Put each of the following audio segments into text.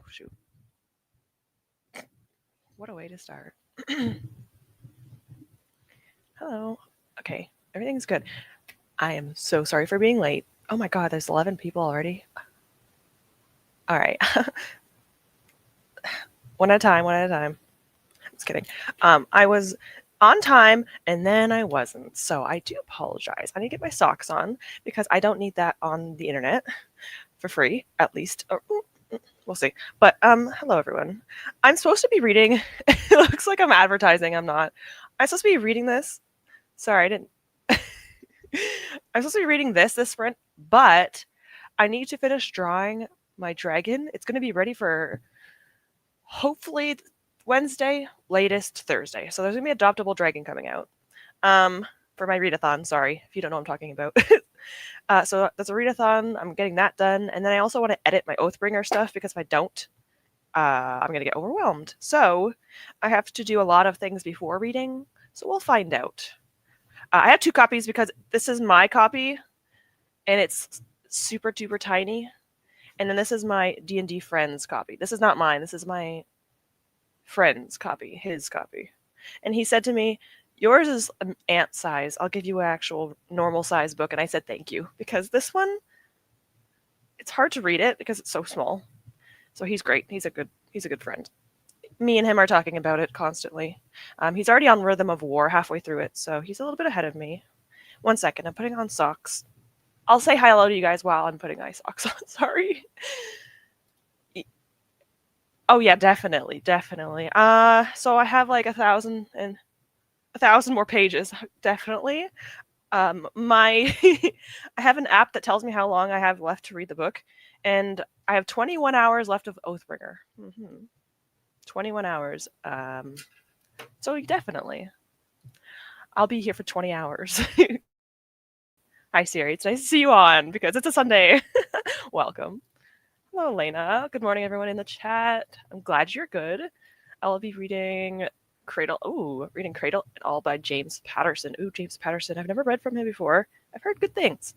shoot. What a way to start. Hello. Okay, everything's good. I am so sorry for being late. Oh my god, there's 11 people already. All right. One at a time, one at a time. Just kidding. I was on time and then I wasn't. So I do apologize. I need to get my socks on because I don't need that on the internet for free, at least. Or, we'll see. But hello everyone. I'm supposed to be reading. It looks like I'm advertising. I'm not. I'm supposed to be reading this. Sorry, I didn't. I'm supposed to be reading this sprint, but I need to finish drawing my dragon. It's going to be ready for hopefully Wednesday, latest Thursday. So there's going to be a adoptable dragon coming out for my readathon. Sorry if you don't know what I'm talking about. So that's a readathon. I'm getting that done. And then I also want to edit my Oathbringer stuff because if I don't, I'm going to get overwhelmed. So I have to do a lot of things before reading. So we'll find out. I have 2 copies because this is my copy and it's super duper tiny. And then this is my D&D friend's copy. This is not mine. This is my friend's copy, his copy. And he said to me, yours is an ant size. I'll give you an actual normal size book. And I said, thank you. Because this one, it's hard to read it because it's so small. So he's great. He's a good friend. Me and him are talking about it constantly. He's already on Rhythm of War halfway through it, so he's a little bit ahead of me. One second, I'm putting on socks. I'll say hello to you guys while I'm putting my socks on. Sorry. Oh yeah, definitely. So I have like 1,000 more pages, definitely. I have an app that tells me how long I have left to read the book, and I have 21 hours left of Oathbringer. 21 hours. So definitely. I'll be here for 20 hours. Hi, Siri. It's nice to see you on because it's a Sunday. Welcome. Hello, Elena. Good morning, everyone in the chat. I'm glad you're good. I'll be reading Cradle. Ooh, reading Cradle and All by James Patterson. Ooh, James Patterson. I've never read from him before. I've heard good things.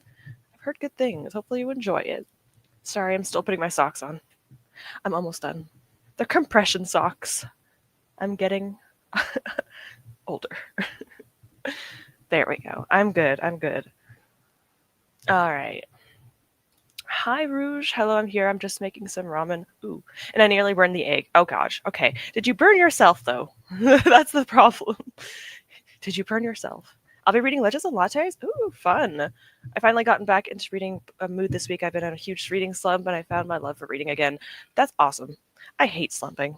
Hopefully you enjoy it. Sorry, I'm still putting my socks on. I'm almost done. They're compression socks. I'm getting older. There we go. I'm good. All right. Hi, Rouge. Hello, I'm here. I'm just making some ramen. Ooh. And I nearly burned the egg. Oh, gosh. Okay. Did you burn yourself, though? That's the problem. Did you burn yourself? I'll be reading Legends and Lattes. Ooh, fun. I finally gotten back into reading a mood this week. I've been on a huge reading slump, and I found my love for reading again. That's awesome. I hate slumping.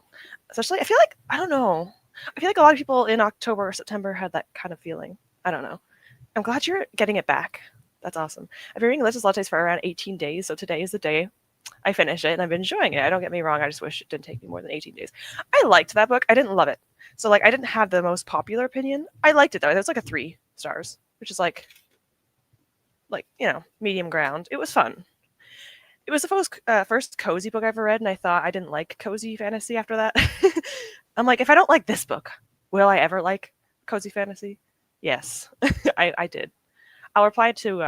Especially, I feel like, I don't know. I feel like a lot of people in October or September had that kind of feeling. I don't know. I'm glad you're getting it back. That's awesome. I've been reading Legends Lattes for around 18 days, so today is the day I finish it, and I've been enjoying it. Don't get me wrong, I just wish it didn't take me more than 18 days. I liked that book. I didn't love it. So, like, I didn't have the most popular opinion. I liked it, though. It was like a 3 stars, which is like, medium ground. It was fun. It was the first cozy book I ever read, and I thought I didn't like cozy fantasy after that. I'm like, if I don't like this book, will I ever like cozy fantasy? Yes, I did. I'll reply to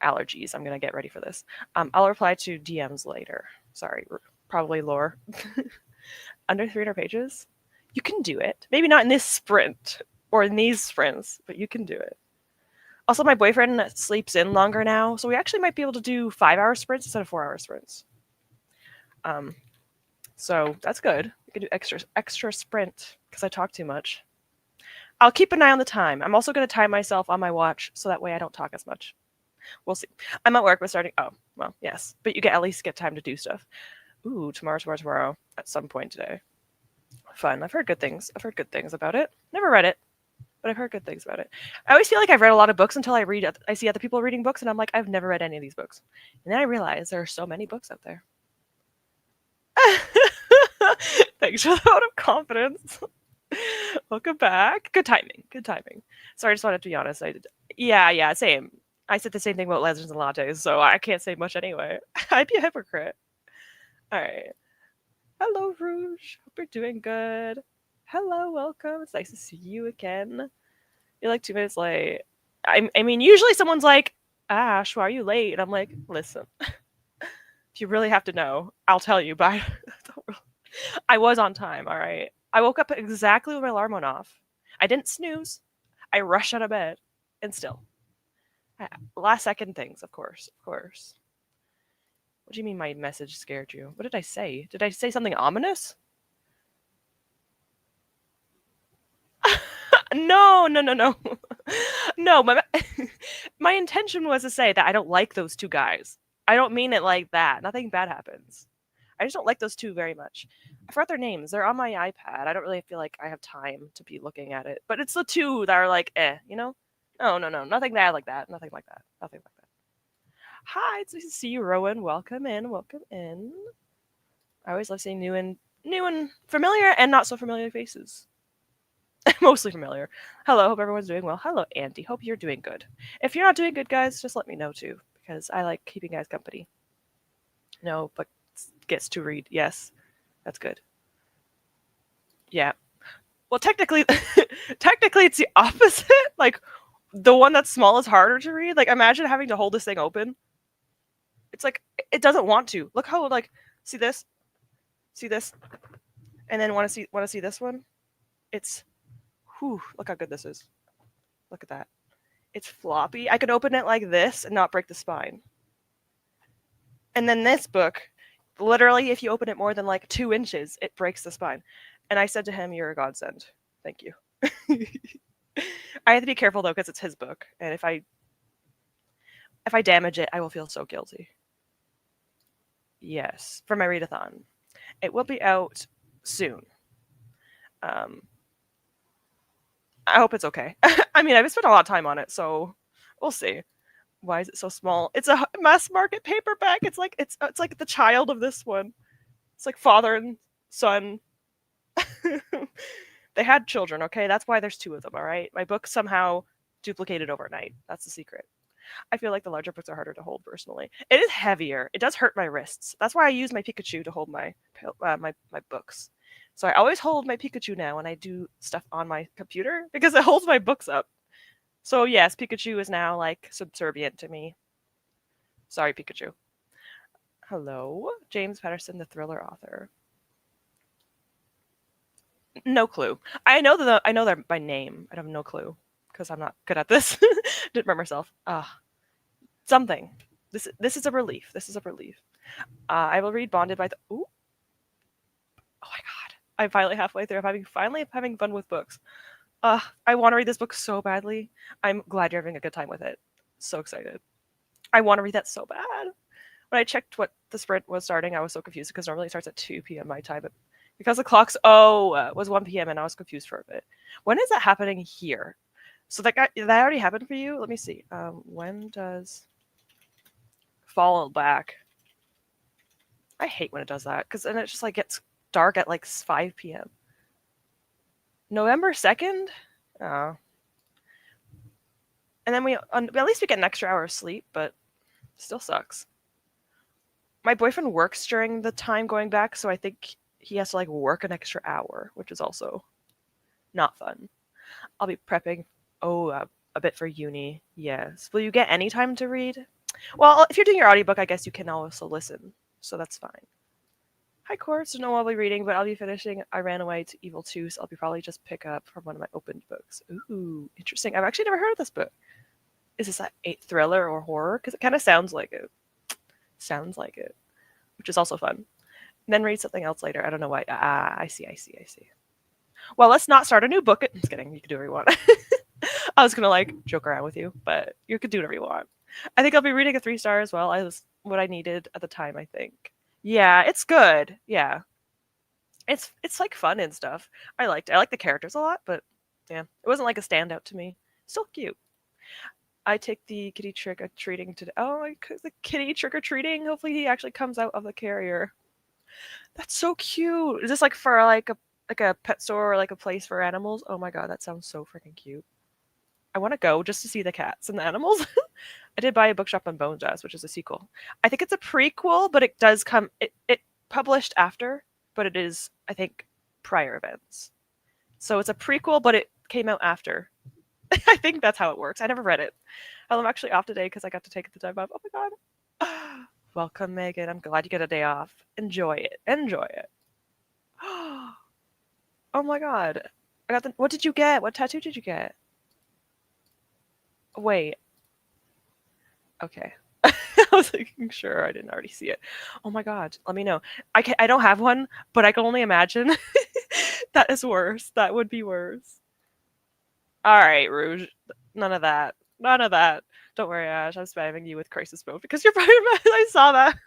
allergies. I'm going to get ready for this. I'll reply to DMs later. Sorry, probably lore. Under 300 pages? You can do it. Maybe not in this sprint or in these sprints, but you can do it. Also, my boyfriend sleeps in longer now, so we actually might be able to do 5-hour sprints instead of 4-hour sprints. So that's good. We can do extra sprint because I talk too much. I'll keep an eye on the time. I'm also going to time myself on my watch so that way I don't talk as much. We'll see. I'm at work, but starting. Oh, well, yes. But you at least get time to do stuff. Ooh, tomorrow. At some point today. Fun. I've heard good things. About it. Never read it, but I've heard good things about it. I always feel like I've read a lot of books until I see other people reading books, and I'm like, I've never read any of these books. And then I realize there are so many books out there. Thanks for the vote of confidence. Welcome back. Good timing. Sorry, I just wanted to be honest. Yeah, same. I said the same thing about Legends and Lattes, so I can't say much anyway. I'd be a hypocrite. All right. Hello, Rouge. Hope you're doing good. Hello, welcome. It's nice to see you again. You're like 2 minutes late. I mean, usually someone's like, Ash, why are you late? And I'm like, listen. If If you really have to know, I'll tell you, but I was on time, all right? I woke up exactly when my alarm went off. I didn't snooze. I rushed out of bed. And still, last second things, of course, of course. What do you mean my message scared you? What did I say? Did I say something ominous? No, no, no, no. No, my intention was to say that I don't like those two guys. I don't mean it like that. Nothing bad happens. I just don't like those two very much. I forgot their names. They're on my iPad. I don't really feel like I have time to be looking at it. But it's the two that are like, you know? No, no, no. Nothing bad like that. Nothing like that. Nothing like that. Hi, it's nice to see you, Rowan. Welcome in. Welcome in. I always love seeing new and familiar and not so familiar faces. Mostly familiar. Hello, hope everyone's doing well. Hello, Andy. Hope you're doing good. If you're not doing good, guys, just let me know too, because I like keeping guys company. No, but gets to read. Yes, that's good. Yeah. Well, technically, technically, it's the opposite. Like, the one that's small is harder to read. Like, imagine having to hold this thing open. It's like it doesn't want to. Look how see this, and then want to see this one. It's, whew, look how good this is. Look at that. It's floppy. I could open it like this and not break the spine. And then this book, literally, if you open it more than like 2 inches, it breaks the spine. And I said to him, "You're a godsend. Thank you." I have to be careful though, because it's his book, and if I damage it, I will feel so guilty. Yes, for my readathon. It will be out soon. I hope it's okay. I mean, I've spent a lot of time on it, so we'll see. Why is it so small? It's a mass market paperback. It's like the child of this one. It's like father and son. They had children, okay? That's why there's 2 of them, all right? My book somehow duplicated overnight. That's the secret. I feel like the larger books are harder to hold personally. It is heavier. It does hurt my wrists. That's why I use my Pikachu to hold my books. So I always hold my Pikachu now when I do stuff on my computer because it holds my books up. So yes, Pikachu is now like subservient to me. Sorry, Pikachu. Hello, James Patterson, the thriller author. No clue. I know that by name. I have no clue because I'm not good at this. Didn't remember myself. Something. This is a relief. This is a relief. I will read Bonded by the. Ooh. Oh my god! I'm finally halfway through. I'm finally having fun with books. I want to read this book so badly. I'm glad you're having a good time with it. So excited. I want to read that so bad. When I checked what the sprint was starting, I was so confused because normally it starts at 2 p.m. my time, but because the clock's was 1 p.m. and I was confused for a bit. When is that happening here? So that already happened for you? Let me see. When does fall back? I hate when it does that because then it just like gets dark at like 5 p.m. November 2nd? Oh. And then at least we get an extra hour of sleep, but still sucks. My boyfriend works during the time going back, so I think he has to like work an extra hour, which is also not fun. I'll be prepping a bit for uni. Yes. Will you get any time to read? Well, if you're doing your audiobook, I guess you can also listen, so that's fine. Hi, Course. No, I'll be reading, but I'll be finishing I Ran Away to Evil 2, so I'll be probably just pick up from one of my opened books. Ooh, interesting. I've actually never heard of this book. Is this a thriller or horror? Because it kind of sounds like it. Sounds like it. Which is also fun. And then read something else later. I don't know why. I see. Well, let's not start a new book. I'm just kidding. You can do whatever you want. I was going to like joke around with you, but you could do whatever you want. I think I'll be reading a 3-star as well. I was what I needed at the time, I think. Yeah, it's good. Yeah. It's like fun and stuff. I liked it. I like the characters a lot, but yeah, it wasn't like a standout to me. Still cute. I take the kitty trick-or-treating today. Oh, the kitty trick-or-treating. Hopefully he actually comes out of the carrier. That's so cute. Is this like for like a pet store or like a place for animals? Oh my god, that sounds so freaking cute. I want to go just to see the cats and the animals. I did buy a bookshop on Bone Jazz, which is a sequel. I think it's a prequel, but it does come. It published after, but it is, I think, prior events. So it's a prequel, but it came out after. I think that's how it works. I never read it. I'm actually off today because I got to take the time off. Oh my god. Welcome, Megan. I'm glad you get a day off. Enjoy it. Enjoy it. Oh my god. I got the. What did you get? What tattoo did you get? Wait. Okay. I was making sure I didn't already see it. Oh my god. Let me know. I don't have one, but I can only imagine. That is worse. That would be worse. All right, Rouge. None of that. None of that. Don't worry, Ash. I'm spamming you with crisis mode because you're probably mad. I saw that.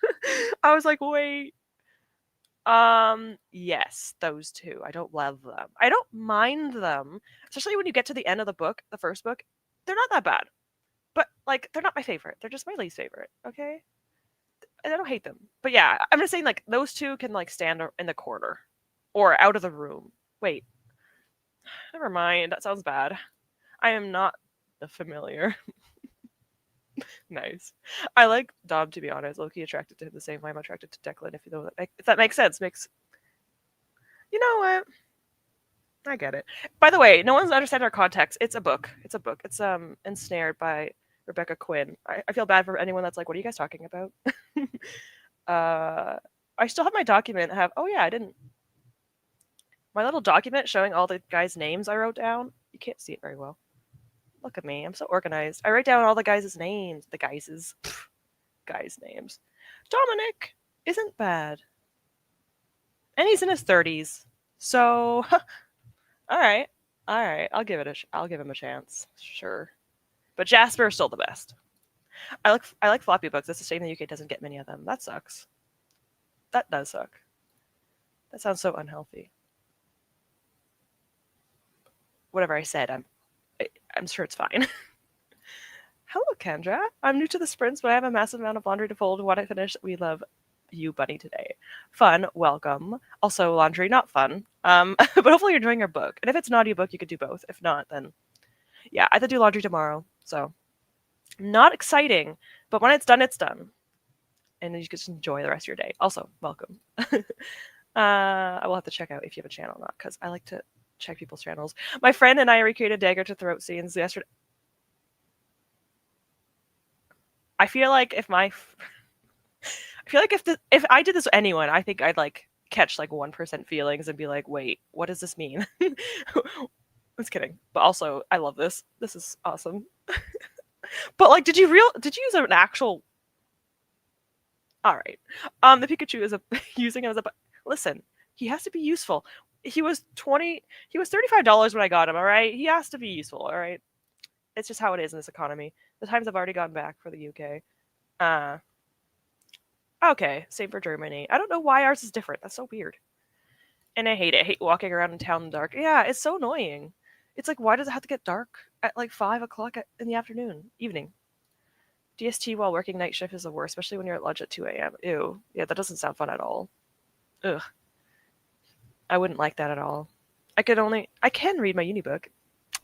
I was like, wait. Yes, those two. I don't love them. I don't mind them, especially when you get to the end of the book, the first book. They're not that bad, but like they're not my favorite. They're just my least favorite. Okay, and I don't hate them, but yeah, I'm just saying like those two can like stand in the corner or out of the room. Wait, never mind. That sounds bad. I am not the familiar. Nice. I like Dom to be honest. Loki attracted to him the same way I'm attracted to Declan. If that makes sense, makes you know what? I get it. By the way, no one's understanding our context. It's a book. It's a book. It's ensnared by Rebecca Quinn. I feel bad for anyone that's like, what are you guys talking about? uh, I still have my document. Oh yeah, I didn't. My little document showing all the guys' names I wrote down. You can't see it very well. Look at me. I'm so organized. I write down all the guys' names. The guys' names. Dominic isn't bad, and he's in his 30s. So, all right, all right. I'll give him a chance. Sure. But Jasper is still the best. I like floppy books. It's a shame the UK doesn't get many of them. That sucks. That does suck. That sounds so unhealthy. Whatever I said, I'm sure it's fine. Hello, Kendra. I'm new to the sprints, but I have a massive amount of laundry to fold. What I finished, we love you, Bunny, today. Fun, welcome. Also, laundry, not fun. But hopefully you're enjoying your book. And if it's an audiobook, you could do both. If not, then yeah, I have to do laundry tomorrow. So not exciting, but when it's done, it's done. And you can just enjoy the rest of your day. Also, welcome. I will have to check out if you have a channel or not, because I like to check people's channels. My friend and I recreated dagger to throat scenes yesterday. I feel like if I did this with anyone, I think I'd like catch like 1% feelings and be like, wait, what does this mean? Just kidding. But also, I love this. This is awesome. But like, did you use an actual? All right. The Pikachu is using it as a. Listen, he has to be useful. He was $35 when I got him. All right, he has to be useful. All right, it's just how it is in this economy. The times have already gone back for the UK. Okay, same for Germany. I don't know why ours is different. That's so weird. And I hate it. I hate walking around in town in the dark. Yeah, it's so annoying. It's like, why does it have to get dark at like 5 o'clock in the evening? DST while working night shift is the worst, especially when you're at lunch at 2 a.m. Ew. Yeah, that doesn't sound fun at all. Ugh. I wouldn't like that at all. I can read my uni book.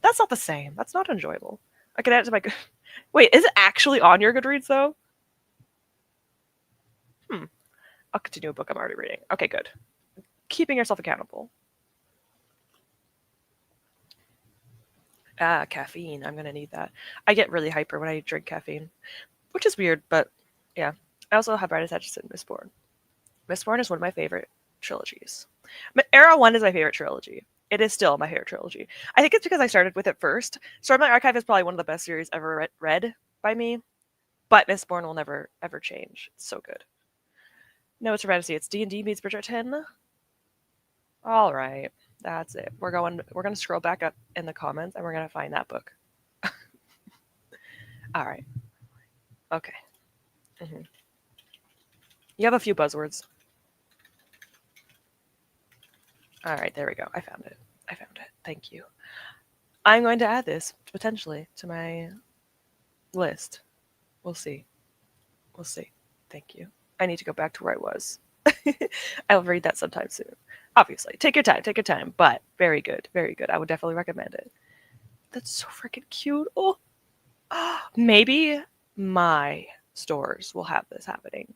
That's not the same. That's not enjoyable. I can add it to my. Wait, is it actually on your Goodreads though? I'll continue a book I'm already reading. Okay, good. Keeping yourself accountable. Caffeine. I'm gonna need that. I get really hyper when I drink caffeine, which is weird, but yeah. I also have Brightest Edges and Mistborn. Mistborn is one of my favorite trilogies. Era 1 is my favorite trilogy. It is still my favorite trilogy. I think it's because I started with it first. Stormlight Archive is probably one of the best series ever read by me, but Mistborn will never, ever change. It's so good. No, it's fantasy. It's D&D meets Bridgerton. All right. That's it. We're going to scroll back up in the comments and we're going to find that book. All right. Okay. Mm-hmm. You have a few buzzwords. All right, there we go. I found it. Thank you. I'm going to add this potentially to my list. We'll see. Thank you. I need to go back to where I was. I'll read that sometime soon. Obviously, take your time. But very good. I would definitely recommend it. That's so freaking cute. Oh, maybe my stores will have this happening.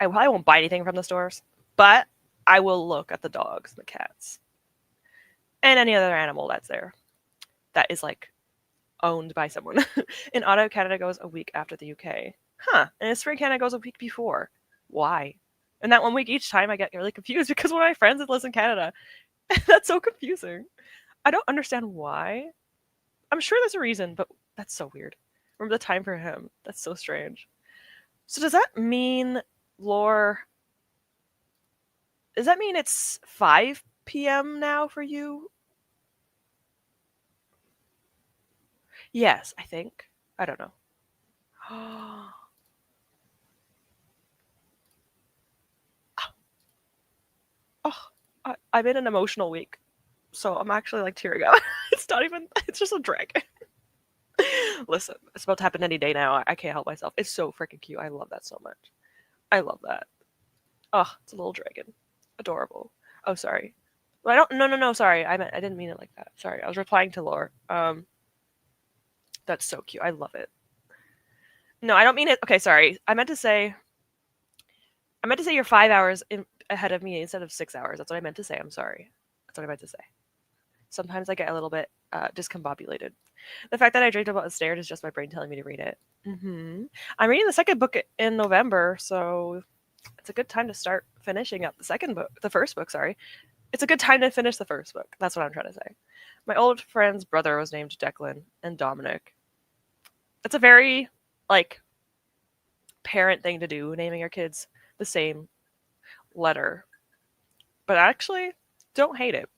I probably won't buy anything from the stores, but I will look at the dogs, the cats, and any other animal that's there that is like owned by someone. In Auto, Canada goes a week after the UK. Huh. And his spring Canada goes a week before. Why? And that 1 week each time I get really confused because one of my friends lives in Canada. That's so confusing. I don't understand why. I'm sure there's a reason, but that's so weird. Remember the time for him. That's so strange. So does that mean, Lore, does that mean it's 5 p.m. now for you? Yes, I think. I don't know. Oh, I'm in an emotional week, so I'm actually like tearing up. It's not even, it's just a drag. Listen, it's about to happen any day now. I can't help myself. It's so freaking cute. I love that so much. I love that. Oh, it's a little dragon. Adorable. Oh, sorry. Well, I don't. No, no, no. Sorry. I didn't mean it like that. Sorry. I was replying to Lore. That's so cute. I love it. No, I don't mean it. Okay, sorry. I meant to say you're 5 hours ahead of me instead of 6 hours. That's what I meant to say. I'm sorry. That's what I meant to say. Sometimes I get a little bit discombobulated. The fact that I dreamed about the stairs is just my brain telling me to read it. I'm reading the second book in November, so it's a good time to start finishing up the first book, sorry. It's a good time to finish the first book. That's what I'm trying to say. My old friend's brother was named Declan and Dominic. It's a very, like, parent thing to do, naming your kids the same letter. But actually, don't hate it.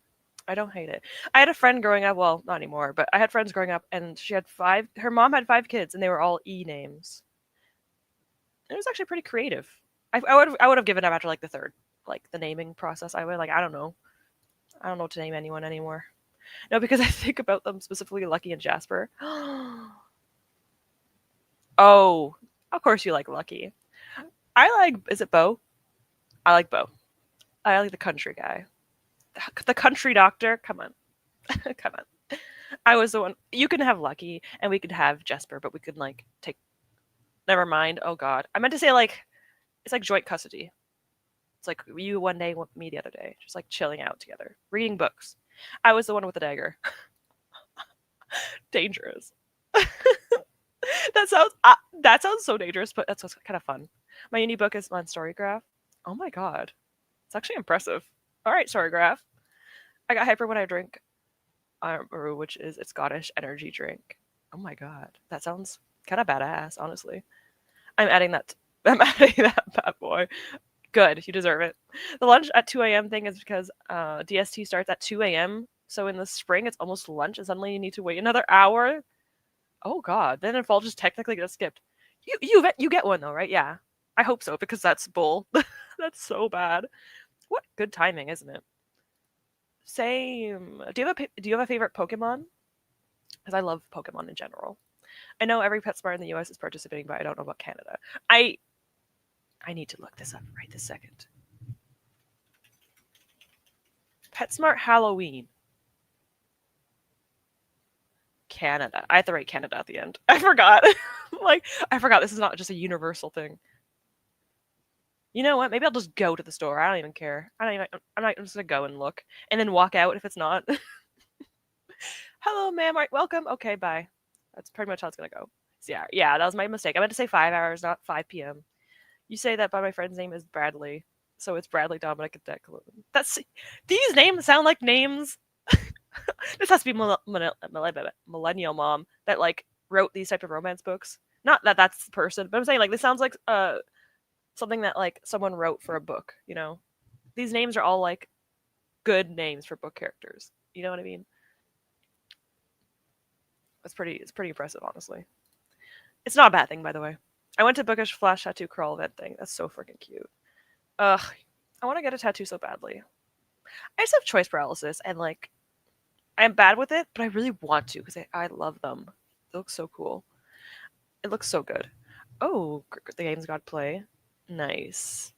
I don't hate it. I had a friend growing up, well, not anymore, but I had friends growing up, and her mom had 5 kids, and they were all E names. It was actually pretty creative. I would have given up after like the third, like the naming process. I would like I don't know. I don't know what to name anyone anymore. No, because I think about them specifically Lucky and Jasper. Oh, of course you like Lucky. Is it Bo? I like Bo. I like the country guy. The country doctor. Come on. Come on. I was the one. You can have Lucky and we could have Jasper, but we could like take. Never mind. Oh God. I meant to say like it's like joint custody. It's like you one day, me the other day, just like chilling out together, reading books. I was the one with the dagger. Dangerous. That sounds so dangerous, but that's kind of fun. My uni book is on Storygraph. Oh my god, it's actually impressive. All right, Storygraph. I got hyper when I drink brew, which is a Scottish energy drink. Oh my god, that sounds kind of badass, honestly. I'm adding that. I'm adding that bad boy. Good, you deserve it. The lunch at 2 a.m. thing is because DST starts at 2 a.m. So in the spring, it's almost lunch, and suddenly you need to wait another hour. Oh god, then in fall just technically gets skipped. You get one though, right? Yeah, I hope so because that's bull. That's so bad. What good timing, isn't it? Same. Do you have a favorite Pokemon? Because I love Pokemon in general. I know every PetSmart in the U.S. is participating, but I don't know about Canada. I need to look this up right this second. PetSmart Halloween. Canada. I have to write Canada at the end. I forgot. I forgot this is not just a universal thing. You know what? Maybe I'll just go to the store. I don't even care. I'm just gonna go and look and then walk out if it's not. Hello, ma'am. Right, welcome. Okay, bye. That's pretty much how it's gonna go. So yeah, that was my mistake. I meant to say 5 hours, not 5 p.m. You say that, but my friend's name is Bradley, so it's Bradley, Dominic, and Declan. These names sound like names. This has to be millennial mom that like wrote these type of romance books. Not that that's the person, but I'm saying like this sounds like something that like someone wrote for a book. You know, these names are all like good names for book characters. You know what I mean? It's pretty impressive, honestly. It's not a bad thing, by the way. I went to Bookish Flash Tattoo Crawl event thing. That's so freaking cute. Ugh, I want to get a tattoo so badly. I just have choice paralysis, and like, I'm bad with it, but I really want to because I love them. They look so cool. It looks so good. Oh, the game's got play. Nice.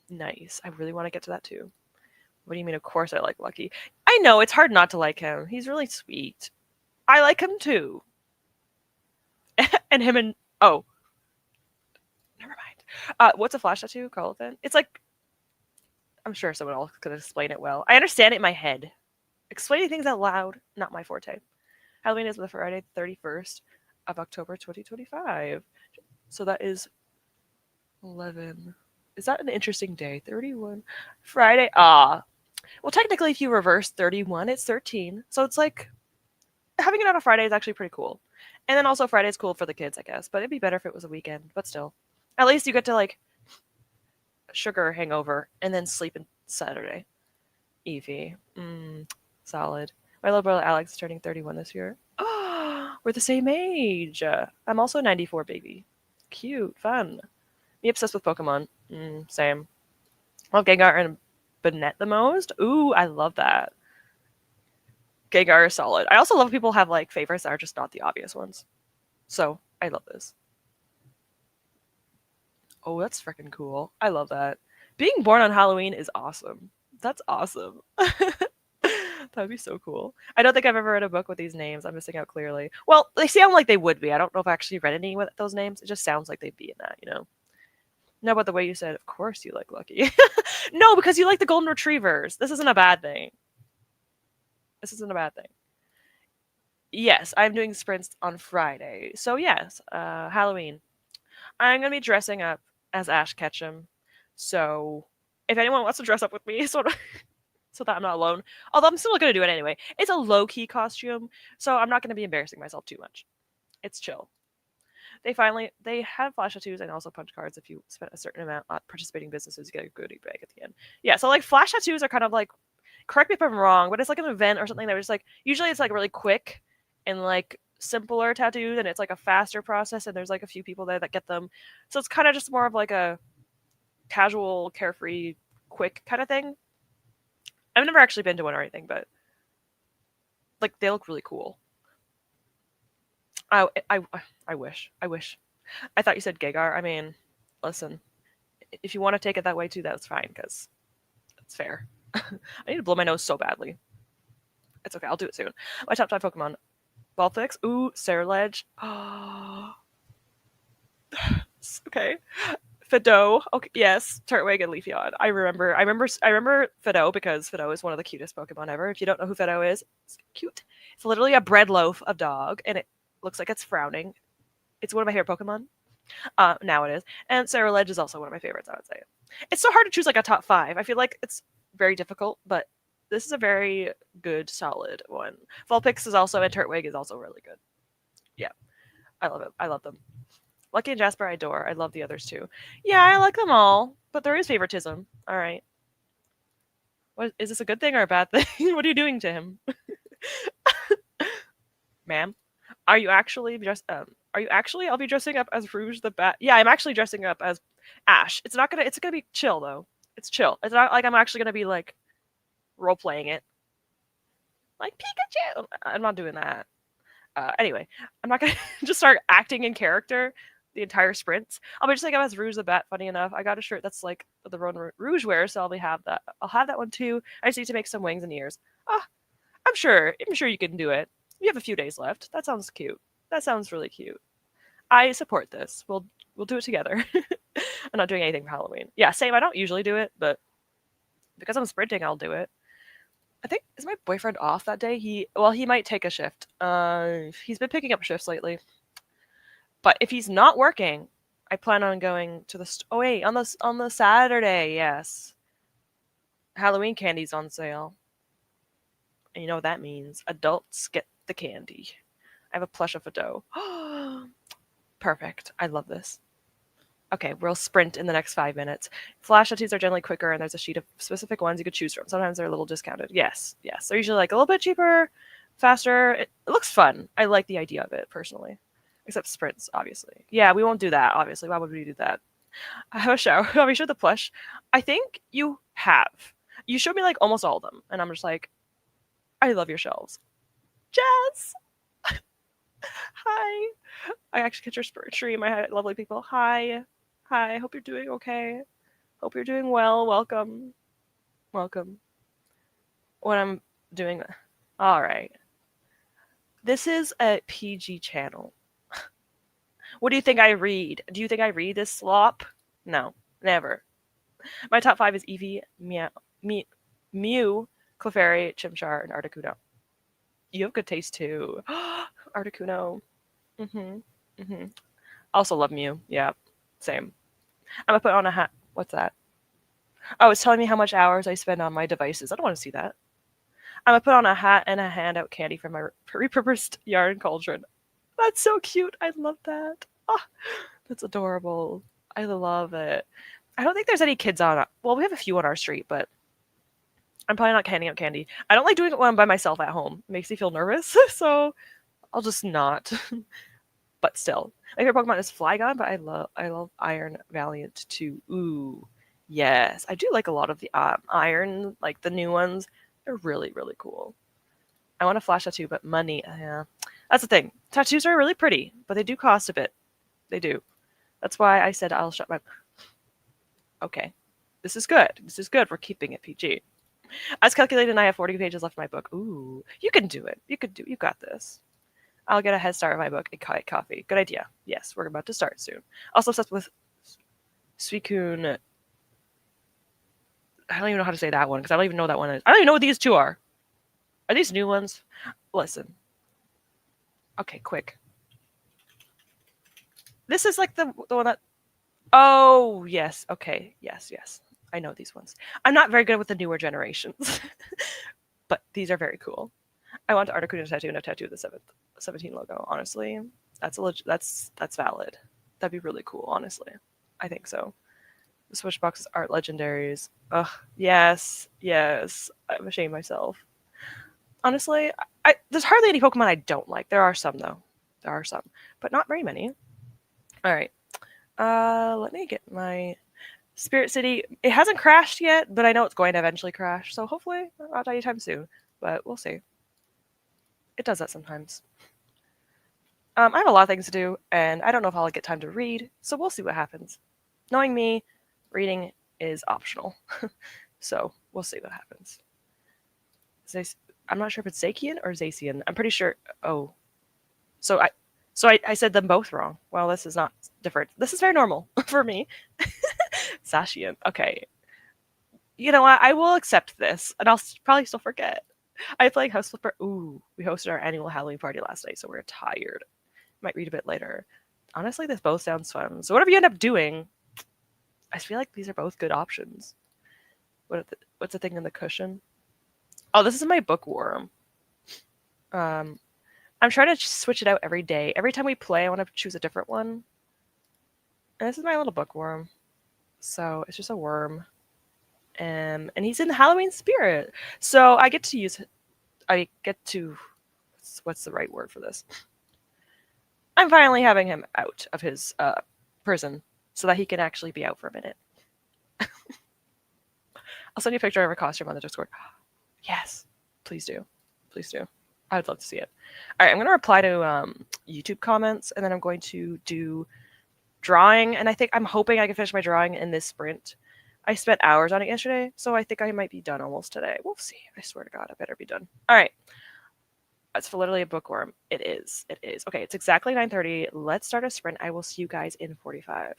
Nice. I really want to get to that too. What do you mean? Of course I like Lucky. I know, it's hard not to like him. He's really sweet. I like him too. And him and... Oh. Never mind. What's a flash tattoo called then? It's like... I'm sure someone else could explain it well. I understand it in my head. Explaining things out loud, not my forte. Halloween is the Friday 31st of October 2025. So that is 11. Is that an interesting day? 31. Friday. Ah. Well, technically, if you reverse 31, it's 13. So it's like having it on a Friday is actually pretty cool. And then also Friday's cool for the kids, I guess. But it'd be better if it was a weekend. But still, at least you get to like sugar hangover and then sleep on Saturday. Evie. Solid. My little brother Alex is turning 31 this year. Oh, we're the same age. I'm also a 94 baby. Cute. Fun. Me obsessed with Pokemon. Same. I love Gengar and Banette the most. Ooh, I love that. Gengar is solid. I also love people have like favorites that are just not the obvious ones. So I love this. Oh, that's freaking cool. I love that. Being born on Halloween is awesome. That's awesome. That would be so cool. I don't think I've ever read a book with these names. I'm missing out clearly. Well, they sound like they would be. I don't know if I actually read any with those names. It just sounds like they'd be in that, you know? No, but the way you said, of course you like Lucky. No, because you like the golden retrievers. This isn't a bad thing. This isn't a bad thing. Yes, I'm doing sprints on Friday. So yes, Halloween. I'm gonna be dressing up as Ash Ketchum. So if anyone wants to dress up with me, sort of, so that I'm not alone. Although I'm still gonna do it anyway. It's a low key costume, so I'm not gonna be embarrassing myself too much. It's chill. They have flash tattoos and also punch cards. If you spend a certain amount at participating businesses, you get a goodie bag at the end. Yeah, so like flash tattoos are kind of like, correct me if I'm wrong, but it's like an event or something that was like, usually it's like really quick and like simpler tattoos, and it's like a faster process, and there's like a few people there that get them. So it's kind of just more of like a casual, carefree, quick kind of thing. I've never actually been to one or anything, but like they look really cool. I I I wish. I wish. I thought you said Gagar. I mean, listen, if you want to take it that way too, that's fine because it's fair. I need to blow my nose so badly. It's okay. I'll do it soon. My top five Pokemon: Balfix. Ooh, Cerledge. Oh, okay. Fido. Okay, yes. Turtwig and Leafeon. I remember Fido because Fido is one of the cutest Pokemon ever. If you don't know who Fido is, it's cute. It's literally a bread loaf of dog, and it looks like it's frowning. It's one of my favorite Pokemon. Now it is. And Sarah Ledge is also one of my favorites, I would say. It's so hard to choose like a top five. I feel like it's very difficult, but this is a very good, solid one. Vulpix is also, and Turtwig is also really good. Yeah, I love it. I love them. Lucky and Jasper I adore. I love the others too. Yeah, I like them all, but there is favoritism. All right. What is this, a good thing or a bad thing? What are you doing to him, ma'am? Are you actually just are you actually I'll be dressing up as Rouge the Bat. Yeah, I'm actually dressing up as Ash. It's gonna be chill though. It's chill. It's not like I'm actually gonna be like role playing it. Like Pikachu. I'm not doing that. Anyway, I'm not gonna just start acting in character the entire sprints. I'll be just like I'm as Rouge the Bat. Funny enough, I got a shirt that's like the Ron Rouge wears, so I'll have that. I'll have that one too. I just need to make some wings and ears. Ah, I'm sure. I'm sure you can do it. You have a few days left. That sounds cute. That sounds really cute. I support this. We'll do it together. I'm not doing anything for Halloween. Yeah, same. I don't usually do it, but because I'm sprinting, I'll do it. I think, is my boyfriend off that day? He might take a shift. He's been picking up shifts lately. But if he's not working, I plan on going to oh wait, on the Saturday, yes. Halloween candy's on sale. And you know what that means. Adults get the candy. I have a plush of a dough. Perfect. I love this. Okay, we'll sprint in the next 5 minutes. Flash tattoos are generally quicker, and there's a sheet of specific ones you could choose from. Sometimes they're a little discounted. Yes, yes. They're usually like a little bit cheaper, faster. It looks fun. I like the idea of it, personally. Except sprints, obviously. Yeah, we won't do that, obviously. Why would we do that? I have a shower. Have you showed the plush? I think you have. You showed me like almost all of them, and I'm just like, I love your shelves. Jazz! Hi. I actually catch your stream. I had lovely people. Hi. Hi. Hope you're doing okay. Hope you're doing well. Welcome. Welcome. What I'm doing. All right. This is a PG channel. What do you think I read? Do you think I read this slop? No, never. My top five is Eevee, Mew, Clefairy, Chimchar, and Articuno. You have good taste too. Articuno. Mm-hmm. Mm-hmm. Also love Mew. Yeah, same. I'm gonna put on a hat. What's that? Oh, it's telling me how much hours I spend on my devices. I don't want to see that. I'm gonna put on a hat and a hand out candy from my repurposed yarn cauldron. That's so cute. I love that. Oh, that's adorable. I love it. I don't think there's any kids on. Well, we have a few on our street, but I'm probably not handing out candy. I don't like doing it when I'm by myself at home. It makes me feel nervous, so I'll just not. But still, my favorite Pokemon is Flygon, but I love Iron Valiant too. Ooh, yes, I do like a lot of the Iron, like the new ones. They're really really cool. I want a flash tattoo, but money. Yeah, that's the thing. Tattoos are really pretty, but they do cost a bit. They do. That's why I said I'll shut my. Okay, this is good. This is good. We're keeping it PG. As calculated, and I have 40 pages left in my book. Ooh, you can do it. You could do. You got this. I'll get a head start on my book and coffee. Good idea. Yes, we're about to start soon. Also obsessed with Suicune. I don't even know how to say that one because I don't even know what that one is. I don't even know what these two are. Are these new ones? Listen. Okay, quick. This is like the one that. Oh yes. Okay. Yes. Yes. I know these ones. I'm not very good with the newer generations, but these are very cool. I want Articuno tattoo and a tattoo of the 17 logo. Honestly, that's valid. That'd be really cool. Honestly, I think so. The Switch boxes aren't legendaries. Ugh. Yes. Yes. I'm ashamed of myself. Honestly, there's hardly any Pokemon I don't like. There are some though. There are some, but not very many. All right. Let me get my Spirit City. It hasn't crashed yet, but I know it's going to eventually crash. So hopefully not anytime soon. But we'll see. It does that sometimes. I have a lot of things to do, and I don't know if I'll get time to read. So we'll see what happens. Knowing me, reading is optional. So we'll see what happens. I'm not sure if it's Zacian or Zacian. I'm pretty sure. Oh, so I said them both wrong. Well, this is not different. This is very normal for me. Zacian. Okay. You know what? I will accept this, and I'll probably still forget. I play House Flipper. Ooh, we hosted our annual Halloween party last night, so we're tired. Might read a bit later. Honestly, this both sounds fun. So whatever you end up doing, I feel like these are both good options. What's the thing in the cushion? Oh, this is my bookworm. Um, I'm trying to switch it out every day. Every time we play, I want to choose a different one. And this is my little bookworm. So it's just a worm. And he's in the Halloween spirit. So I get to, what's the right word for this? I'm finally having him out of his prison so that he can actually be out for a minute. I'll send you a picture of her costume on the Discord. Yes, please do. Please do. I would love to see it. All right, I'm going to reply to YouTube comments, and then I'm going to do drawing. And I'm hoping I can finish my drawing in this sprint. I spent hours on it yesterday, so I think I might be done almost today. We'll see. I swear to God, I better be done. All right. That's for literally a bookworm. It is. It is. Okay, it's exactly 9:30. Let's start a sprint. I will see you guys in 45.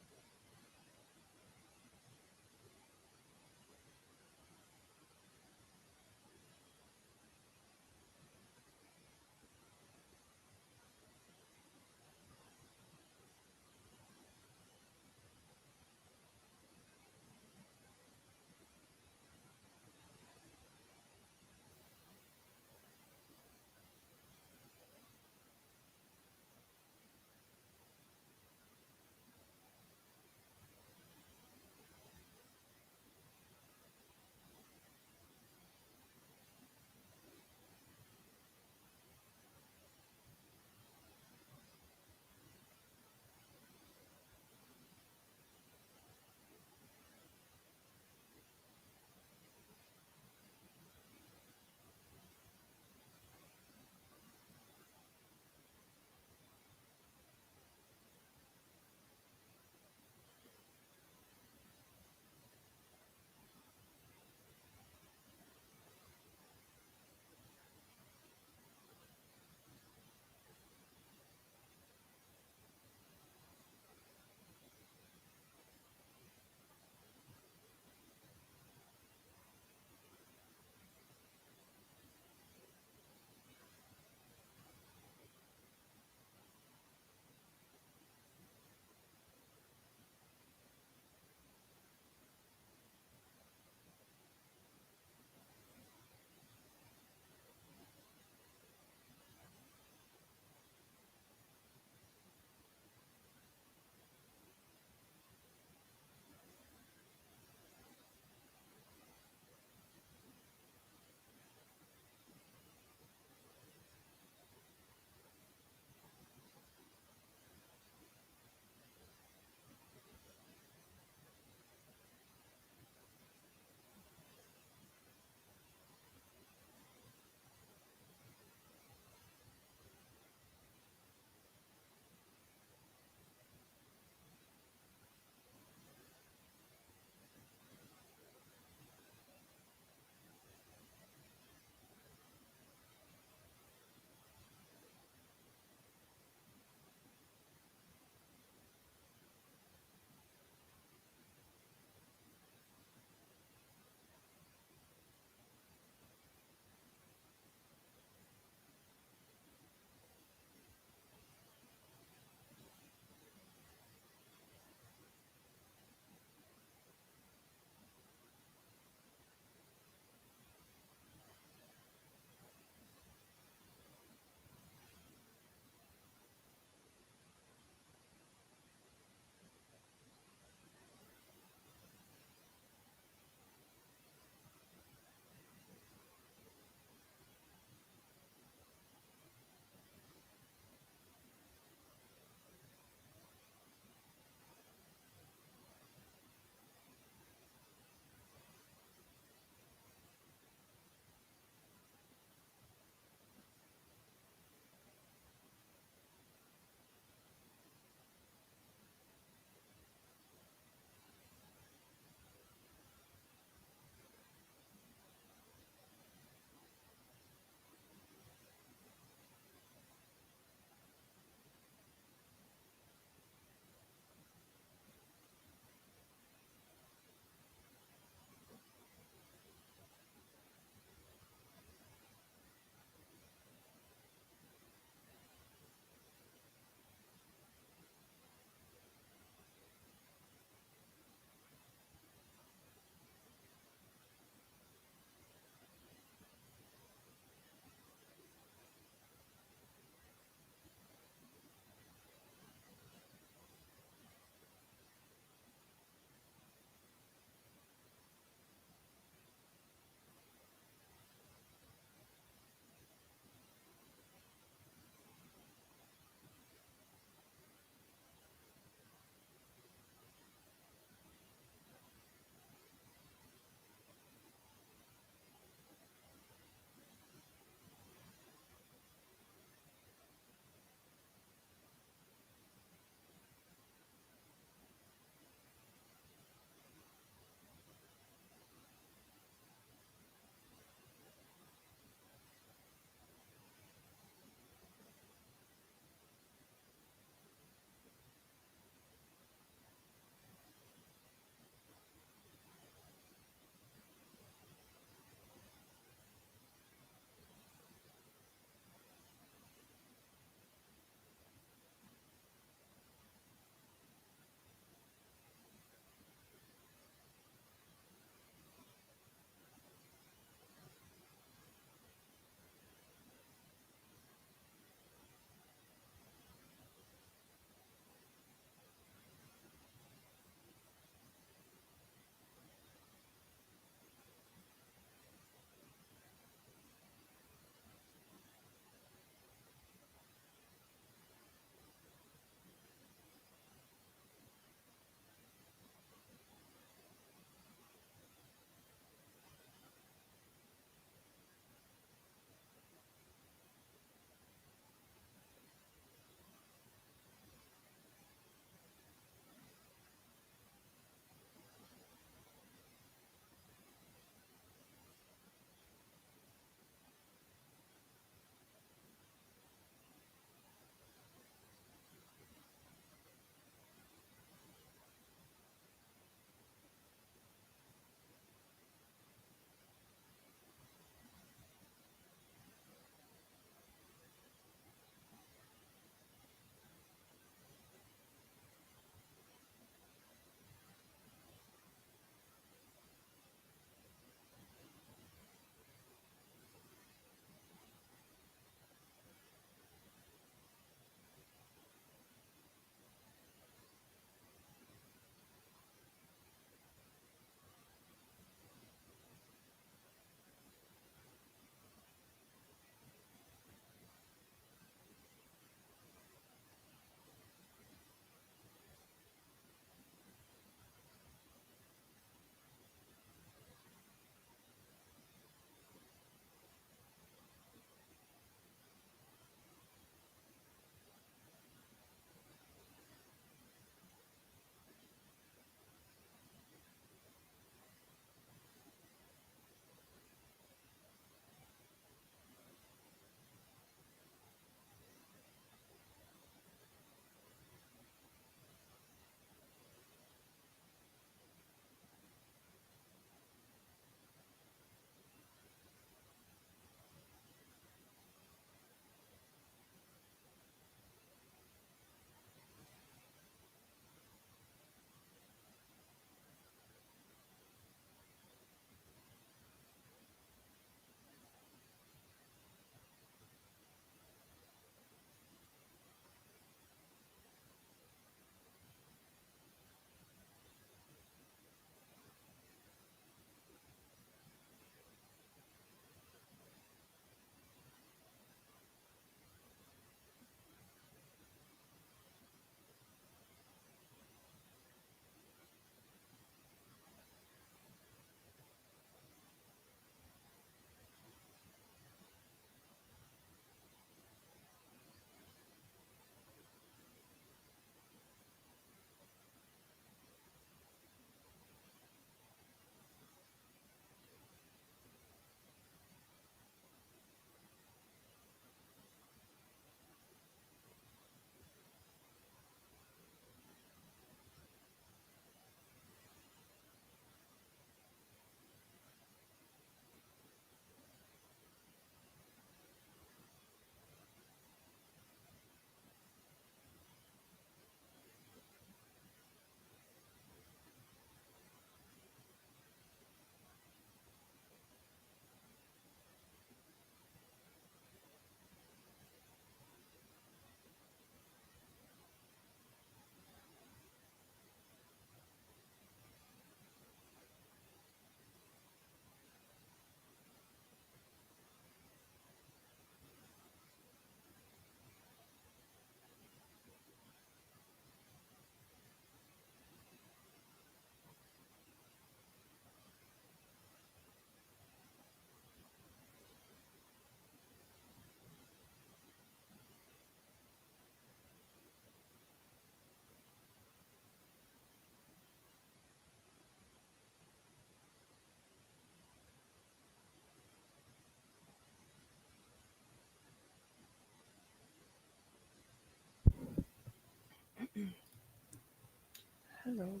Hello.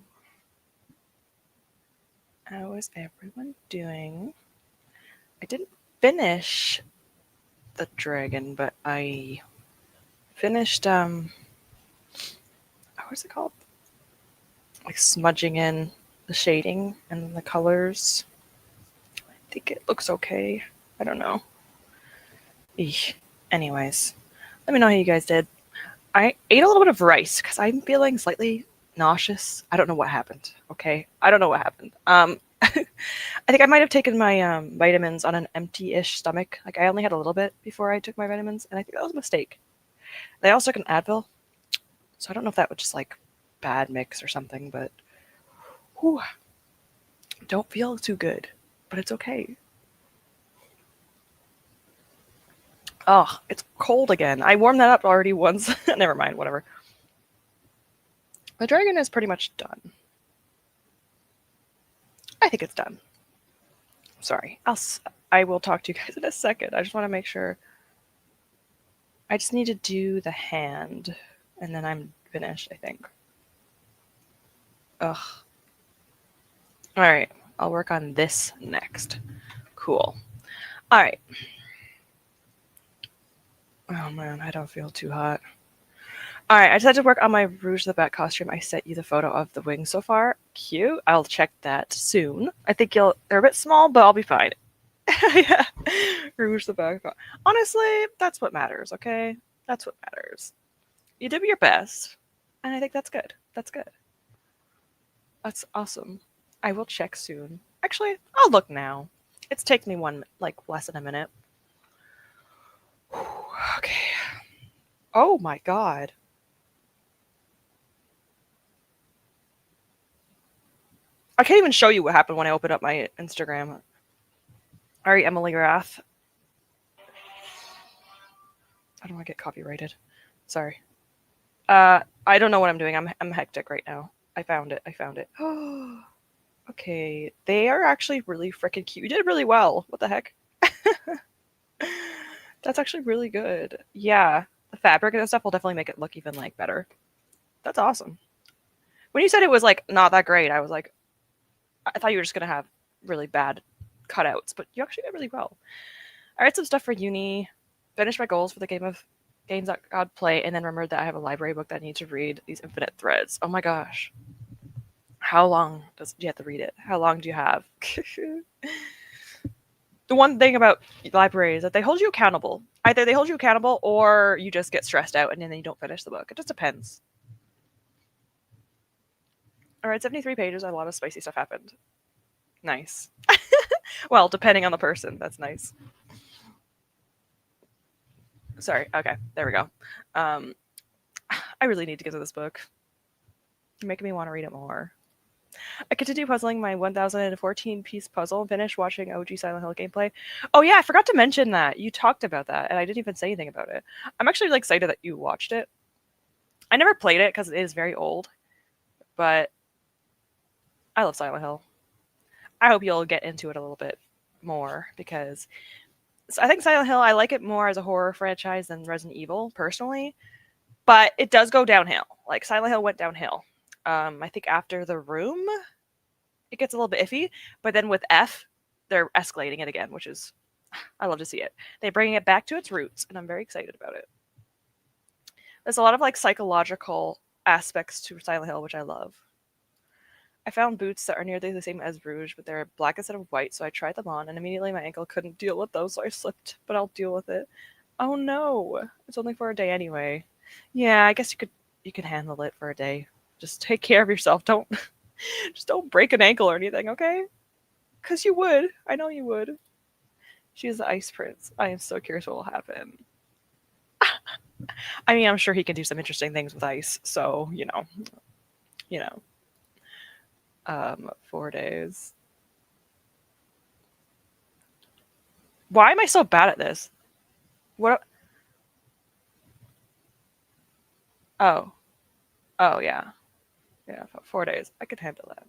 How is everyone doing? I didn't finish the dragon, but I finished what's it called? Like smudging in the shading and the colors. I think it looks okay. I don't know. Eesh. Anyways, let me know how you guys did. I ate a little bit of rice because I'm feeling slightly nauseous. I don't know what happened. Okay, I don't know what happened. I think I might have taken my vitamins on an empty-ish stomach. Like I only had a little bit before I took my vitamins, and I think that was a mistake. They also took an Advil, so I don't know if that was just like bad mix or something. But whew, don't feel too good, but it's okay. Oh, it's cold again. I warmed that up already once. Never mind, whatever. The dragon is pretty much done. I think it's done. Sorry. I will talk to you guys in a second. I just want to make sure. I just need to do the hand, and then I'm finished, I think. Ugh. All right. I'll work on this next. Cool. All right. Oh, man. I don't feel too hot. All right. I just had to work on my Rouge the Bat costume. I sent you the photo of the wings so far. Cute. I'll check that soon. I think they're a bit small, but I'll be fine. Yeah. Rouge the Bat. Honestly, that's what matters, okay? That's what matters. You did your best, and I think that's good. That's good. That's awesome. I will check soon. Actually, I'll look now. It's taken me less than a minute. Okay. Oh my god. I can't even show you what happened when I opened up my Instagram. Alright, Emily Rath. I don't want to get copyrighted. Sorry. I don't know what I'm doing. I'm hectic right now. I found it. Okay. They are actually really freaking cute. You did really well. What the heck? That's actually really good. Yeah. The fabric and stuff will definitely make it look even like better. That's awesome. When you said it was like not that great, I was like, I thought you were just gonna have really bad cutouts, but you actually did really well. I read some stuff for uni, finished my goals for the games that God play, and then remembered that I have a library book that I need to read, These Infinite Threads. Oh my gosh. How long do you have to read it? How long do you have? The one thing about libraries is that they hold you accountable. Either they hold you accountable or you just get stressed out and then you don't finish the book. It just depends. All right, 73 pages. A lot of spicy stuff happened. Nice. Well, depending on the person, that's nice. Sorry. Okay, there we go. I really need to get to this book. You're making me want to read it more. I continue puzzling my 1014 piece puzzle and finish watching OG Silent Hill gameplay. Oh yeah, I forgot to mention that. You talked about that and I didn't even say anything about it. I'm actually like excited that you watched it. I never played it because it is very old, but I love Silent Hill. I hope you'll get into it a little bit more because I think Silent Hill, I like it more as a horror franchise than Resident Evil personally, but it does go downhill. Like Silent Hill went downhill. I think after The Room, it gets a little bit iffy, but then with F, they're escalating it again, which is, I love to see it. They're bringing it back to its roots, and I'm very excited about it. There's a lot of like psychological aspects to Silent Hill, which I love. I found boots that are nearly the same as Rouge, but they're black instead of white, so I tried them on, and immediately my ankle couldn't deal with those, so I slipped, but I'll deal with it. Oh no, it's only for a day anyway. Yeah, I guess you can handle it for a day. Just take care of yourself. Don't break an ankle or anything, okay? Because you would. I know you would. She's the Ice Prince. I am so curious what will happen. I mean, I'm sure he can do some interesting things with ice, so, 4 days. Why am I so bad at this? What? Oh. Oh, yeah. Yeah, 4 days. I could handle that.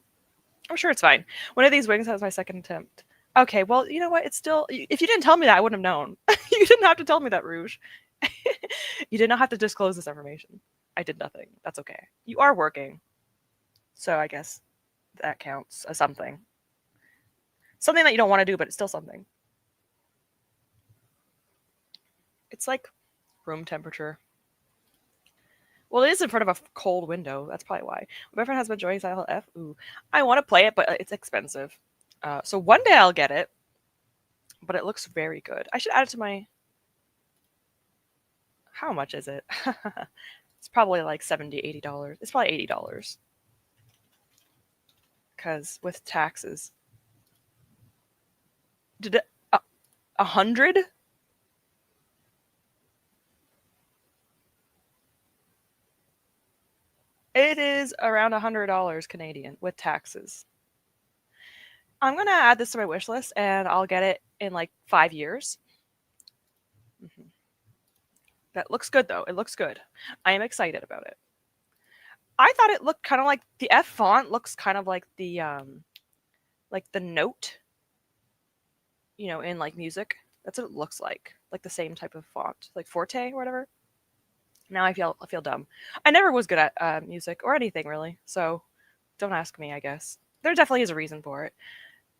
I'm sure it's fine. One of these wings has my second attempt. Okay, well, you know what? It's still. If you didn't tell me that, I wouldn't have known. You didn't have to tell me that, Rouge. You did not have to disclose this information. I did nothing. That's okay. You are working, so I guess that counts as something. Something that you don't want to do, but it's still something. It's like room temperature. Well, it is in front of a cold window. That's probably why. My boyfriend has been enjoying Silent Hill F. Ooh, I want to play it, but it's expensive. So one day I'll get it, but it looks very good. I should add it to my. How much is it? It's probably like $70, $80. It's probably $80 because with taxes. Did it 100? It is around $100 Canadian with taxes. I'm gonna add this to my wish list, and I'll get it in like 5 years. Mm-hmm. That looks good, though. It looks good. I am excited about it. I thought it looked kind of like the F font looks kind of like the note, in like music. That's what it looks like the same type of font, like Forte or whatever. Now I feel dumb. I never was good at music or anything really, so don't ask me. I guess there definitely is a reason for it.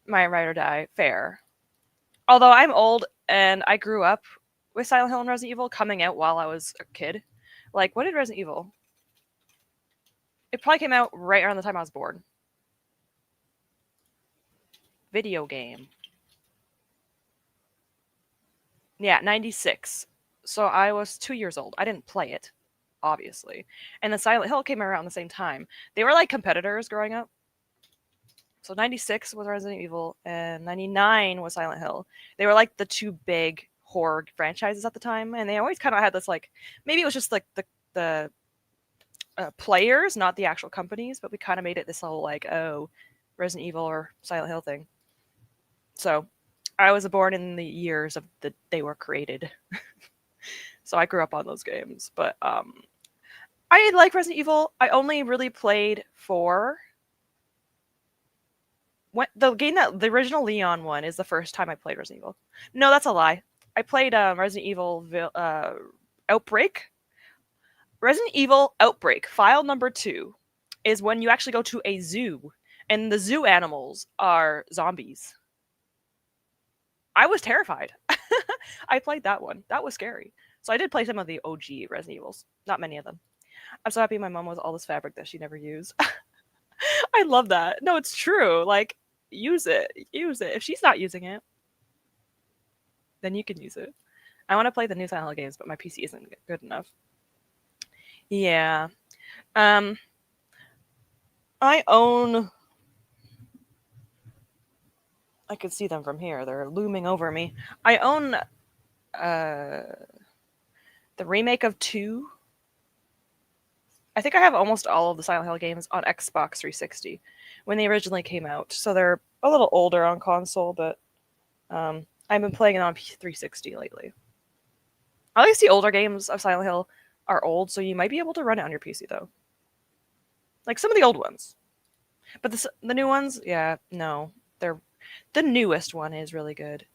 My ride or die fair. Although I'm old and I grew up with Silent Hill and Resident Evil coming out while I was a kid. Like, what did Resident Evil? It probably came out right around the time I was born. Video game. Yeah, 96. So I was 2 years old. I didn't play it, obviously. And the Silent Hill came around the same time. They were like competitors growing up. So 96 was Resident Evil and 99 was Silent Hill. They were like the two big horror franchises at the time, and they always kind of had this like, maybe it was just like the players, not the actual companies, but we kind of made it this whole like, oh, Resident Evil or Silent Hill thing. So I was born in the years of that they were created. So I grew up on those games. But I like Resident Evil. I only really played 4. The game that the original Leon one is the first time I played Resident Evil. No, that's a lie. I played Resident Evil Outbreak. Resident Evil Outbreak, file number 2, is when you actually go to a zoo and the zoo animals are zombies. I was terrified. I played that one. That was scary. So I did play some of the OG Resident Evils. Not many of them. I'm so happy my mom was all this fabric that she never used. I love that. No, it's true. Like, use it. Use it. If she's not using it, then you can use it. I want to play the new Silent Hill games, but my PC isn't good enough. Yeah. I own. I can see them from here. They're looming over me. I own the remake of 2. I think I have almost all of the Silent Hill games on Xbox 360 when they originally came out. So they're a little older on console, but I've been playing it on 360 lately. At least the older games of Silent Hill are old, so you might be able to run it on your PC though. Like some of the old ones. But the new ones, yeah, no. The newest one is really good.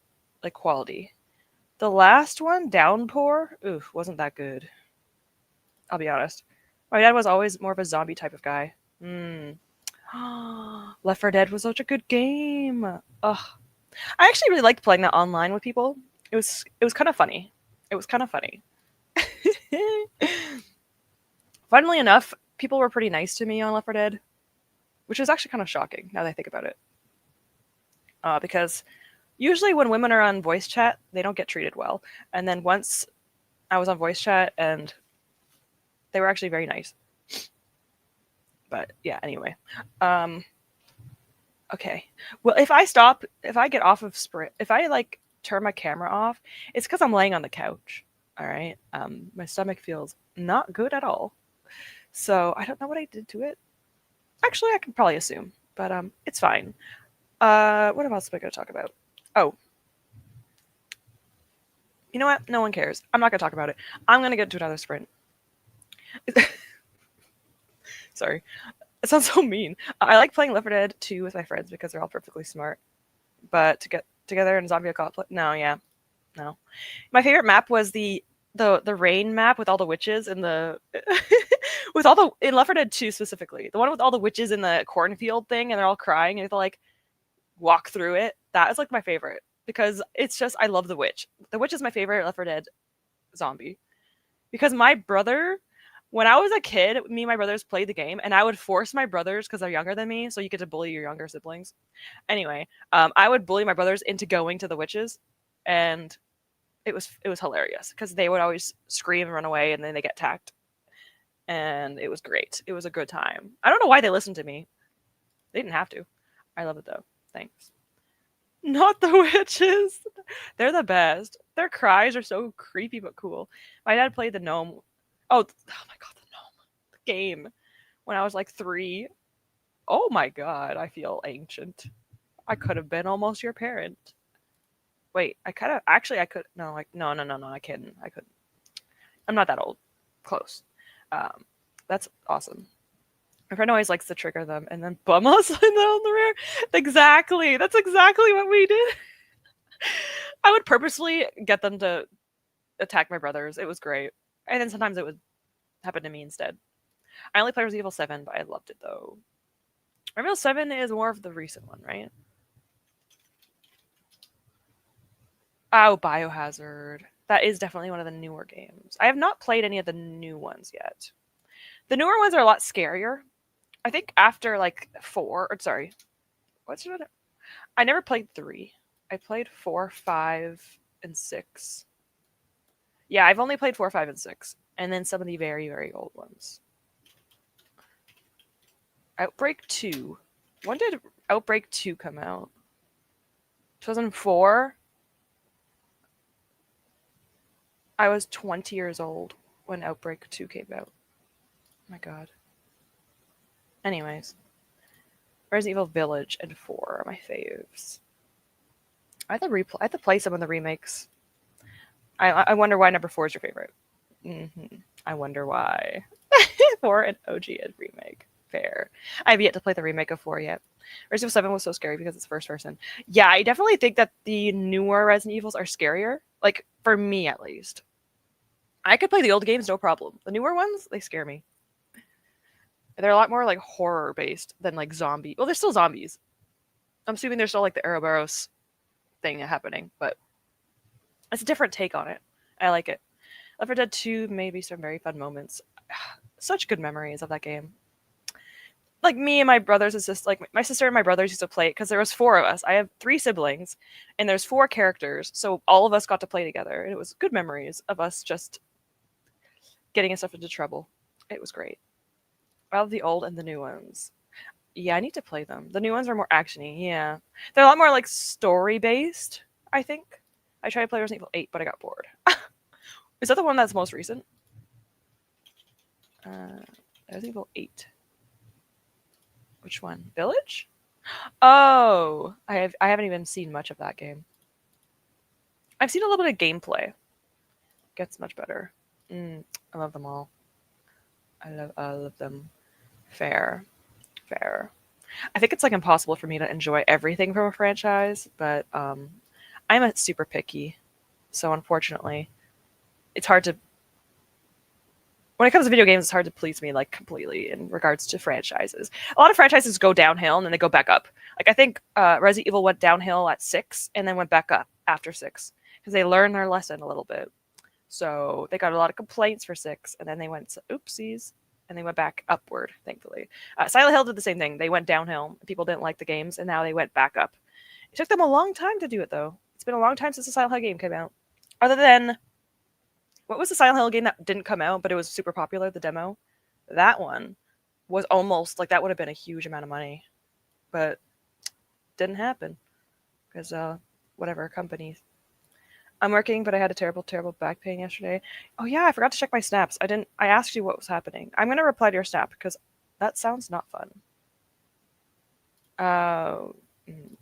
Like quality. The last one, Downpour, oof, wasn't that good. I'll be honest. My dad was always more of a zombie type of guy. Left 4 Dead was such a good game. Ugh. I actually really liked playing that online with people. It was kind of funny. It was kind of funny. Funnily enough, people were pretty nice to me on Left 4 Dead, which is actually kind of shocking now that I think about it. Because usually when women are on voice chat, they don't get treated well. And then once I was on voice chat, and they were actually very nice. But yeah, anyway. Okay. Well, if I get off of Sprint, if I like turn my camera off, it's because I'm laying on the couch. All right. My stomach feels not good at all. So I don't know what I did to it. Actually, I can probably assume, but it's fine. What else am I going to talk about? Oh. You know what? No one cares. I'm not going to talk about it. I'm going to get to another sprint. Sorry. It sounds so mean. I like playing Left 4 Dead 2 with my friends because they're all perfectly smart. But to get together in zombie apocalypse, no. My favorite map was the rain map with all the witches and the With all the in Left 4 Dead 2 specifically, the one with all the witches in the cornfield thing and they're all crying and you have to like walk through it. That is like my favorite because it's just I love the witch. The witch is my favorite Left 4 Dead zombie because my brother, when I was a kid, me and my brothers played the game, and I would force my brothers because they're younger than me, so you get to bully your younger siblings. Anyway, I would bully my brothers into going to the witches, and it was hilarious because they would always scream and run away, and then they get attacked, and it was great. It was a good time. I don't know why they listened to me. They didn't have to. I love it though. Thanks. Not the witches. They're the best. Their cries are so creepy but cool. My dad played the gnome. Oh my god, the gnome game when I was like 3. Oh my god, I feel ancient. I could have been almost your parent. Wait, I kind of actually I could no like no I couldn't. I'm not that old. Close. That's awesome. My friend always likes to trigger them and then bum us in the rear. Exactly. That's exactly what we did. I would purposely get them to attack my brothers. It was great. And then sometimes it would happen to me instead. I only played Resident Evil 7, but I loved it though. Resident Evil 7 is more of the recent one, right? Oh, Biohazard. That is definitely one of the newer games. I have not played any of the new ones yet. The newer ones are a lot scarier. I think after like 4, or sorry, what's it? I never played 3. I played 4, 5, and 6. Yeah, I've only played 4, 5, and 6, and then some of the very, very old ones. Outbreak 2. When did Outbreak 2 come out? 2004? I was 20 years old when Outbreak 2 came out. Oh my god. Anyways. Resident Evil Village and 4 are my faves. I have to play some of the remakes. I wonder why number 4 is your favorite. I wonder why. 4 and OG and remake. Fair. I have yet to play the remake of 4 yet. Resident Evil 7 was so scary because it's first person. Yeah, I definitely think that the newer Resident Evils are scarier. Like, for me at least. I could play the old games, no problem. The newer ones, they scare me. They're a lot more like horror based than like zombie. Well, they're still zombies. I'm assuming there's still like the Ouroboros thing happening, but it's a different take on it. I like it. Left 4 Dead 2 maybe some very fun moments. Such good memories of that game. Like me and my brothers and sisters, like my sister and my brothers used to play it because there was 4 of us. I have 3 siblings, and there's 4 characters, so all of us got to play together. And it was good memories of us just getting us into trouble. It was great. I love the old and the new ones. Yeah, I need to play them. The new ones are more actiony. Yeah, they're a lot more like story based. I think I tried to play Resident Evil 8, but I got bored. Is that the one that's most recent? Resident Evil 8. Which one? Village? Oh, I haven't even seen much of that game. I've seen a little bit of gameplay. Gets much better. I love them all. I love all of them. Fair. I think it's like impossible for me to enjoy everything from a franchise, but I'm a super picky, so unfortunately, it's hard to. When it comes to video games, it's hard to please me like completely in regards to franchises. A lot of franchises go downhill and then they go back up. Like I think Resident Evil went downhill at 6 and then went back up after 6 because they learned their lesson a little bit. So they got a lot of complaints for 6, and then they went oopsies, and they went back upward. Thankfully, Silent Hill did the same thing. They went downhill. People didn't like the games, and now they went back up. It took them a long time to do it, though. It's been a long time since the Silent Hill game came out. Other than what was the Silent Hill game that didn't come out, but it was super popular? The demo. That one was almost like that would have been a huge amount of money, but didn't happen because whatever companies. I'm working, but I had a terrible back pain yesterday. Oh yeah, I forgot to check my snaps. I asked you what was happening. I'm gonna reply to your snap because that sounds not fun.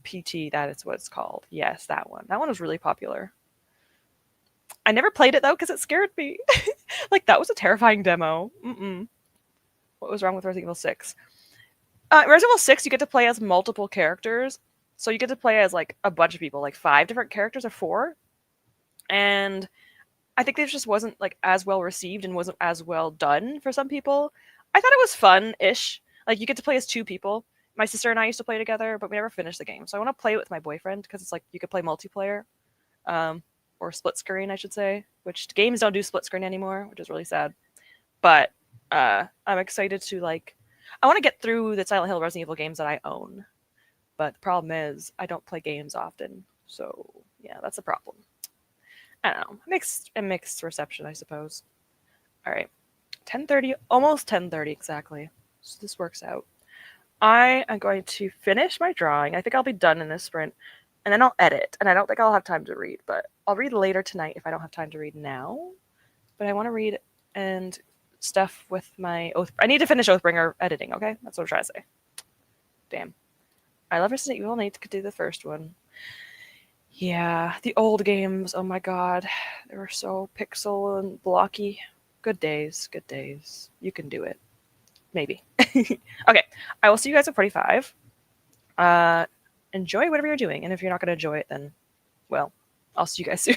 PT, that is what it's called. Yes, that one. That one was really popular. I never played it though because it scared me. Like that was a terrifying demo. What was wrong with Resident Evil 6? Resident Evil 6, you get to play as multiple characters. So you get to play as like a bunch of people, like 5 different characters or 4. And I think this just wasn't like as well received and wasn't as well done for some people. I thought it was fun-ish. Like you get to play as two people. My sister and I used to play together, but we never finished the game. So I want to play it with my boyfriend because it's like you could play multiplayer, um, or split screen, I should say. Which games don't do split screen anymore, which is really sad. But I'm excited to like. I want to get through the Silent Hill Resident Evil games that I own. But the problem is I don't play games often. So yeah, that's a problem. I don't know. Mixed reception, I suppose. All right. 10:30, almost 10:30 exactly. So this works out. I am going to finish my drawing. I think I'll be done in this sprint, and then I'll edit. And I don't think I'll have time to read, but I'll read later tonight if I don't have time to read now. But I want to read and stuff with my Oath. I need to finish Oathbringer editing. Okay, that's what I'm trying to say. Damn, I love Resident Evil. I need to do the first one. Yeah, the old games. Oh my god, they were so pixel and blocky. Good days. Good days. You can do it. Maybe. Okay, I will see you guys at 45. Uh, enjoy whatever you're doing, and if you're not going to enjoy it, then, well, I'll see you guys soon.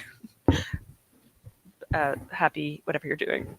Happy whatever you're doing.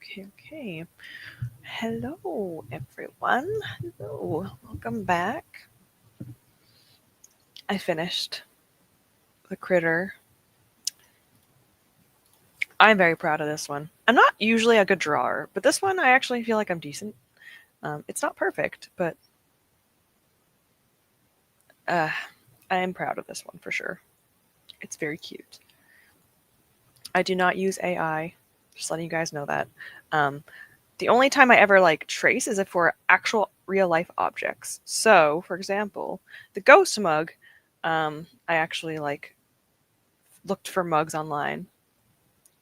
Okay. Hello, everyone. Hello. Welcome back. I finished the critter. I'm very proud of this one. I'm not usually a good drawer, but this one I actually feel like I'm decent. It's not perfect, but I am proud of this one for sure. It's very cute. I do not use AI. Just letting you guys know that. The only time I ever like trace is if for actual real life objects. So, for example, the ghost mug, I actually like looked for mugs online,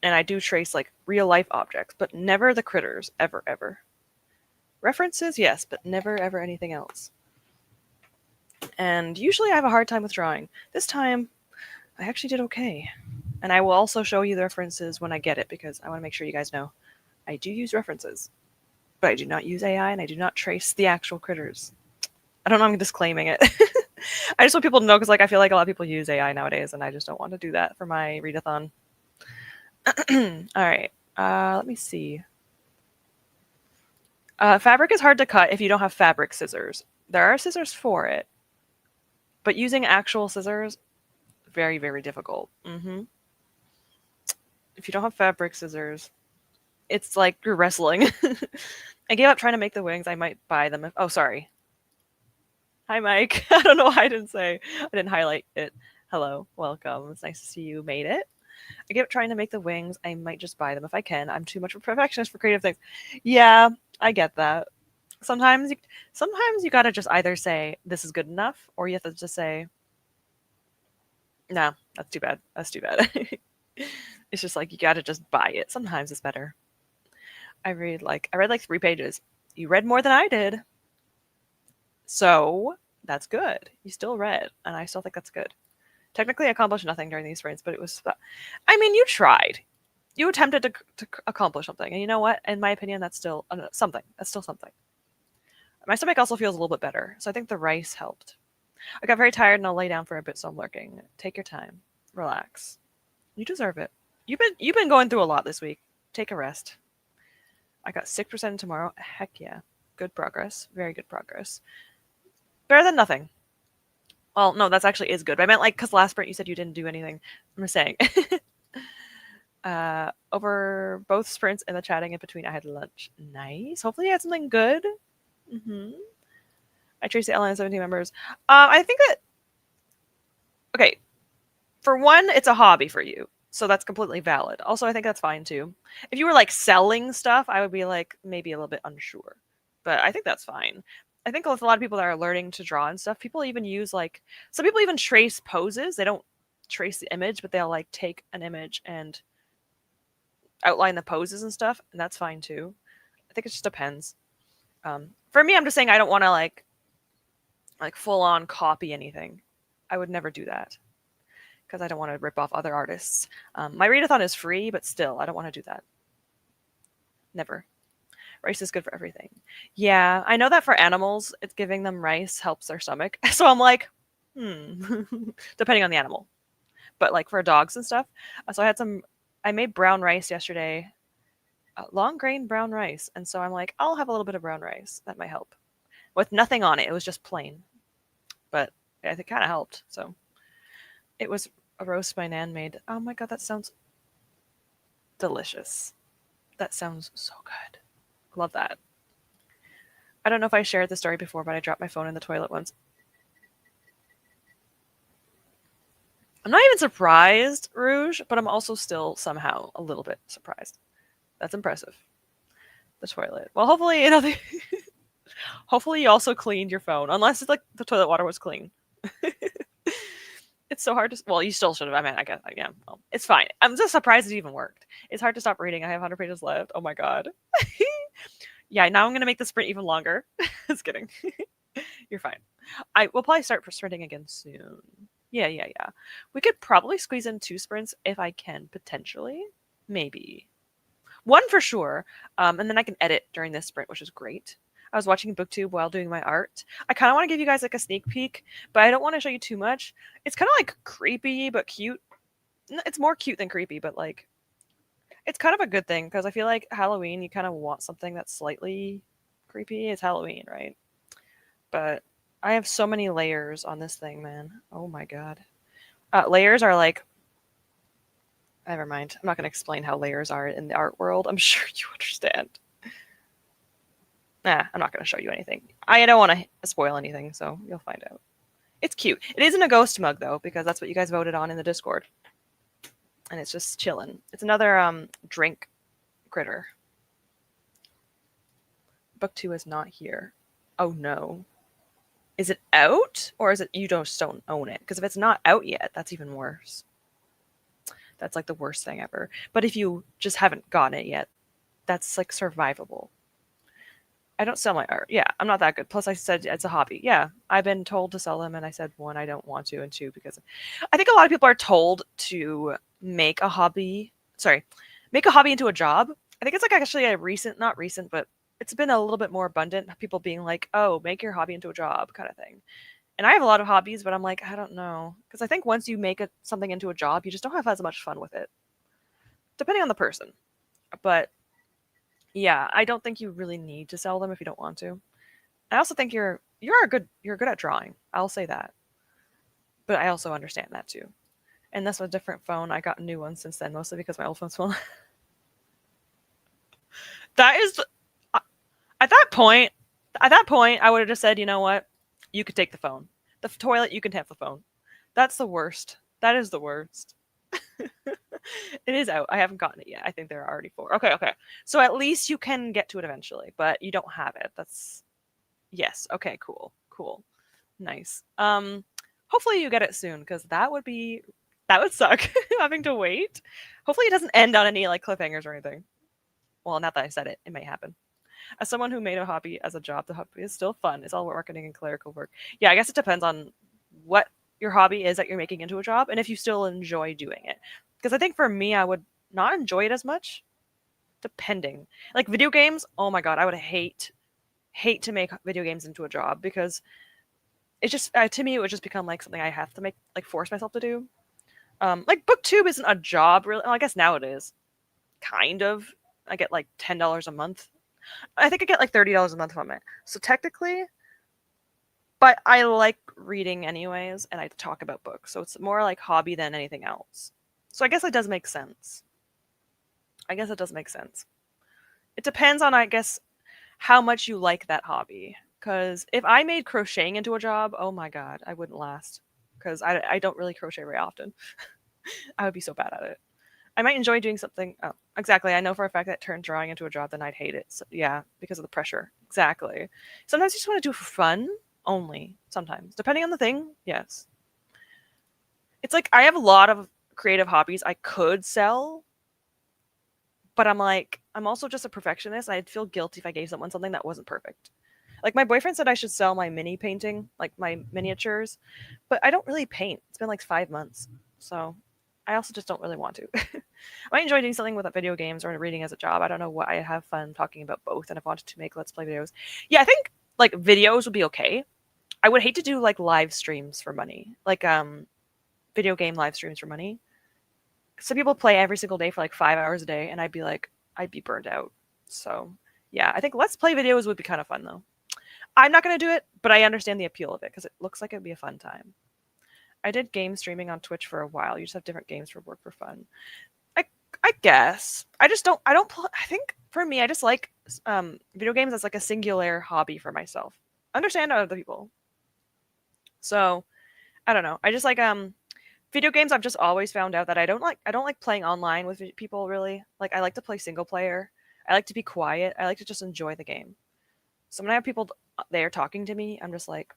and I do trace like real life objects, but never the critters, ever, ever. References, yes, but never ever anything else. And usually I have a hard time with drawing. This time, I actually did okay. And I will also show you the references when I get it because I want to make sure you guys know I do use references, but I do not use AI and I do not trace the actual critters. I don't know, I'm disclaiming it. I just want people to know because like I feel like a lot of people use AI nowadays and I just don't want to do that for my readathon. All right, let me see. Fabric is hard to cut if you don't have fabric scissors. There are scissors for it, but using actual scissors, very, very difficult. If you don't have fabric scissors, it's like you're wrestling. I gave up trying to make the wings. I might buy them. Oh, sorry. Hi, Mike. I don't know why I didn't highlight it. Hello, welcome. It's nice to see you made it. I gave up trying to make the wings. I might just buy them if I can. I'm too much of a perfectionist for creative things. Yeah, I get that. Sometimes you gotta just either say this is good enough, or you have to just say, no, that's too bad. That's too bad. It's just like you gotta just buy it. Sometimes it's better. I read like 3 pages. You read more than I did. So that's good. You still read, and I still think that's good. Technically, I accomplished nothing during these sprints, but it was. I mean, you tried. You attempted to accomplish something, and you know what? In my opinion, that's still something. That's still something. My stomach also feels a little bit better, so I think the rice helped. I got very tired, and I'll lay down for a bit, so I'm lurking. Take your time, relax. You deserve it. You've been going through a lot this week. Take a rest. I got 6% tomorrow. Heck yeah, good progress. Very good progress. Better than nothing. Well, no, that's actually is good. But I meant like because last sprint you said you didn't do anything. I'm just saying. Over both sprints and the chatting in between, I had lunch. Nice. Hopefully, you had something good. I traced the LN 17 members. I think that okay. For one, it's a hobby for you, so that's completely valid. Also, I think that's fine too. If you were like selling stuff, I would be like maybe a little bit unsure, but I think that's fine. I think with a lot of people that are learning to draw and stuff, people even use like some people even trace poses. They don't trace the image, but they'll like take an image and outline the poses and stuff, and that's fine too. I think it just depends. For me, I'm just saying I don't want to like full on copy anything. I would never do that because I don't want to rip off other artists. My readathon is free, but still, I don't want to do that. Never. Rice is good for everything. Yeah, I know that for animals, it's giving them rice helps their stomach. So I'm like, depending on the animal. But like for dogs and stuff. So I made brown rice yesterday, long grain brown rice. And so I'm like, I'll have a little bit of brown rice. That might help. With nothing on it. It was just plain. But I think it kind of helped. So it was a roast my nan made. Oh my God, that sounds delicious. That sounds so good. Love that. I don't know if I shared the story before, but I dropped my phone in the toilet once. I'm not even surprised, Rouge, but I'm also still somehow a little bit surprised. That's impressive. The toilet. Well, hopefully, hopefully you also cleaned your phone, unless it's like the toilet water was clean. It's so hard to. Well, you still should have. I mean, I guess. Yeah, well, it's fine. I'm just surprised it even worked. It's hard to stop reading. I have 100 pages left. Oh my God. Yeah, now I'm gonna make the sprint even longer. Just kidding. You're fine. I will probably start sprinting again soon. Yeah. We could probably squeeze in 2 sprints if I can, potentially. Maybe. 1 for sure. And then I can edit during this sprint, which is great. I was watching BookTube while doing my art. I kind of want to give you guys like a sneak peek, but I don't want to show you too much. It's kind of like creepy but cute. It's more cute than creepy, but like It's kind of a good thing because I feel like Halloween, you kind of want something that's slightly creepy. It's Halloween, right? But I have so many layers on this thing, man. Oh my god. Layers are like, never mind. I'm not going to explain how layers are in the art world. I'm sure you understand. Nah, I'm not going to show you anything. I don't want to spoil anything, so you'll find out. It's cute. It isn't a ghost mug though, because that's what you guys voted on in the Discord, and it's just chilling. It's another drink critter. Book 2 is not here. Oh no. Is it out, or is it you just don't own it? Because if it's not out yet, that's even worse. That's like the worst thing ever. But if you just haven't gotten it yet, that's like survivable. I don't sell my art. Yeah, I'm not that good. Plus, I said it's a hobby. Yeah, I've been told to sell them, and I said one, I don't want to, and two, because I think a lot of people are told to make a hobby. Sorry, make a hobby into a job. I think it's like actually a recent, not recent, but it's been a little bit more abundant. People being like, "Oh, make your hobby into a job," kind of thing. And I have a lot of hobbies, but I'm like, I don't know, because I think once you make something into a job, you just don't have as much fun with it, depending on the person. But yeah, I don't think you really need to sell them if you don't want to. I also think you're good at drawing. I'll say that. But I also understand that too. And that's a different phone. I got a new one since then, mostly because my old phone's full. That is uh, at that point. At that point, I would have just said, you know what, you could take the phone. The toilet, you can have the phone. That's the worst. That is the worst. It is out. I haven't gotten it yet. I think there are already four. Okay, okay. So at least you can get to it eventually, but you don't have it. That's yes. Okay, cool. Cool. Nice. Hopefully you get it soon because that would suck having to wait. Hopefully it doesn't end on any like cliffhangers or anything. Well, not that I said it. It may happen. As someone who made a hobby as a job, the hobby is still fun. It's all marketing and clerical work. Yeah, I guess it depends on what your hobby is that you're making into a job and if you still enjoy doing it. Because I think for me, I would not enjoy it as much, depending. Like video games, oh my god, I would hate to make video games into a job because it's just to me it would just become like something I have to make like force myself to do. Like booktube isn't a job really. Well, I guess now it is kind of. I get like $10 a month. I think I get like $30 a month from it. So technically, but I like reading anyways, and I talk about books, so it's more like hobby than anything else. So I guess it does make sense. I guess it does make sense. It depends on, I guess, how much you like that hobby. Because if I made crocheting into a job, oh my god, I wouldn't last. Because I don't really crochet very often. I would be so bad at it. I might enjoy doing something. Oh, exactly. I know for a fact that turned drawing into a job, then I'd hate it. So, yeah, because of the pressure. Exactly. Sometimes you just want to do it for fun only. Sometimes, depending on the thing. Yes. It's like I have a lot of creative hobbies I could sell, but I'm like, I'm also just a perfectionist. I'd feel guilty if I gave someone something that wasn't perfect. Like my boyfriend said I should sell my mini painting, like my miniatures, but I don't really paint. It's been like 5 months. So I also just don't really want to. I enjoy doing something with video games or reading as a job. I don't know what I have fun talking about both, and I've wanted to make let's play videos. Yeah, I think like videos would be okay. I would hate to do like live streams for money, like video game live streams for money. Some people play every single day for like 5 hours a day, and I'd be like, I'd be burned out. So yeah, I think let's play videos would be kind of fun though. I'm not gonna do it, but I understand the appeal of it because it looks like it'd be a fun time. I did game streaming on Twitch for a while. You just have different games for work for fun. I I guess I just don't. I don't. I think for me, I just like video games as like a singular hobby for myself. Understand other people. So I don't know. I just like video games. I've just always found out that I don't like. I don't like playing online with people really. Like I like to play single player. I like to be quiet. I like to just enjoy the game. So when I have people there talking to me, I'm just like,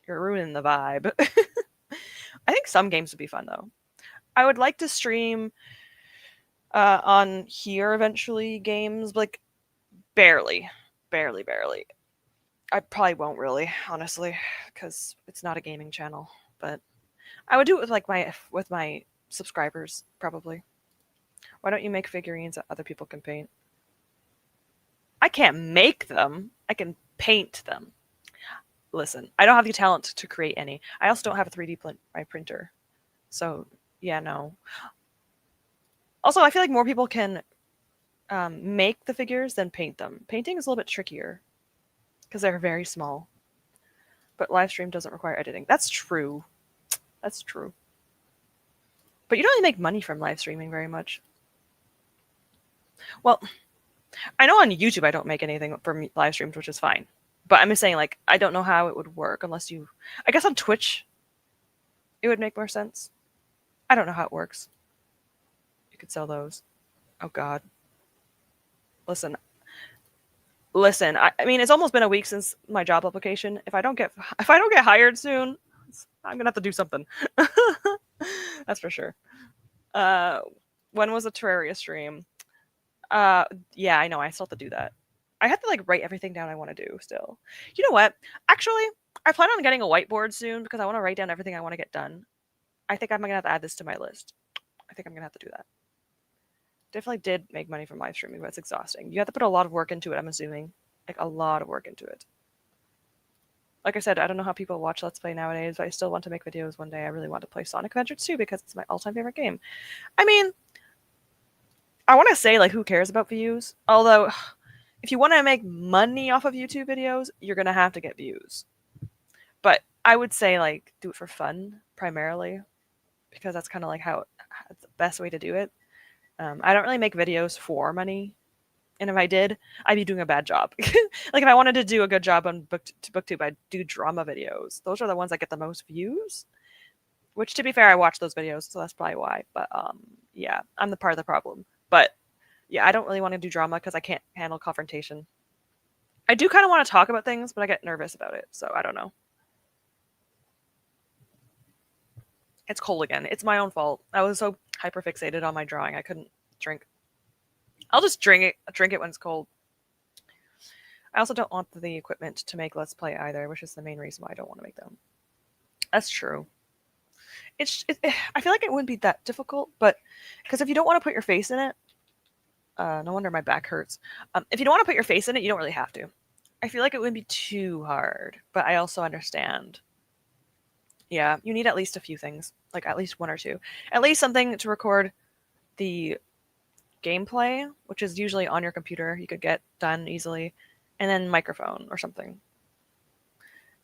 you're ruining the vibe. I think some games would be fun though. I would like to stream on here eventually games, but like barely, barely, barely. I probably won't really, honestly, because it's not a gaming channel. But I would do it with like my subscribers probably. Why don't you make figurines that other people can paint? I can't make them. I can paint them. Listen, I don't have the talent to create any. I also don't have a 3D printer. So yeah, no. Also, I feel like more people can make the figures than paint them. Painting is a little bit trickier because they're very small. But live stream doesn't require editing. That's true. That's true. But you don't really make money from live streaming very much. Well, I know on YouTube I don't make anything from live streams, which is fine. But I'm just saying, like, I don't know how it would work unless you. I guess on Twitch, it would make more sense. I don't know how it works. You could sell those. Oh God. Listen. Listen. I mean, it's almost been a week since my job application. If I don't get hired soon, I'm gonna have to do something. That's for sure. When was the Terraria stream? Yeah, I know. I still have to do that. I have to like write everything down I want to do still. You know what? Actually, I plan on getting a whiteboard soon because I want to write down everything I want to get done. I think I'm gonna have to add this to my list. I think I'm gonna have to do that. Definitely did make money from live streaming, but it's exhausting. You have to put a lot of work into it, I'm assuming. Like a lot of work into it. Like I said, I don't know how people watch Let's Play nowadays, but I still want to make videos one day. I really want to play Sonic Adventure 2 because it's my all-time favorite game. I mean, I want to say, like, who cares about views? Although, if you want to make money off of YouTube videos, you're going to have to get views. But I would say, like, do it for fun, primarily, because that's kind of like how the best way to do it. I don't really make videos for money. And if I did, I'd be doing a bad job. Like, if I wanted to do a good job on BookTube, I'd do drama videos. Those are the ones that get the most views. Which, to be fair, I watch those videos, so that's probably why. But, yeah, I'm the part of the problem. But, yeah, I don't really want to do drama because I can't handle confrontation. I do kind of want to talk about things, but I get nervous about it, so I don't know. It's cold again. It's my own fault. I was so hyperfixated on my drawing, I couldn't drink. I'll just drink it when it's cold. I also don't want the equipment to make Let's Play either, which is the main reason why I don't want to make them. That's true. I feel like it wouldn't be that difficult, but because if you don't want to put your face in it, no wonder my back hurts. If you don't want to put your face in it, you don't really have to. I feel like it wouldn't be too hard, but I also understand. Yeah, you need at least a few things, like at least one or two. At least something to record the gameplay, which is usually on your computer, you could get done easily, and then microphone or something.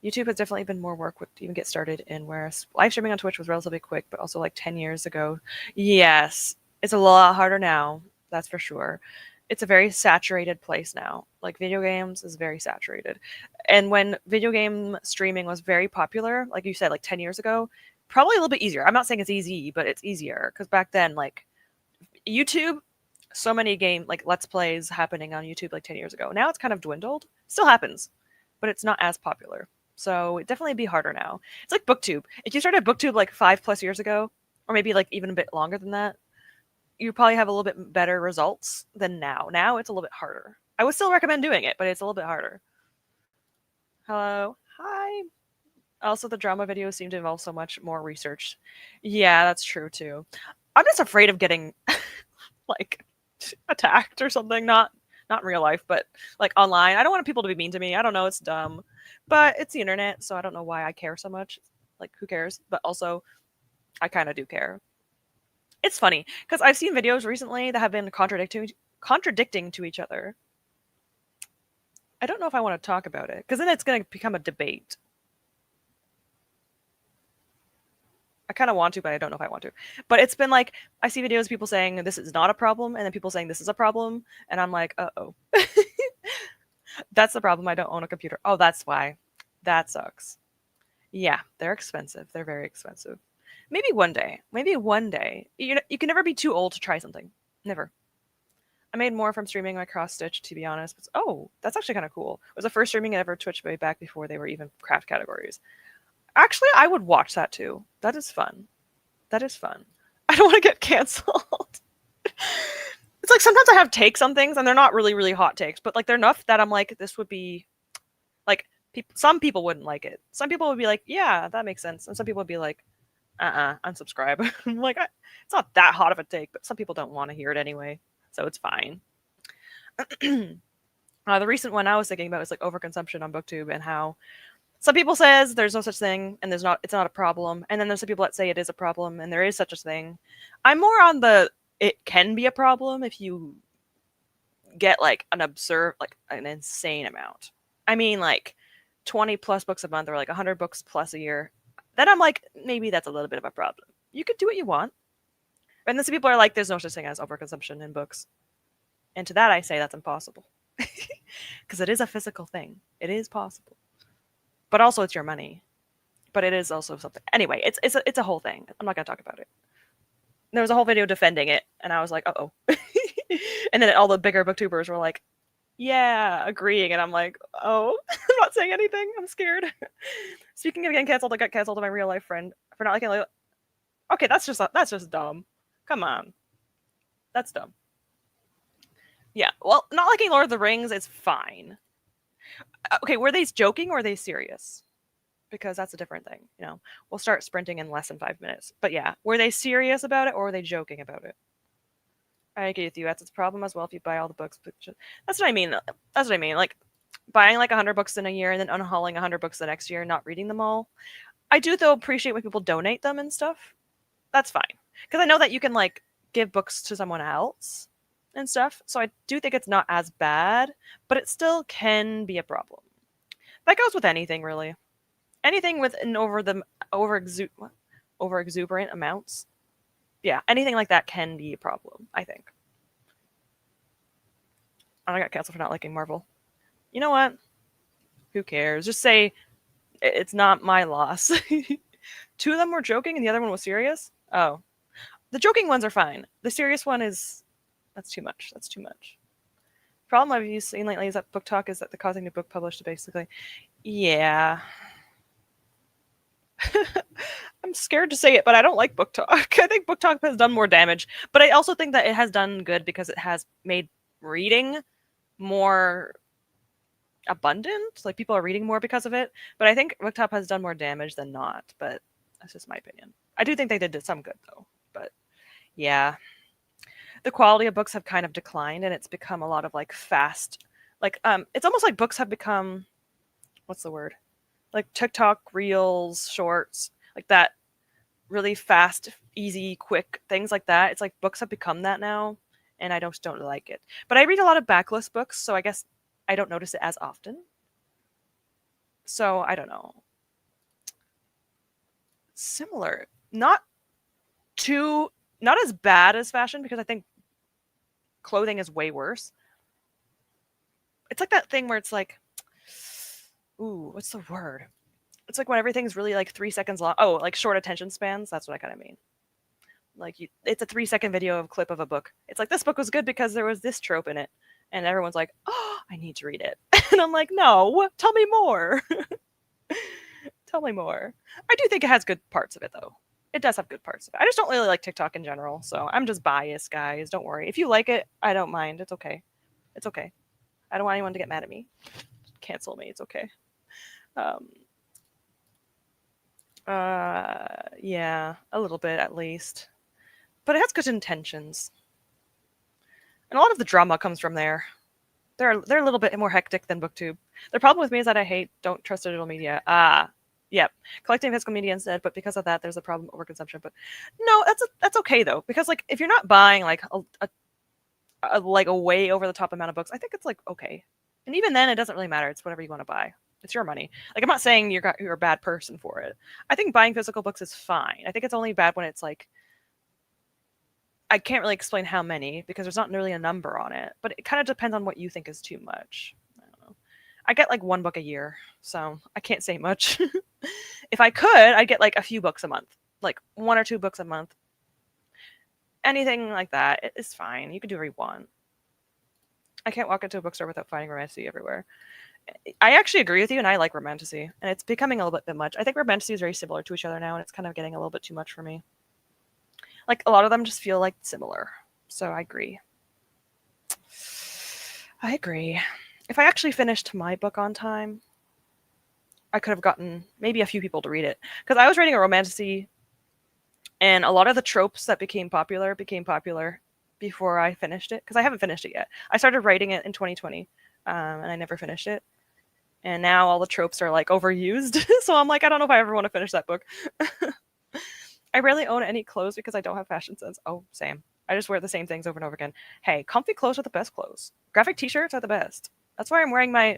YouTube has definitely been more work to even get started in, whereas live streaming on Twitch was relatively quick, but also like 10 years ago. Yes, it's a lot harder now, that's for sure. It's a very saturated place now. Like, video games is very saturated. And when video game streaming was very popular, like you said, like 10 years ago, probably a little bit easier. I'm not saying it's easy, but it's easier because back then, like, YouTube, so many Let's Plays happening on YouTube like 10 years ago. Now it's kind of dwindled. Still happens, but it's not as popular. So it'd definitely be harder now. It's like BookTube. If you started BookTube like 5+ years ago, or maybe like even a bit longer than that, you probably have a little bit better results than now. Now it's a little bit harder. I would still recommend doing it, but it's a little bit harder. Hello. Hi. Also, the drama videos seem to involve so much more research. Yeah, that's true too. I'm just afraid of getting like attacked or something. Not in real life, but like online. I don't want people to be mean to me. I don't know. It's dumb, but it's the internet, so I don't know why I care so much. Like, who cares? But also, I kind of do care. It's funny because I've seen videos recently that have been contradicting to each other. I don't know if I want to talk about it because then it's going to become a debate. I kind of want to, but I don't know if I want to. But it's been like, I see videos of people saying this is not a problem, and then people saying this is a problem, and I'm like, uh-oh. That's the problem. I don't own a computer. Oh, that's why. That sucks. Yeah, they're expensive. They're very expensive. Maybe one day. Maybe one day. You can never be too old to try something. Never. I made more from streaming my cross-stitch, to be honest. But, oh, that's actually kind of cool. It was the first streaming I ever Twitch way back before they were even craft categories. Actually, I would watch that too. That is fun. That is fun. I don't want to get canceled. It's like sometimes I have takes on things and they're not really, really hot takes, but like they're enough that I'm like, this would be like, some people wouldn't like it. Some people would be like, yeah, that makes sense. And some people would be like, unsubscribe. I'm like, it's not that hot of a take, but some people don't want to hear it anyway. So it's fine. The recent one I was thinking about was like overconsumption on BookTube and how some people says there's no such thing and it's not a problem. And then there's some people that say it is a problem and there is such a thing. I'm more on the it can be a problem if you get like an insane amount. I mean, like 20 plus books a month or like 100 books plus a year. Then I'm like, maybe that's a little bit of a problem. You could do what you want. And then some people are like, there's no such thing as overconsumption in books. And to that, I say that's impossible. Because it is a physical thing. It is possible. But also, it's your money. But it is also something. Anyway, it's a whole thing. I'm not going to talk about it. There was a whole video defending it, and I was like, uh-oh. And then all the bigger booktubers were like, yeah, agreeing. And I'm like, oh, I'm not saying anything. I'm scared. Speaking of getting canceled, I got canceled to my real life friend for not liking. Okay, that's just dumb. Come on, that's dumb. Yeah, well, not liking Lord of the Rings is fine. Okay, were they joking or were they serious? Because that's a different thing. You know, we'll start sprinting in less than 5 minutes. But yeah, were they serious about it or were they joking about it? I agree with you. That's its problem as well if you buy all the books. That's what I mean. That's what I mean. Like buying like 100 books in a year and then unhauling 100 books the next year and not reading them all. I do though appreciate when people donate them and stuff. That's fine because I know that you can like give books to someone else and stuff. So I do think it's not as bad, but it still can be a problem. That goes with anything really. Anything with an over exuberant amounts. Yeah, anything like that can be a problem, I think. I got canceled for not liking Marvel. You know what? Who cares? Just say it's not my loss. Two of them were joking and the other one was serious? Oh. The joking ones are fine. The serious one that's too much. That's too much. Problem I've seen lately is that book talk is that the causing new book published basically. Yeah. I'm scared to say it, but I don't like book talk. I think book talk has done more damage, but I also think that it has done good because it has made reading more abundant. Like people are reading more because of it. But I think book talk has done more damage than not. But that's just my opinion. I do think they did some good though. But yeah, the quality of books have kind of declined, and it's become a lot of like fast. Like it's almost like books have become, what's the word? Like TikTok reels, shorts, like that really fast, easy, quick things like that. It's like books have become that now, and I don't like it. But I read a lot of backlist books, so I guess I don't notice it as often. So I don't know. Similar, not as bad as fashion because I think clothing is way worse. It's like that thing where it's like, ooh, what's the word? It's like when everything's really like 3 seconds long. Oh, like short attention spans. That's what I kind of mean. Like it's a 3-second video of clip of a book. It's like this book was good because there was this trope in it, and everyone's like, "Oh, I need to read it," and I'm like, "No, tell me more. Tell me more." I do think it has good parts of it though. It does have good parts of it. I just don't really like TikTok in general, so I'm just biased, guys. Don't worry. If you like it, I don't mind. It's okay. It's okay. I don't want anyone to get mad at me. Cancel me. It's okay. Yeah, a little bit at least. But it has good intentions. And a lot of the drama comes from there. They're a little bit more hectic than BookTube. The problem with me is that I don't trust digital media. Yep. Collecting physical media instead, but because of that, there's a problem with overconsumption. But no, that's okay though, because like if you're not buying like a way over the top amount of books, I think it's like okay. And even then, it doesn't really matter. It's whatever you want to buy. It's your money. Like I'm not saying you're a bad person for it. I think buying physical books is fine. I think it's only bad when it's like I can't really explain how many because there's not really a number on it, but it kind of depends on what you think is too much. I don't know. I get like 1 book a year, so I can't say much. If I could, I'd get like a few books a month, like 1 or 2 books a month. Anything like that is fine. You can do whatever you want. I can't walk into a bookstore without finding romantasy everywhere. I actually agree with you, and I like romantasy, and it's becoming a little bit much. I think romantasy is very similar to each other now, and it's kind of getting a little bit too much for me. Like a lot of them just feel like similar. So I agree. I agree. If I actually finished my book on time, I could have gotten maybe a few people to read it. Because I was writing a romantasy, and a lot of the tropes that became popular before I finished it. Because I haven't finished it yet. I started writing it in 2020, and I never finished it. And now all the tropes are like overused. So I'm like, I don't know if I ever want to finish that book. I rarely own any clothes because I don't have fashion sense. Oh, same. I just wear the same things over and over again. Hey, comfy clothes are the best clothes. Graphic t-shirts are the best. That's why I'm wearing my,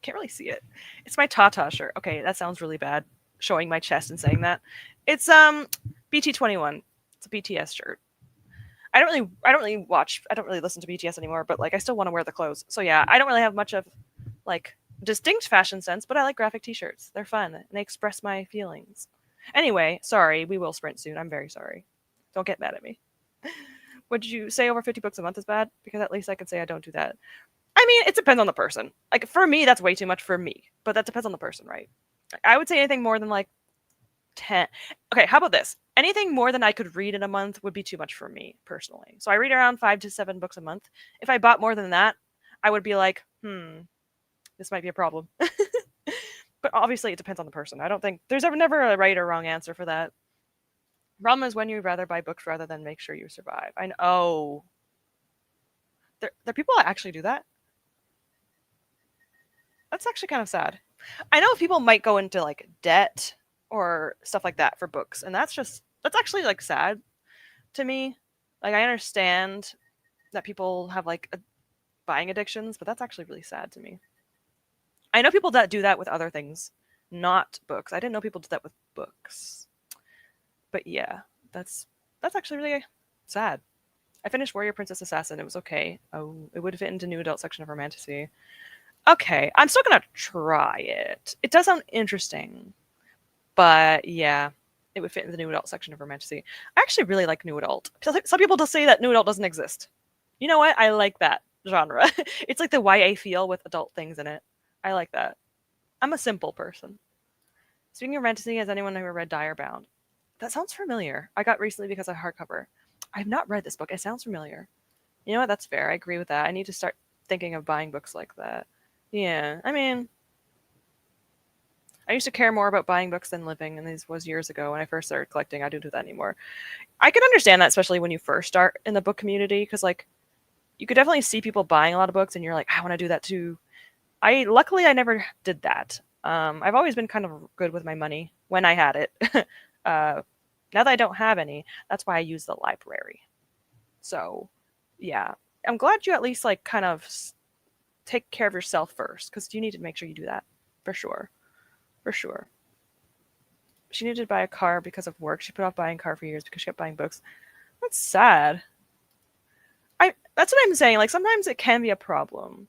can't really see it. It's my Tata shirt. Okay, that sounds really bad showing my chest and saying that. It's BT21. It's a BTS shirt. I don't really listen to BTS anymore, but like I still want to wear the clothes. So yeah, I don't really have much of like distinct fashion sense, but I like graphic t-shirts. They're fun and they express my feelings. Anyway, sorry, we will sprint soon. I'm very sorry. Don't get mad at me. Would you say over 50 books a month is bad? Because at least I can say I don't do that. I mean, it depends on the person. Like for me, that's way too much for me, but that depends on the person, right? I would say anything more than like 10. Okay, how about this? Anything more than I could read in a month would be too much for me personally. So I read around 5 to 7 books a month. If I bought more than that, I would be like, this might be a problem. But obviously, it depends on the person. I don't think there's ever never a right or wrong answer for that. Problem is when you'd rather buy books rather than make sure you survive. I know. Oh, there are people that actually do that. That's actually kind of sad. I know people might go into like debt or stuff like that for books, and that's actually like sad to me. Like I understand that people have like buying addictions, but that's actually really sad to me. I know people that do that with other things, not books. I didn't know people did that with books. But yeah, that's actually really sad. I finished Warrior Princess Assassin. It was okay. Oh, it would fit into new adult section of Romantasy. Okay, I'm still gonna try it. It does sound interesting, but yeah, it would fit in the new adult section of Romantasy. I actually really like new adult. Some people just say that new adult doesn't exist. You know what? I like that genre. It's like the YA feel with adult things in it. I like that. I'm a simple person. Speaking of Romantasy, has anyone ever read Dire Bound? That sounds familiar. I got recently because of hardcover. I've not read this book. It sounds familiar. You know what? That's fair. I agree with that. I need to start thinking of buying books like that. Yeah, I mean, I used to care more about buying books than living, and this was years ago when I first started collecting. I don't do that anymore. I can understand that, especially when you first start in the book community, because like you could definitely see people buying a lot of books, and you're like, I want to do that too. Luckily I never did that. I've always been kind of good with my money when I had it. Now that I don't have any, that's why I use the library. So, yeah, I'm glad you at least like kind of take care of yourself first because you need to make sure you do that for sure, for sure. She needed to buy a car because of work. She put off buying a car for years because she kept buying books. That's sad. That's what I'm saying. Like sometimes it can be a problem.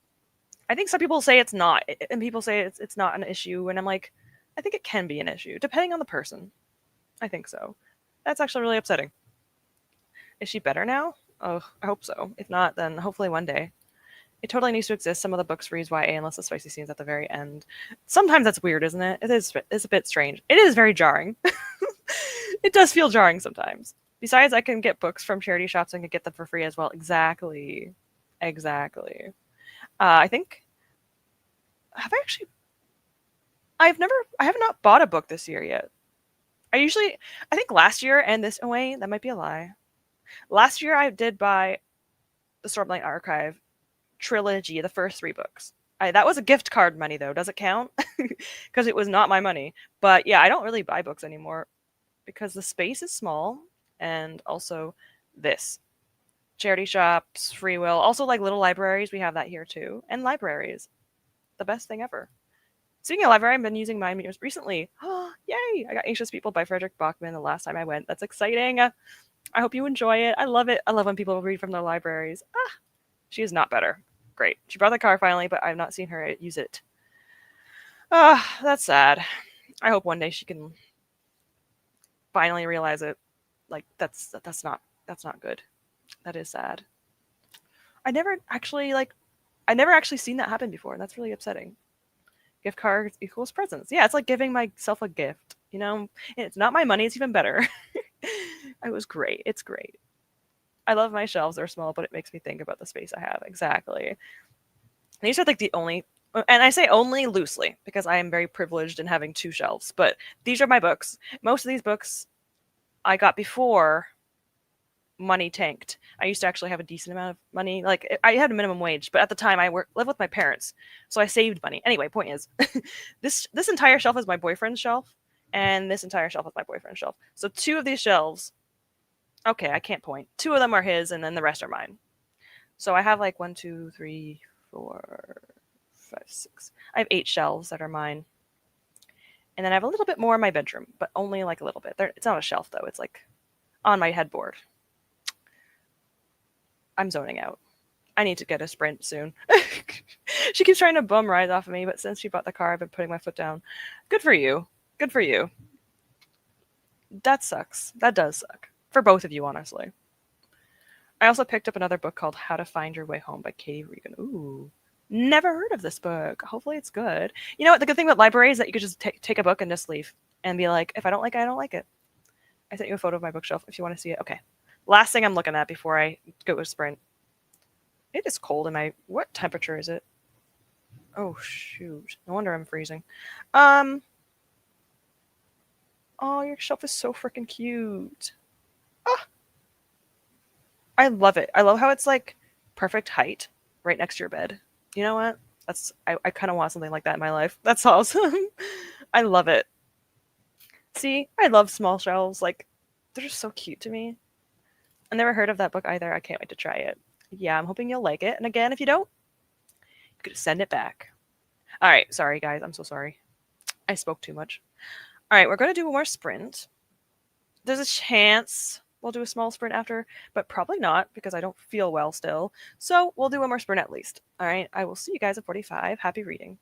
I think some people say it's not, and people say it's not an issue, and I'm like, I think it can be an issue depending on the person. I think so. That's actually really upsetting. Is she better now? Oh, I hope so. If not, then hopefully one day. It totally needs to exist. Some of the books reads YA unless the spicy scenes at the very end. Sometimes that's weird, isn't it? It is. It's a bit strange. It is very jarring. It does feel jarring sometimes. Besides, I can get books from charity shops and can get them for free as well. Exactly. Exactly. I think. Have I actually? I have not bought a book this year yet. I think last year and this, oh wait, that might be a lie. Last year I did buy the Stormlight Archive trilogy, the first 3 books. That was a gift card money though. Does it count? Because it was not my money. But yeah, I don't really buy books anymore because the space is small, and also this charity shops, free will, also like little libraries. We have that here too, and libraries, the best thing ever. Speaking of library, I've been using mine recently. Oh, yay! I got Anxious People by Frederick Bachman the last time I went. That's exciting. I hope you enjoy it. I love it. I love when people read from their libraries. Ah, she is not better. Great. She brought the car finally, but I've not seen her use it. Ah, that's sad. I hope one day she can finally realize it. Like that's not good. That is sad. I never actually like I never actually seen that happen before, and that's really upsetting. Gift cards equals presents. Yeah, it's like giving myself a gift. You know, and it's not my money. It's even better. It was great. It's great. I love my shelves. They're small, but it makes me think about the space I have. Exactly. These are like the only, and I say only loosely because I am very privileged in having 2 shelves. But these are my books. Most of these books I got before money tanked. I used to actually have a decent amount of money. Like I had a minimum wage, but at the time I lived with my parents, so I saved money. Anyway, point is, this entire shelf is my boyfriend's shelf, and this entire shelf is my boyfriend's shelf. So 2 of these shelves Okay, I can't point. Two of them are his, and then the rest are mine. So I have like one, two, three, four, five, six. I have 8 shelves that are mine. And then I have a little bit more in my bedroom, but only like a little bit. It's not a shelf though. It's like on my headboard. I'm zoning out. I need to get a sprint soon. She keeps trying to bum ride off of me, but since she bought the car, I've been putting my foot down. Good for you. Good for you. That sucks. That does suck. For both of you, honestly. I also picked up another book called How to Find Your Way Home by Katie Regan. Ooh. Never heard of this book. Hopefully it's good. You know what? The good thing about libraries is that you could just take a book and just leave and be like, if I don't like it, I don't like it. I sent you a photo of my bookshelf if you want to see it. Okay. Last thing I'm looking at before I go to sprint. It is cold in my. What temperature is it? Oh, shoot. No wonder I'm freezing. Um. Oh, your shelf is so freaking cute. Oh, I love it. I love how it's like perfect height right next to your bed. You know what? I kind of want something like that in my life. That's awesome. I love it. See, I love small shelves. Like they're just so cute to me. I never heard of that book either. I can't wait to try it. Yeah, I'm hoping you'll like it. And again, if you don't, you could send it back. All right, sorry guys. I'm so sorry. I spoke too much. All right, we're going to do one more sprint. There's a chance we'll do a small sprint after, but probably not because I don't feel well still. So we'll do one more sprint at least. All right, I will see you guys at 45. Happy reading.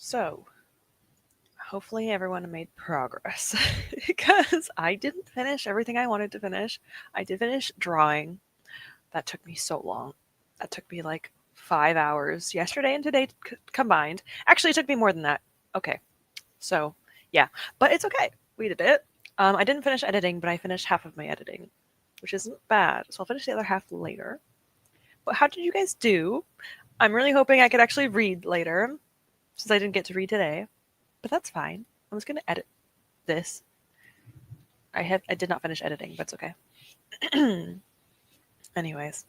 So, hopefully everyone made progress because I didn't finish everything I wanted to finish. I did finish drawing. That took me so long. That took me like 5 hours yesterday and today combined. Actually, it took me more than that. Okay. So, yeah, but it's okay. We did it. I didn't finish editing, but I finished half of my editing, which isn't bad. So I'll finish the other half later. But how did you guys do? I'm really hoping I could actually read later, since I didn't get to read today. But that's fine. I'm just gonna edit this. I did not finish editing, but it's okay. Anyways,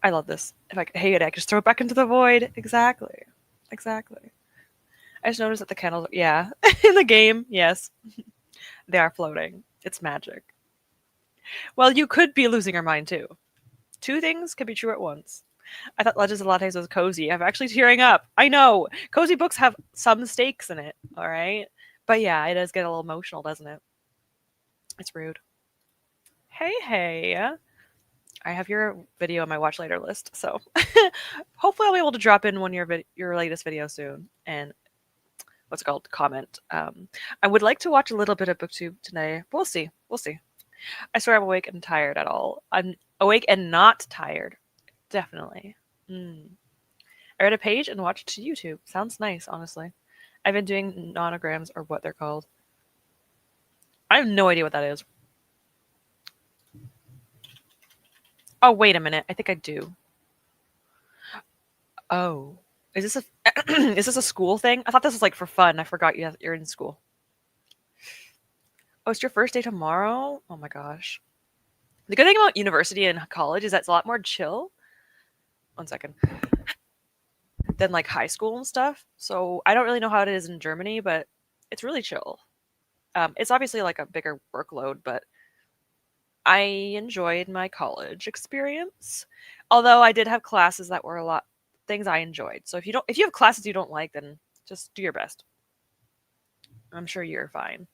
I love this. If I hate it, I can just throw it back into the void. Exactly. Exactly. I just noticed that the candles, yeah, in the game, yes, they are floating. It's magic. Well, you could be losing your mind too. Two things could be true at once. I thought Legends of Lattes was cozy. I'm actually tearing up. I know. Cozy books have some stakes in it, all right? But yeah, it does get a little emotional, doesn't it? It's rude. Hey, hey. I have your video on my watch later list, so hopefully I'll be able to drop in one of your latest video soon and what's it called? Comment. I would like to watch a little bit of BookTube today. We'll see. We'll see. I swear I'm awake and tired at all. I'm awake and not tired. Definitely. I read a page and watched YouTube. Sounds nice, honestly. I've been doing nonograms or what they're called. I have no idea what that is. Oh, wait a minute. I think I do. Oh. Is this a is this a school thing? I thought this was like for fun. I forgot you're in school. Oh, it's your first day tomorrow? Oh my gosh. The good thing about university and college is that it's a lot more chill. 1 second. Than like high school and stuff. So I don't really know how it is in Germany, but it's really chill. It's obviously like a bigger workload, but I enjoyed my college experience. Although I did have classes that were a lot things I enjoyed. So if you have classes you don't like, then just do your best. I'm sure you're fine.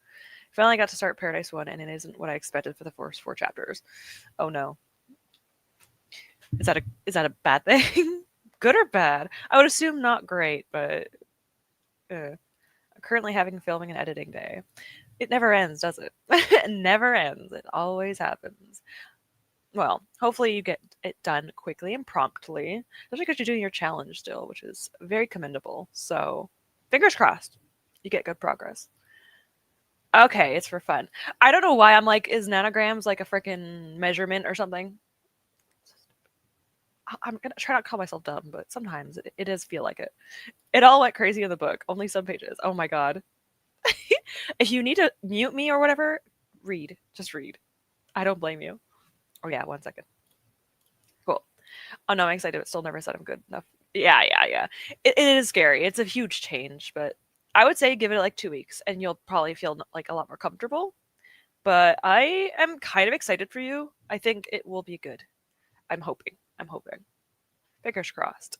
Finally got to start Paradise 1 and it isn't what I expected for the first 4 chapters. Oh no. Is that a bad thing? Good or bad? I would assume not great, but I'm currently having filming and editing day. It never ends, does it? It never ends. It always happens. Well, hopefully you get it done quickly and promptly, especially because you're doing your challenge still, which is very commendable. So, fingers crossed, you get good progress. Okay, it's for fun. I don't know why I'm like, is nanograms like a freaking measurement or something? I'm gonna try not to call myself dumb, but sometimes it does feel like it. It all went crazy in the book. Only some pages. Oh my god. If you need to mute me or whatever, read. Just read. I don't blame you. Oh yeah, 1 second. Cool. Oh no, I'm excited, but still never said I'm good enough. Yeah, yeah, yeah. It is scary. It's a huge change, but I would say give it like 2 weeks and you'll probably feel like a lot more comfortable. But I am kind of excited for you. I think it will be good. I'm hoping. I'm hoping. Fingers crossed.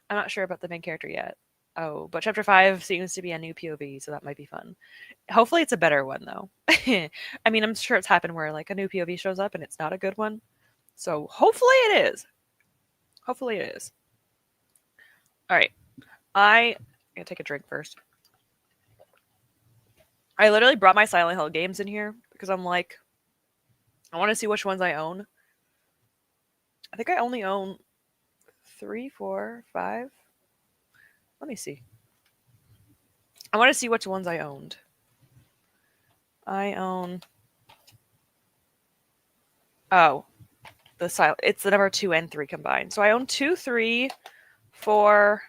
I'm not sure about the main character yet. Oh, but chapter 5 seems to be a new POV, so that might be fun. Hopefully it's a better one though. I mean, I'm sure it's happened where like a new POV shows up and it's not a good one. So hopefully it is. Hopefully it is. All right. I'm gonna take a drink first. I literally brought my Silent Hill games in here because I'm like, I want to see which ones I own. I think I only own 3, 4, 5. Let me see. I want to see which ones I owned. I own. Oh, it's the number 2 and 3 combined. So I own 2, 3, 4,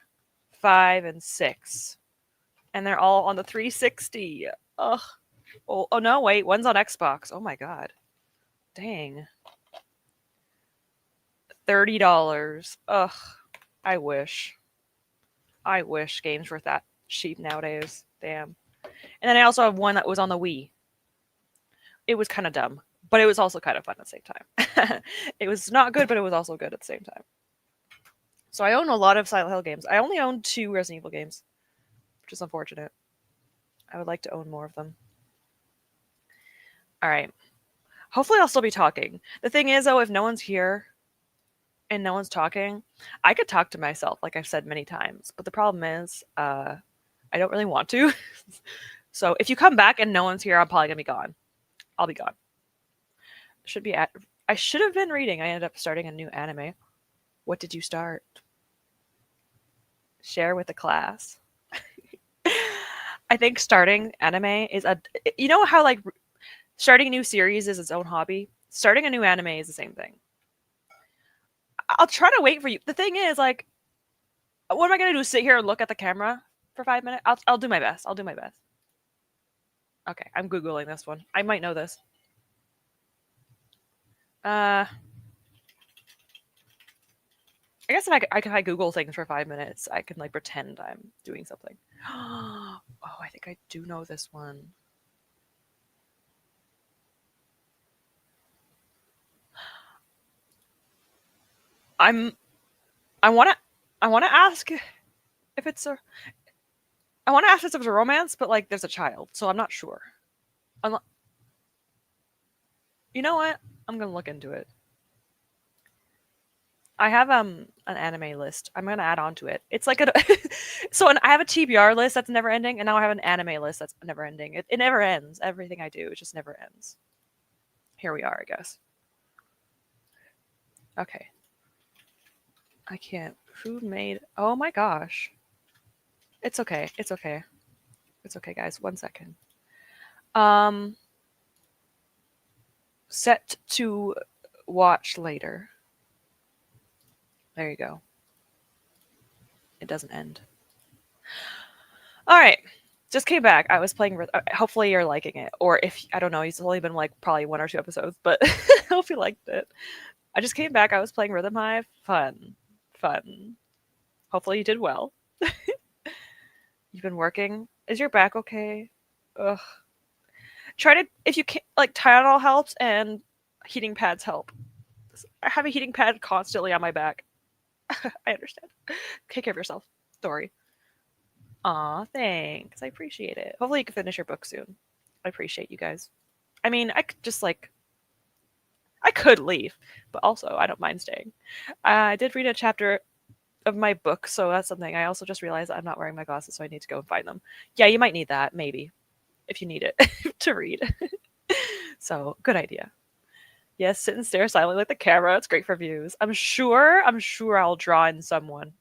5, and 6. And they're all on the 360. Ugh. Oh no, wait. One's on Xbox. Oh my god. Dang. $30. Ugh. I wish. I wish games were that cheap nowadays. Damn. And then I also have one that was on the Wii. It was kind of dumb, but it was also kind of fun at the same time. It was not good, but it was also good at the same time. So I own a lot of Silent Hill games. I only own 2 Resident Evil games, which is unfortunate. I would like to own more of them. All right. Hopefully I'll still be talking. The thing is, though, if no one's here, and no one's talking, I could talk to myself, like I've said many times. But the problem is, I don't really want to. So if you come back and no one's here, I'm probably gonna be gone. I'll be gone. Should be at. I should have been reading. I ended up starting a new anime. What did you start? Share with the class. I think starting anime is a. You know how like starting a new series is its own hobby. Starting a new anime is the same thing. I'll try to wait for you. The thing is, like, what am I gonna do? Sit here and look at the camera for 5 minutes? I'll do my best. I'll do my best. Okay, I'm googling this one. I might know this. I guess if I Google things for 5 minutes, I can like pretend I'm doing something. Oh, I think I do know this one. I'm. I wanna. I wanna ask if it's a. I wanna ask if it's a romance, but like there's a child, so I'm not sure. Unle- you know what? I'm gonna look into it. I have an anime list. I'm gonna add on to it. It's like a I have a TBR list that's never ending, and now I have an anime list that's never ending. It never ends. Everything I do, it just never ends. Here we are, I guess. Okay. I can't. Who made? Oh my gosh. It's okay. It's okay. It's okay, guys. 1 second. Um, set to watch later. There you go. It doesn't end. All right. Just came back. I was playing. Hopefully you're liking it, or if I don't know, it's only been like probably 1 or 2 episodes, but I hope you liked it. I just came back. I was playing Rhythm Hive. Fun, fun. Hopefully you did well. You've been working. Is your back okay? Ugh. Try to if you can like Tylenol helps and heating pads help. I have a heating pad constantly on my back. I understand. Take care of yourself. Don't worry. Aw, thanks. I appreciate it. Hopefully you can finish your book soon. I appreciate you guys. I mean, I could just like I could leave, but also I don't mind staying. I did read a chapter of my book, so that's something. I also just realized I'm not wearing my glasses, so I need to go and find them. Yeah, you might need that, maybe, if you need it to read. So, good idea. Yes, sit and stare silently like the camera. It's great for views. I'm sure I'll draw in someone.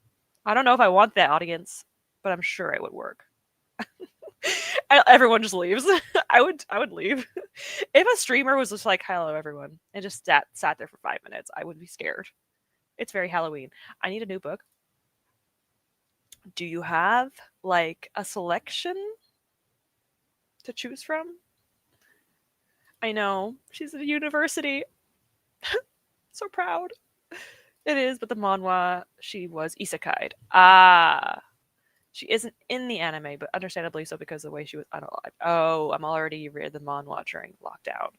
I don't know if I want that audience, but I'm sure it would work. Everyone just leaves. I would leave. If a streamer was just like, "Hello, everyone," and just sat there for 5 minutes, I would be scared. It's very Halloween. I need a new book. Do you have like a selection to choose from? I know she's at a university. So proud. It is, but the manhwa she was isekai'd. Ah, she isn't in the anime, but understandably so because of the way she was unalive. Oh, I'm already read the manhwa during lockdown.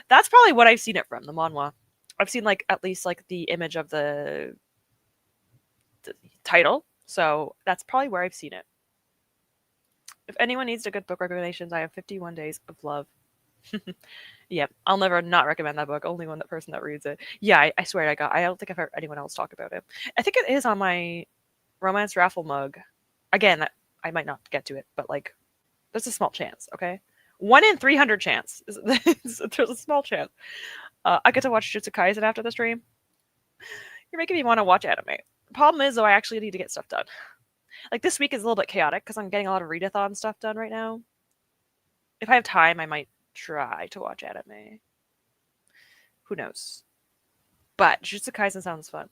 That's probably what I've seen it from, the manhwa. I've seen like at least like the image of the title, so that's probably where I've seen it. If anyone needs a good book recommendations, I have 51 Days of Love. Yep, I'll never not recommend that book. Only one that person that reads it. Yeah, I swear I don't think I've heard anyone else talk about it. I think it is on my romance raffle mug. Again, I might not get to it, but like, there's a small chance. Okay, 1 in 300 chance. There's a small chance. I get to watch Jujutsu Kaisen after the stream. You're making me want to watch anime. The problem is though, I actually need to get stuff done. Like this week is a little bit chaotic because I'm getting a lot of readathon stuff done right now. If I have time, I might try to watch anime. Who knows? But Jujutsu Kaisen sounds fun.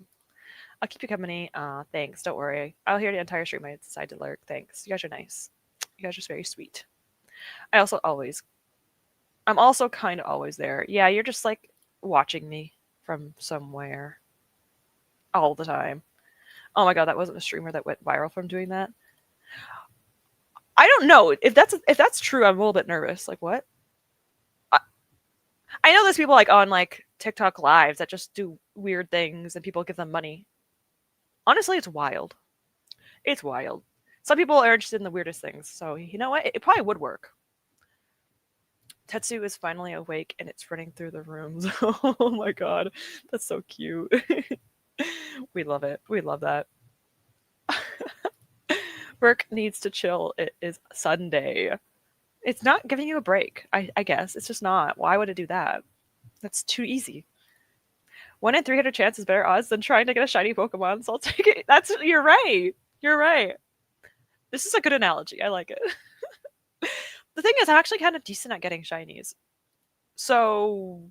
I'll keep you company. Thanks. Don't worry. I'll hear the entire stream. I decide to lurk. Thanks. You guys are nice. You guys are very sweet. I also always, I'm also kind of always there. Yeah, you're just like watching me from somewhere all the time. Oh my god, that wasn't a streamer that went viral from doing that. I don't know if that's true. I'm a little bit nervous. Like what? I, I know there's people like on like TikTok lives that just do weird things and people give them money. Honestly, it's wild. It's wild. Some people are interested in the weirdest things, so you know what? It probably would work. Tetsu is finally awake and it's running through the rooms. Oh my god, that's so cute. We love it. We love that. Work needs to chill. It is Sunday. It's not giving you a break, I guess. It's just not. Why would it do that? That's too easy. 1 in 300 chance is better odds than trying to get a shiny Pokemon, so I'll take it. You're right. You're right. This is a good analogy. I like it. The thing is, I'm actually kind of decent at getting shinies. So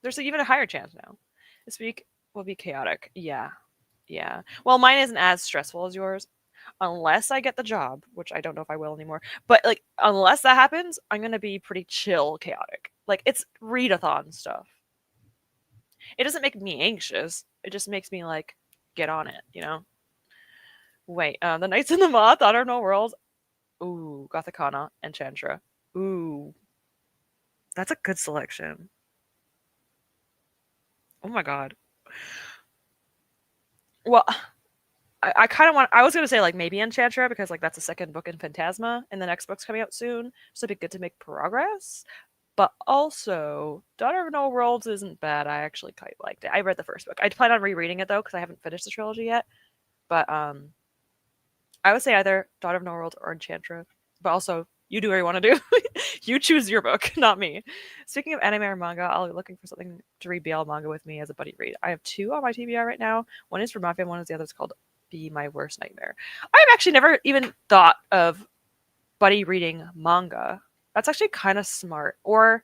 there's even a higher chance now. This week will be chaotic. Yeah. Yeah. Well, mine isn't as stressful as yours. Unless I get the job, which I don't know if I will anymore. But like, unless that happens, I'm gonna be pretty chill, chaotic. Like it's readathon stuff. It doesn't make me anxious. It just makes me like get on it, you know. Wait, the Knights in the Moth, Honor of No Worlds. Ooh, Gothicana and Chantra. Ooh, that's a good selection. Oh my god. Well, I kind of want. I was gonna say like maybe Enchantra because like that's the second book in Phantasma, and the next book's coming out soon, so it'd be good to make progress. But also, Daughter of No Worlds isn't bad. I actually quite liked it. I read the first book. I plan on rereading it though because I haven't finished the trilogy yet. But I would say either Daughter of No Worlds or Enchantra. But also, you do what you want to do. You choose your book, not me. Speaking of anime or manga, I'll be looking for something to read BL manga with me as a buddy read. I have two on my TBR right now. One is for Mafia, one is the other. It's called Be My Worst Nightmare. I've actually never even thought of buddy reading manga. That's actually kind of smart. Or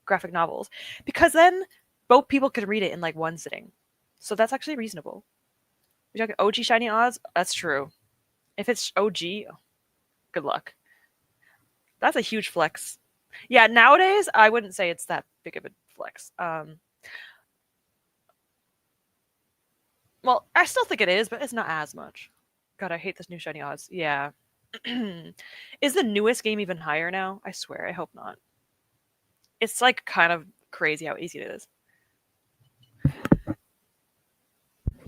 graphic novels. Because then both people can read it in like one sitting. So that's actually reasonable. You're talking OG Shiny Odds? That's true. If it's OG, good luck. That's a huge flex. Yeah, nowadays I wouldn't say it's that big of a flex. Well, I still think it is, but it's not as much. God, I hate this new shiny odds. Yeah. Is the newest game even higher now? I swear, I hope not. It's like kind of crazy how easy it is.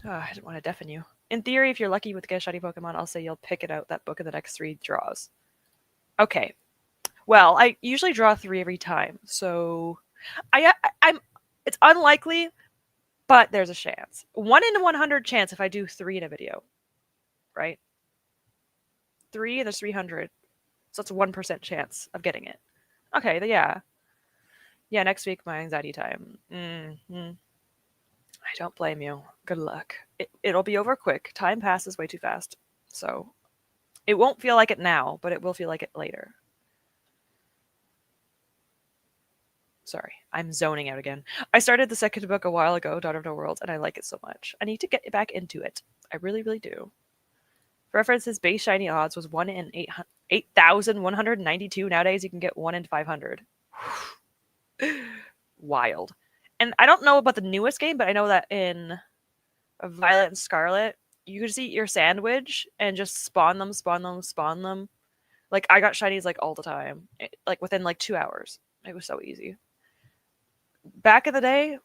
Oh, I didn't want to deafen you. In theory, if you're lucky with get a shiny Pokemon, I'll say you'll pick it out that book in the next 3 draws. Okay. Well, I usually draw 3 every time, so I'm. It's unlikely, but there's a chance. 1 in 100 chance if I do 3 in a video, right? 3 and there's 300, so it's a 1% chance of getting it. Okay, yeah, yeah. Next week, my anxiety time. I don't blame you. Good luck. It'll be over quick. Time passes way too fast, so it won't feel like it now, but it will feel like it later. Sorry, I'm zoning out again. I started the second book a while ago, Daughter of No Worlds, and I like it so much. I need to get back into it. I really, really do. For reference, his base shiny odds was 1 in 8,192. Nowadays, you can get 1 in 500. Wild. And I don't know about the newest game, but I know that in Violet and Scarlet, you just eat your sandwich and just spawn them, spawn them, spawn them. Like, I got shinies, like, all the time. Like, within, like, 2 hours. It was so easy. Back in the day,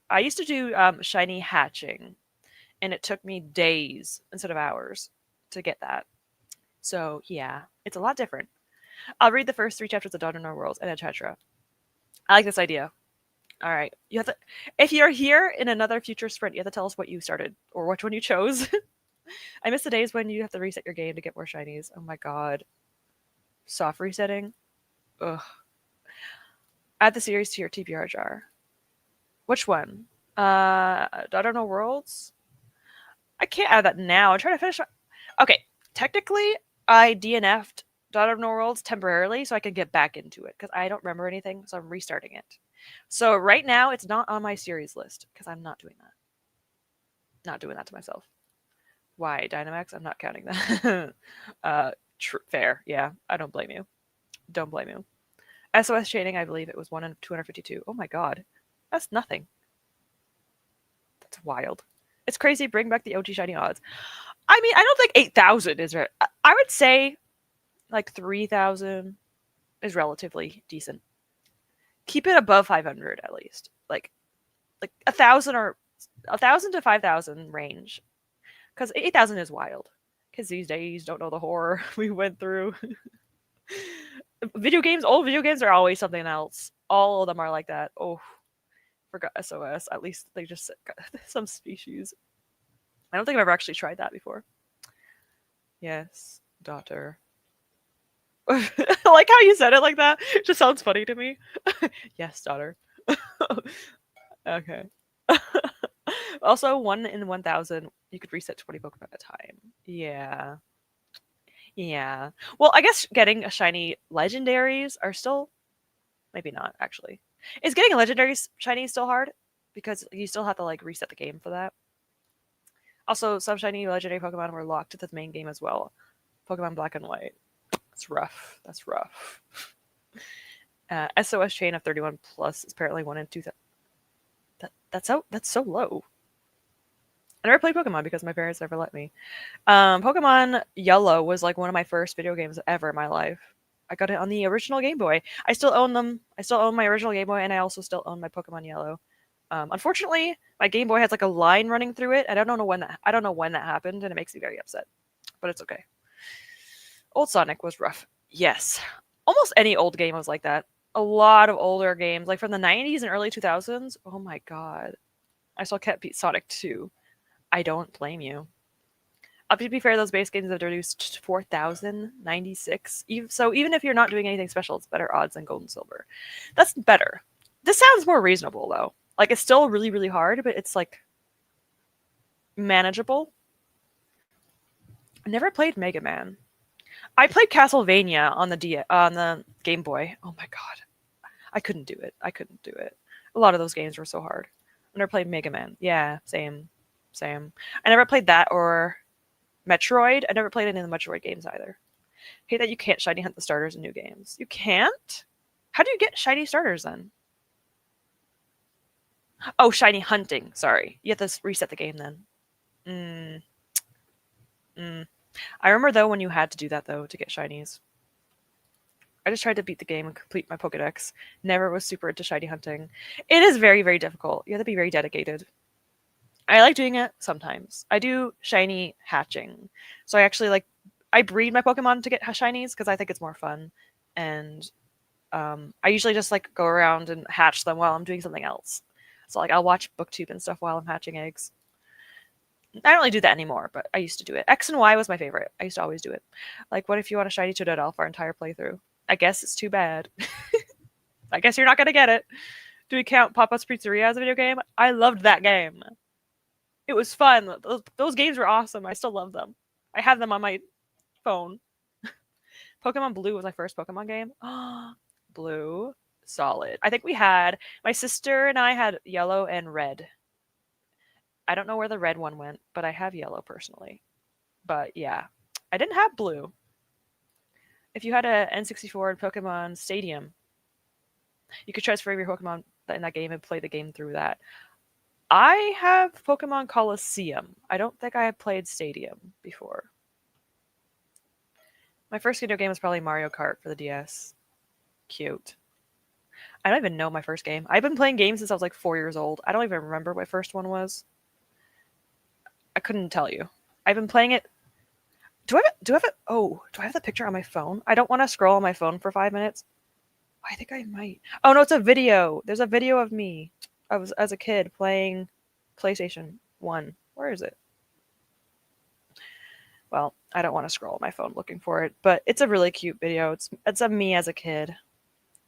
I used to do shiny hatching, and it took me days instead of hours to get that. So, yeah, it's a lot different. I'll read the first 3 chapters of Daughter of No Worlds and etc. I like this idea. All right. You have to, if you're here in another future sprint, you have to tell us what you started or which one you chose. I miss the days when you have to reset your game to get more shinies. Oh my god. Soft resetting. Ugh. Add the series to your TBR jar. Which one? Daughter of No Worlds? I can't add that now. I'm trying to finish. Okay. Technically, I DNF'd Daughter of No Worlds temporarily so I can get back into it because I don't remember anything, so I'm restarting it. So right now, it's not on my series list because I'm not doing that. Not doing that to myself. Why, Dynamax? I'm not counting that. Fair. Yeah, I don't blame you. Don't blame you. SOS chaining, I believe it was 1 in 252. Oh my god. That's nothing. That's wild. It's crazy. Bring back the OG shiny odds. I mean, I don't think 8,000 is right. I would say like 3,000 is relatively decent. Keep it above 500 at least. Like 1,000 or 1,000 to 5,000 range. Because 8,000 is wild. Because these days don't know the horror we went through. Old video games are always something else. All of them are like that. Oh, forgot SOS. At least they just got some species. I don't think I've ever actually tried that before. Yes, daughter. I like how you said it like that. It just sounds funny to me. Yes, daughter. Okay. Also, 1 in 1,000, you could reset 20 Pokemon at a time. Yeah. Yeah. Well, I guess getting a shiny legendaries are still maybe not actually. Is getting a legendary shiny still hard? Because you still have to like reset the game for that. Also, some shiny legendary Pokemon were locked to the main game as well. Pokemon Black and White. That's rough. That's rough. SOS chain of 31 plus is apparently 1 in 2,000. That's so low. I never played Pokemon because my parents never let me. Pokemon Yellow was like one of my first video games ever in my life. I got it on the original Game Boy. I still own them. I still own my original Game Boy, and I also still own my Pokemon Yellow. Unfortunately, my Game Boy has like a line running through it. I don't know when that happened, and it makes me very upset. But it's okay. Old Sonic was rough. Yes, almost any old game was like that. A lot of older games, like from the 90s and early 2000s. Oh my god, I still kept beat Sonic 2. I don't blame you. To be fair, those base games have reduced to 4,096. So even if you're not doing anything special, it's better odds than gold and silver. That's better. This sounds more reasonable, though. Like, it's still really, really hard, but it's, like, manageable. I never played Mega Man. I played Castlevania on the Game Boy. Oh my god. I couldn't do it. A lot of those games were so hard. I never played Mega Man. Yeah, same. I never played that or Metroid. I never played any of the Metroid games either. Hate that you can't shiny hunt the starters in new games. You can't? How do you get shiny starters then? Oh, shiny hunting. Sorry. You have to reset the game then. I remember though when you had to do that though to get shinies. I just tried to beat the game and complete my Pokedex. Never was super into shiny hunting. It is very, very difficult. You have to be very dedicated. I like doing it sometimes. I do shiny hatching. So I breed my Pokemon to get shinies because I think it's more fun. And I usually just like go around and hatch them while I'm doing something else. So like I'll watch BookTube and stuff while I'm hatching eggs. I don't really do that anymore, but I used to do it. X and Y was my favorite. I used to always do it. Like, what if you want a shiny Totodile for our entire playthrough? I guess it's too bad. I guess you're not gonna get it. Do we count Papa's Pizzeria as a video game? I loved that game. It was fun. Those games were awesome. I still love them. I have them on my phone. Pokemon Blue was my first Pokemon game. Blue. Solid. I think my sister and I had Yellow and Red. I don't know where the red one went, but I have Yellow personally. But yeah, I didn't have Blue. If you had a N64 and Pokemon Stadium, you could transfer your Pokemon in that game and play the game through that. I have Pokemon Coliseum. I don't think I have played Stadium before. My first video game was probably Mario Kart for the DS. Cute. I don't even know my first game. I've been playing games since I was like 4 years old. I don't even remember what my first one was. I couldn't tell you. I've been playing it. Do I have the picture on my phone? I don't want to scroll on my phone for 5 minutes. I think I might. Oh no, it's a video. There's a video of me. I was as a kid playing PlayStation 1. Where is it? Well, I don't want to scroll on my phone looking for it, but it's a really cute video. It's of me as a kid.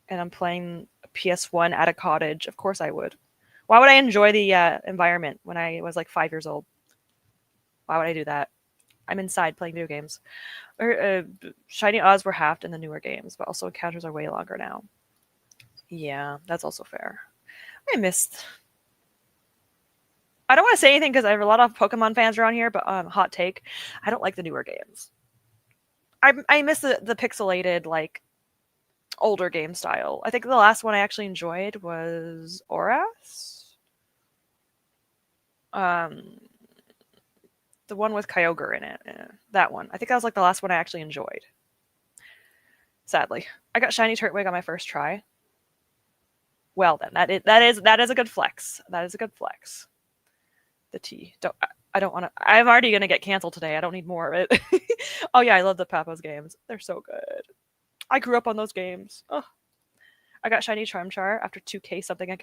And I'm playing PS1 at a cottage. Of course I would. Why would I enjoy the environment when I was like 5 years old? Why would I do that? I'm inside playing video games. Shiny odds were halved in the newer games, but also encounters are way longer now. Yeah, that's also fair. I don't want to say anything because I have a lot of Pokemon fans around here, but hot take, I don't like the newer games. I miss the pixelated, like, older game style. I think the last one I actually enjoyed was Oras. The one with Kyogre in it. That one. I think that was like the last one I actually enjoyed. Sadly. I got Shiny Turtwig on my first try. Well then, that is a good flex. That is a good flex. The T. I don't want to. I'm already gonna get canceled today. I don't need more of it. Oh yeah, I love the Papa's games. They're so good. I grew up on those games. Oh. I got Shiny Charmchar after 2K something.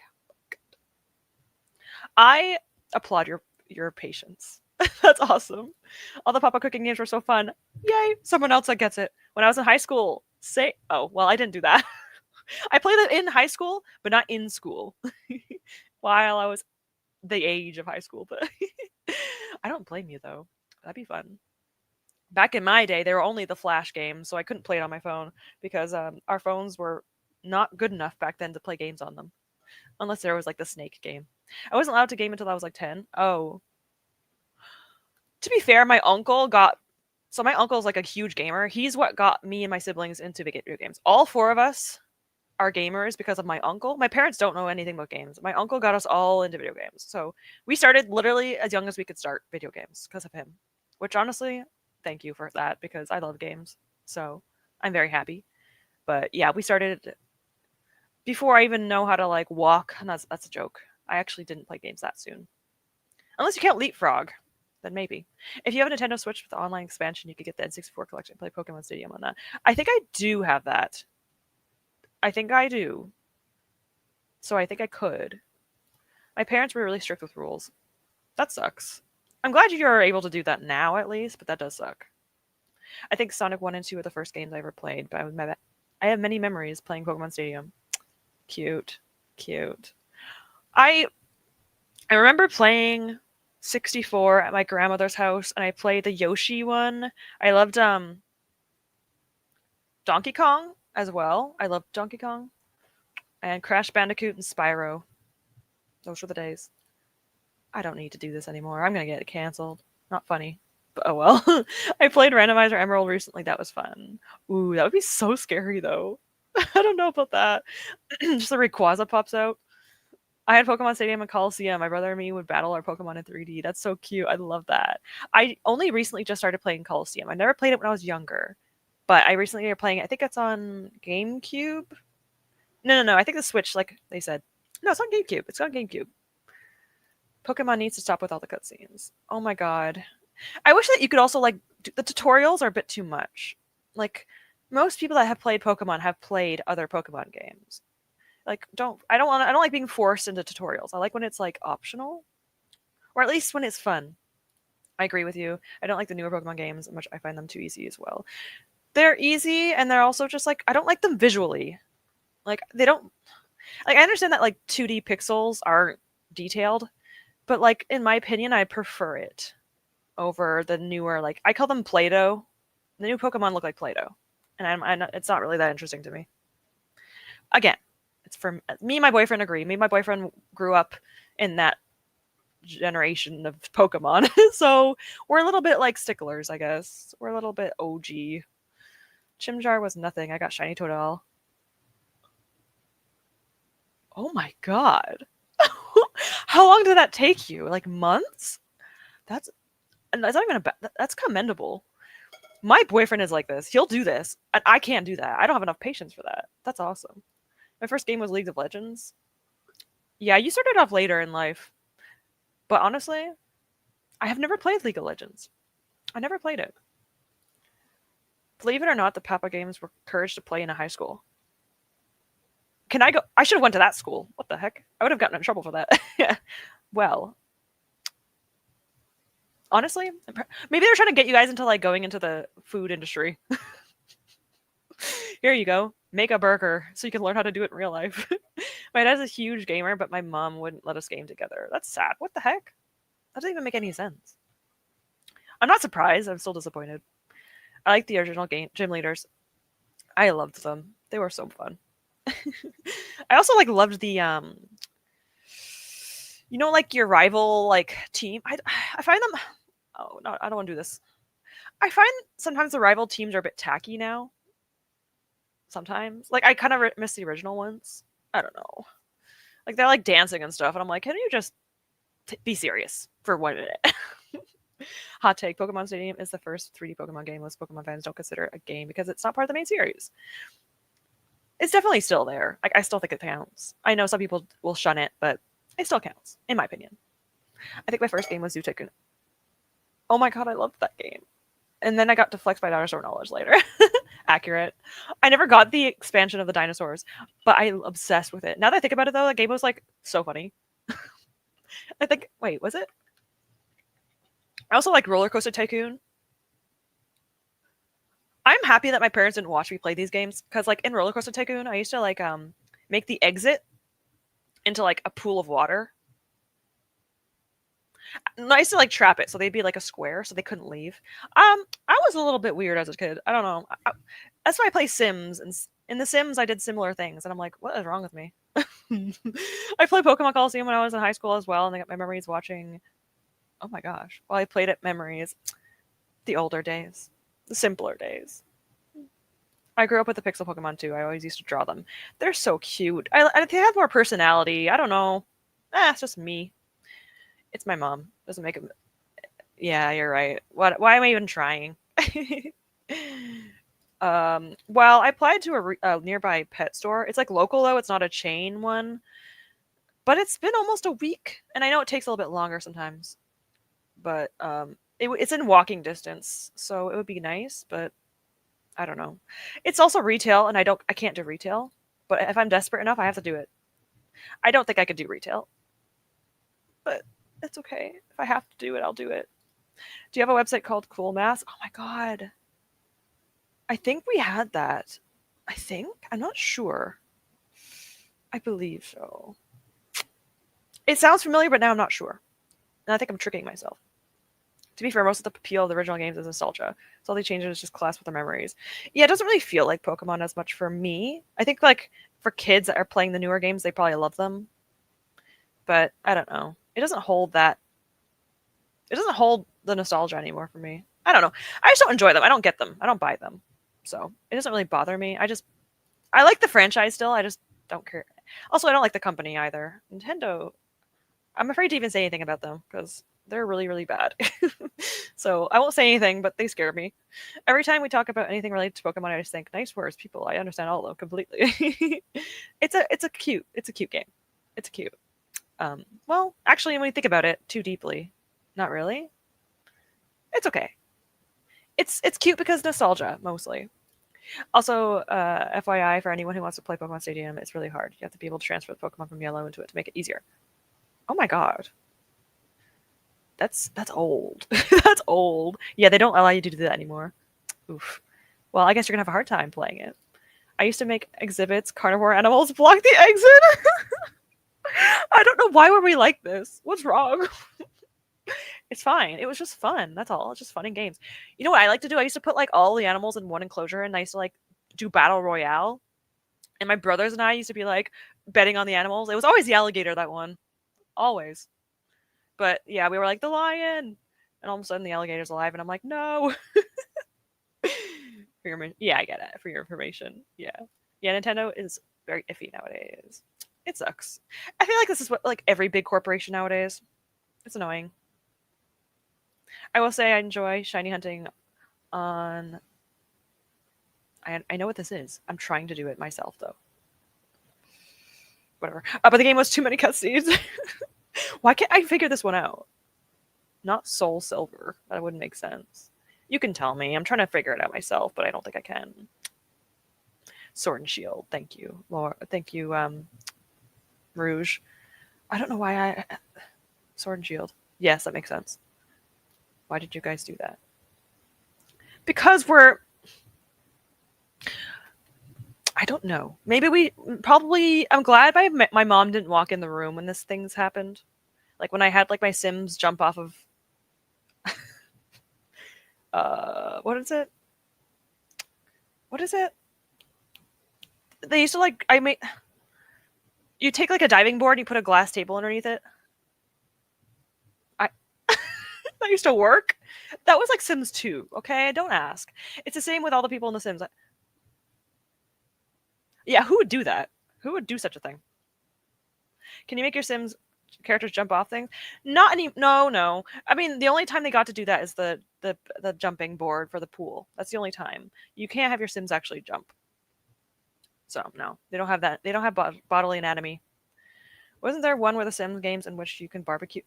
I applaud your patience. That's awesome. All the Papa cooking games were so fun. Yay! Someone else that gets it. When I was in high school, oh well, I didn't do that. I played it in high school, but not in school. While I was the age of high school, but I don't blame you though. That'd be fun. Back in my day, they were only the Flash games, so I couldn't play it on my phone because our phones were not good enough back then to play games on them, unless there was like the Snake game. I wasn't allowed to game until I was like 10. Oh, to be fair, my uncle's like a huge gamer. He's what got me and my siblings into video games. All four of us are gamers because of my uncle. My parents don't know anything about games. My uncle got us all into video games. So we started literally as young as we could start video games because of him. Which honestly, thank you for that because I love games. So I'm very happy. But yeah, we started before I even know how to like walk, and that's a joke. I actually didn't play games that soon. Unless you can't leapfrog, then maybe. If you have a Nintendo Switch with the online expansion, you could get the N64 collection and play Pokemon Stadium on that. I think I do have that. I think I do. So I think I could. My parents were really strict with rules. That sucks. I'm glad you're able to do that now at least, but that does suck. I think Sonic 1 and 2 are the first games I ever played, but I have many memories playing Pokemon Stadium. Cute. Cute. I remember playing 64 at my grandmother's house, and I played the Yoshi one. I loved Donkey Kong as well. I loved Donkey Kong. And Crash Bandicoot and Spyro. Those were the days. I don't need to do this anymore. I'm going to get it canceled. Not funny. But oh well. I played Randomizer Emerald recently. That was fun. Ooh, that would be so scary though. I don't know about that. Just the Rayquaza pops out. I had Pokemon Stadium and Coliseum. My brother and me would battle our Pokemon in 3D. That's so cute. I love that. I only recently just started playing Coliseum. I never played it when I was younger. But I recently started playing it. I think it's on GameCube. No. I think the Switch, like they said. No, it's on GameCube. It's on GameCube. Pokemon needs to stop with all the cutscenes. Oh my god. I wish that you could also, like, the tutorials are a bit too much. Like, most people that have played Pokemon have played other Pokemon games. Like, I don't like being forced into tutorials. I like when it's, like, optional. Or at least when it's fun. I agree with you. I don't like the newer Pokemon games much. I find them too easy as well. They're easy, and they're also just, like, I don't like them visually. Like, they don't... Like, I understand that, like, 2D pixels are detailed, but, like, in my opinion, I prefer it over the newer, like, I call them Play-Doh. The new Pokemon look like Play-Doh, and it's not really that interesting to me. Again, it's for me and my boyfriend agree. Me and my boyfriend grew up in that generation of Pokemon, so we're a little bit like sticklers, I guess. We're a little bit OG. Chimchar was nothing. I got Shiny Totodile. Oh my god. How long did that take you? Like months? That's not even that's commendable. My boyfriend is like this. He'll do this, and I can't do that. I don't have enough patience for that. That's awesome. My first game was League of Legends. Yeah, you started off later in life. But honestly, I have never played League of Legends. I never played it. Believe it or not, the Papa games were encouraged to play in a high school. Can I go? I should have went to that school. What the heck? I would have gotten in trouble for that. Yeah. Well, honestly, maybe they're trying to get you guys into like going into the food industry. Here you go. Make a burger so you can learn how to do it in real life. My dad's a huge gamer, but my mom wouldn't let us game together. That's sad. What the heck? That doesn't even make any sense. I'm not surprised. I'm still disappointed. I like the original gym leaders. I loved them. They were so fun. I also like loved the like your rival like team. I find them. Oh no, I don't want to do this. I find sometimes the rival teams are a bit tacky now. Sometimes, like I kind of miss the original ones. I don't know. Like they're like dancing and stuff, and I'm like, can you just be serious for 1 minute? Hot take: Pokemon Stadium is the first 3D Pokemon game most Pokemon fans don't consider a game because it's not part of the main series. It's definitely still there. Like I still think it counts. I know some people will shun it, but it still counts, in my opinion. I think my first game was Zoo Tycoon. Oh my god, I loved that game. And then I got to Flex by Dinosaur Knowledge later. Accurate. I never got the expansion of the dinosaurs, but I'm obsessed with it. Now that I think about it, though, that game was like so funny. I think. Wait, was it? I also like Roller Coaster Tycoon. I'm happy that my parents didn't watch me play these games because, like, in Roller Coaster Tycoon, I used to like make the exit into like a pool of water. I used to like trap it so they'd be like a square so they couldn't leave. I was a little bit weird as a kid. I don't know. That's why I play Sims, and in The Sims I did similar things, and I'm like, what is wrong with me? I played Pokemon Coliseum when I was in high school as well, and I got my memories watching. Oh my gosh! Well, I played it memories, the older days, the simpler days. I grew up with the Pixel Pokemon too. I always used to draw them. They're so cute. They have more personality. I don't know. It's just me. It's my mom. Doesn't make it. Yeah, you're right. What? Why am I even trying? Well, I applied to a nearby pet store. It's like local though. It's not a chain one. But it's been almost a week, and I know it takes a little bit longer sometimes. But it's in walking distance, so it would be nice. But I don't know. It's also retail, and I can't do retail. But if I'm desperate enough, I have to do it. I don't think I could do retail, but it's okay. If I have to do it, I'll do it. Do you have a website called Cool Math? Oh my god. I think we had that. I think? I'm not sure. I believe so. It sounds familiar, but now I'm not sure. And I think I'm tricking myself. To be fair, most of the appeal of the original games is nostalgia. So all they change is just class with their memories. Yeah, it doesn't really feel like Pokemon as much for me. I think like for kids that are playing the newer games, they probably love them. But I don't know. It doesn't hold that. It doesn't hold the nostalgia anymore for me. I don't know. I just don't enjoy them. I don't get them. I don't buy them. So it doesn't really bother me. I like the franchise still. I just don't care. Also, I don't like the company either. Nintendo. I'm afraid to even say anything about them because they're really, really bad. So I won't say anything, but they scare me. Every time we talk about anything related to Pokemon, I just think nice words, people. I understand all of them completely. It's a cute game. It's cute. Well, actually, when we think about it too deeply, not really. It's okay. It's cute because nostalgia mostly. Also, FYI, for anyone who wants to play Pokemon Stadium, it's really hard. You have to be able to transfer the Pokemon from Yellow into it to make it easier. Oh my god. That's old. That's old. Yeah, they don't allow you to do that anymore. Oof. Well, I guess you're gonna have a hard time playing it. I used to make exhibits, carnivore animals block the exit. I don't know why were we like this. What's wrong? It's fine. It was just fun. That's all. It's just fun and games. You know what I like to do? I used to put like all the animals in one enclosure, and I used to like do battle royale. And my brothers and I used to be like betting on the animals. It was always the alligator that won, always. But yeah, we were like the lion, and all of a sudden the alligator's alive, and I'm like, no. Yeah, I get it. For your information, yeah, yeah. Nintendo is very iffy nowadays. It sucks. I feel like this is what like every big corporation nowadays. It's annoying. I will say I enjoy shiny hunting on. I know what this is. I'm trying to do it myself though. Whatever. But the game was too many cutscenes. Why can't I figure this one out? Not Soul Silver. That wouldn't make sense. You can tell me. I'm trying to figure it out myself, but I don't think I can. Sword and Shield. Thank you, Laura. Thank you, Rouge. I don't know why I. Sword and Shield. Yes, that makes sense. Why did you guys do that? Because we're. I don't know. Maybe we probably. I'm glad my mom didn't walk in the room when this things happened. Like when I had like my Sims jump off of. What is it? What is it? They used to like. I made. You take like a diving board and you put a glass table underneath it. That used to work. That was like Sims 2, okay? Don't ask. It's the same with all the people in The Sims. Yeah, who would do that? Who would do such a thing? Can you make your Sims characters jump off things? Not any. No, no. I mean, the only time they got to do that is the jumping board for the pool. That's the only time. You can't have your Sims actually jump. So no, they don't have that. They don't have bodily anatomy. Wasn't there one with the Sims games in which you can barbecue?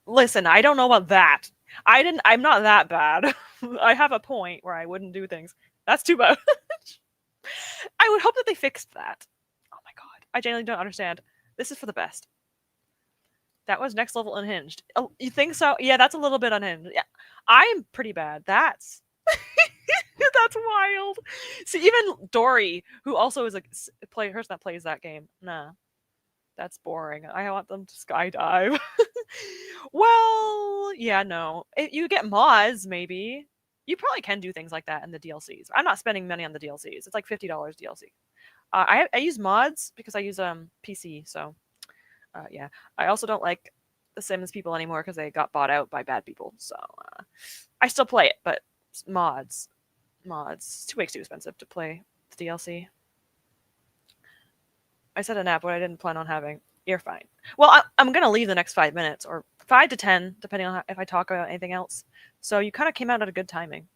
Listen, I don't know about that. I'm not that bad. I have a point where I wouldn't do things. That's too much. I would hope that they fixed that. Oh my god. I genuinely don't understand. This is for the best. That was next level unhinged. Oh, you think so? Yeah, that's a little bit unhinged. Yeah, I'm pretty bad. That's that's wild. See, even Dory, who also is a person that plays that game, nah, that's boring. I want them to skydive. Well, yeah, no. If you get mods, maybe. You probably can do things like that in the DLCs. I'm not spending money on the DLCs. It's like $50 DLC. I use mods because I use PC, so yeah. I also don't like the Sims people anymore because they got bought out by bad people. So I still play it, but mods, it's too expensive to play the DLC. I said a nap, what I didn't plan on having. You're fine. Well, I'm gonna leave the next 5 minutes, or 5 to 10, depending on if I talk about anything else. So you kind of came out at a good timing.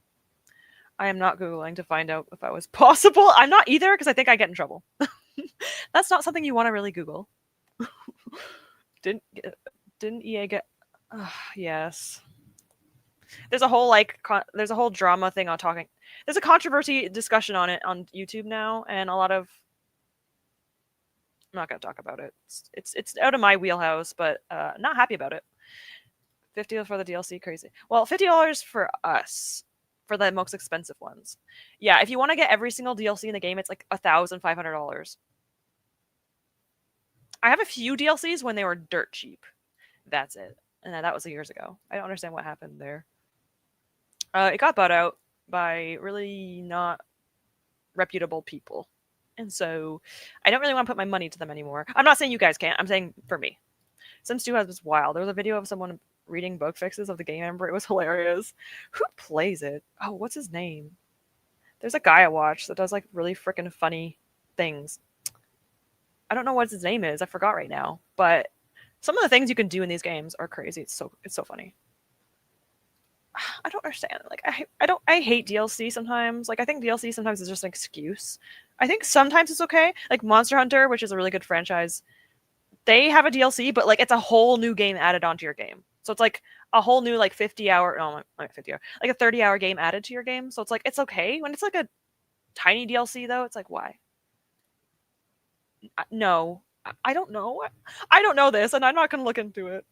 I am not googling to find out if I was possible. I'm not either because I think I get in trouble. That's not something you want to really Google. Didn't EA get? Yes. There's a whole there's a whole drama thing on talking. There's a controversy discussion on it on YouTube now, and a lot of. I'm not gonna talk about it. It's out of my wheelhouse, but not happy about it. $50 for the DLC, crazy. Well, $50 for us, for the most expensive ones. Yeah, if you want to get every single DLC in the game, it's like $1,500. I have a few DLCs when they were dirt cheap. That's it, and that was years ago. I don't understand what happened there. It got bought out by really not reputable people. And so I don't really want to put my money to them anymore. I'm not saying you guys can't. I'm saying for me. Sims 2 was wild. There was a video of someone reading bug fixes of the game. I remember it was hilarious. Who plays it? Oh, what's his name? There's a guy I watch that does like really freaking funny things. I don't know what his name is. I forgot right now. But some of the things you can do in these games are crazy. It's so funny. I don't understand. Like I hate DLC sometimes. Like I think DLC sometimes is just an excuse. I think sometimes it's okay. Like Monster Hunter, which is a really good franchise, they have a DLC, but like it's a whole new game added onto your game. So it's like a whole new like 50-hour, no, not 50-hour, like a 30-hour game added to your game. So it's like it's okay. When it's like a tiny DLC though, it's like why? No, I don't know. I don't know this, and I'm not gonna look into it.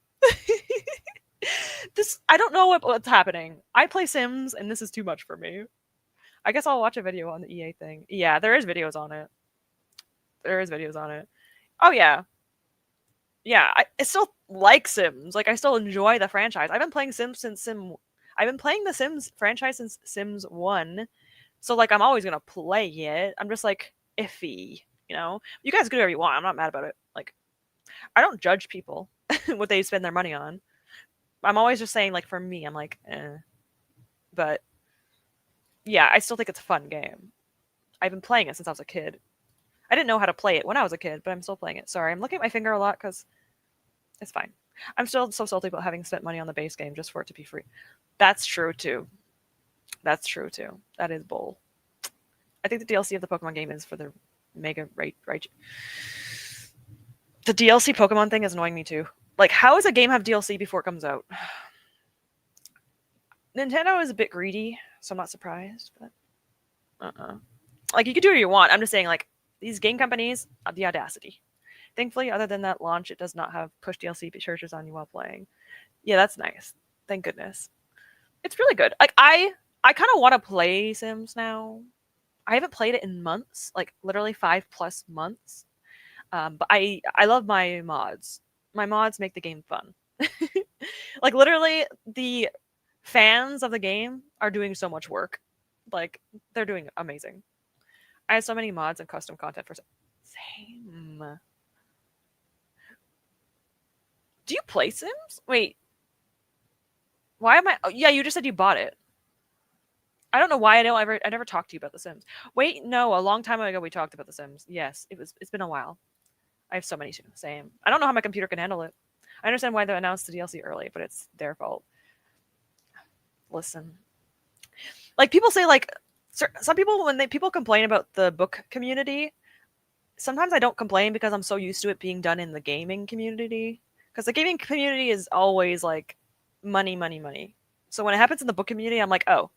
I don't know what's happening. I play Sims, and this is too much for me. I guess I'll watch a video on the EA thing. Yeah, there is videos on it. There is videos on it. Oh yeah, yeah. I still like Sims. Like I still enjoy the franchise. I've been playing Sims since I've been playing the Sims franchise since Sims 1. So like I'm always gonna play it. I'm just like iffy. You know, you guys can do whatever you want. I'm not mad about it. Like I don't judge people what they spend their money on. I'm always just saying, like, for me, I'm like, eh. But, yeah, I still think it's a fun game. I've been playing it since I was a kid. I didn't know how to play it when I was a kid, but I'm still playing it. Sorry, I'm looking at my finger a lot because it's fine. I'm still so salty about having spent money on the base game just for it to be free. That's true, too. That's true, too. That is bull. I think the DLC of the Pokemon game is for the Mega right. The DLC Pokemon thing is annoying me, too. Like, how does a game have DLC before it comes out? Nintendo is a bit greedy, so I'm not surprised. But like, you can do what you want. I'm just saying, like, these game companies have the audacity. Thankfully, other than that launch, it does not have push DLC searches on you while playing. Yeah, that's nice. Thank goodness. It's really good. Like, I kind of want to play Sims now. I haven't played it in months, like literally 5+ months. But I love my mods. My mods make the game fun. Like literally the fans of the game are doing so much work. Like they're doing amazing. I have so many mods and custom content for same. Do you play Sims? Wait. Why am I oh, yeah, you just said you bought it. I don't know why I never talked to you about The Sims. Wait, no, a long time ago we talked about The Sims. Yes, it's been a while. I have so many too. Same. I don't know how my computer can handle it. I understand why they announced the DLC early, but it's their fault. Listen. Like people say like some people when people complain about the book community, sometimes I don't complain because I'm so used to it being done in the gaming community. Because the gaming community is always like money, money, money. So when it happens in the book community, I'm like, oh,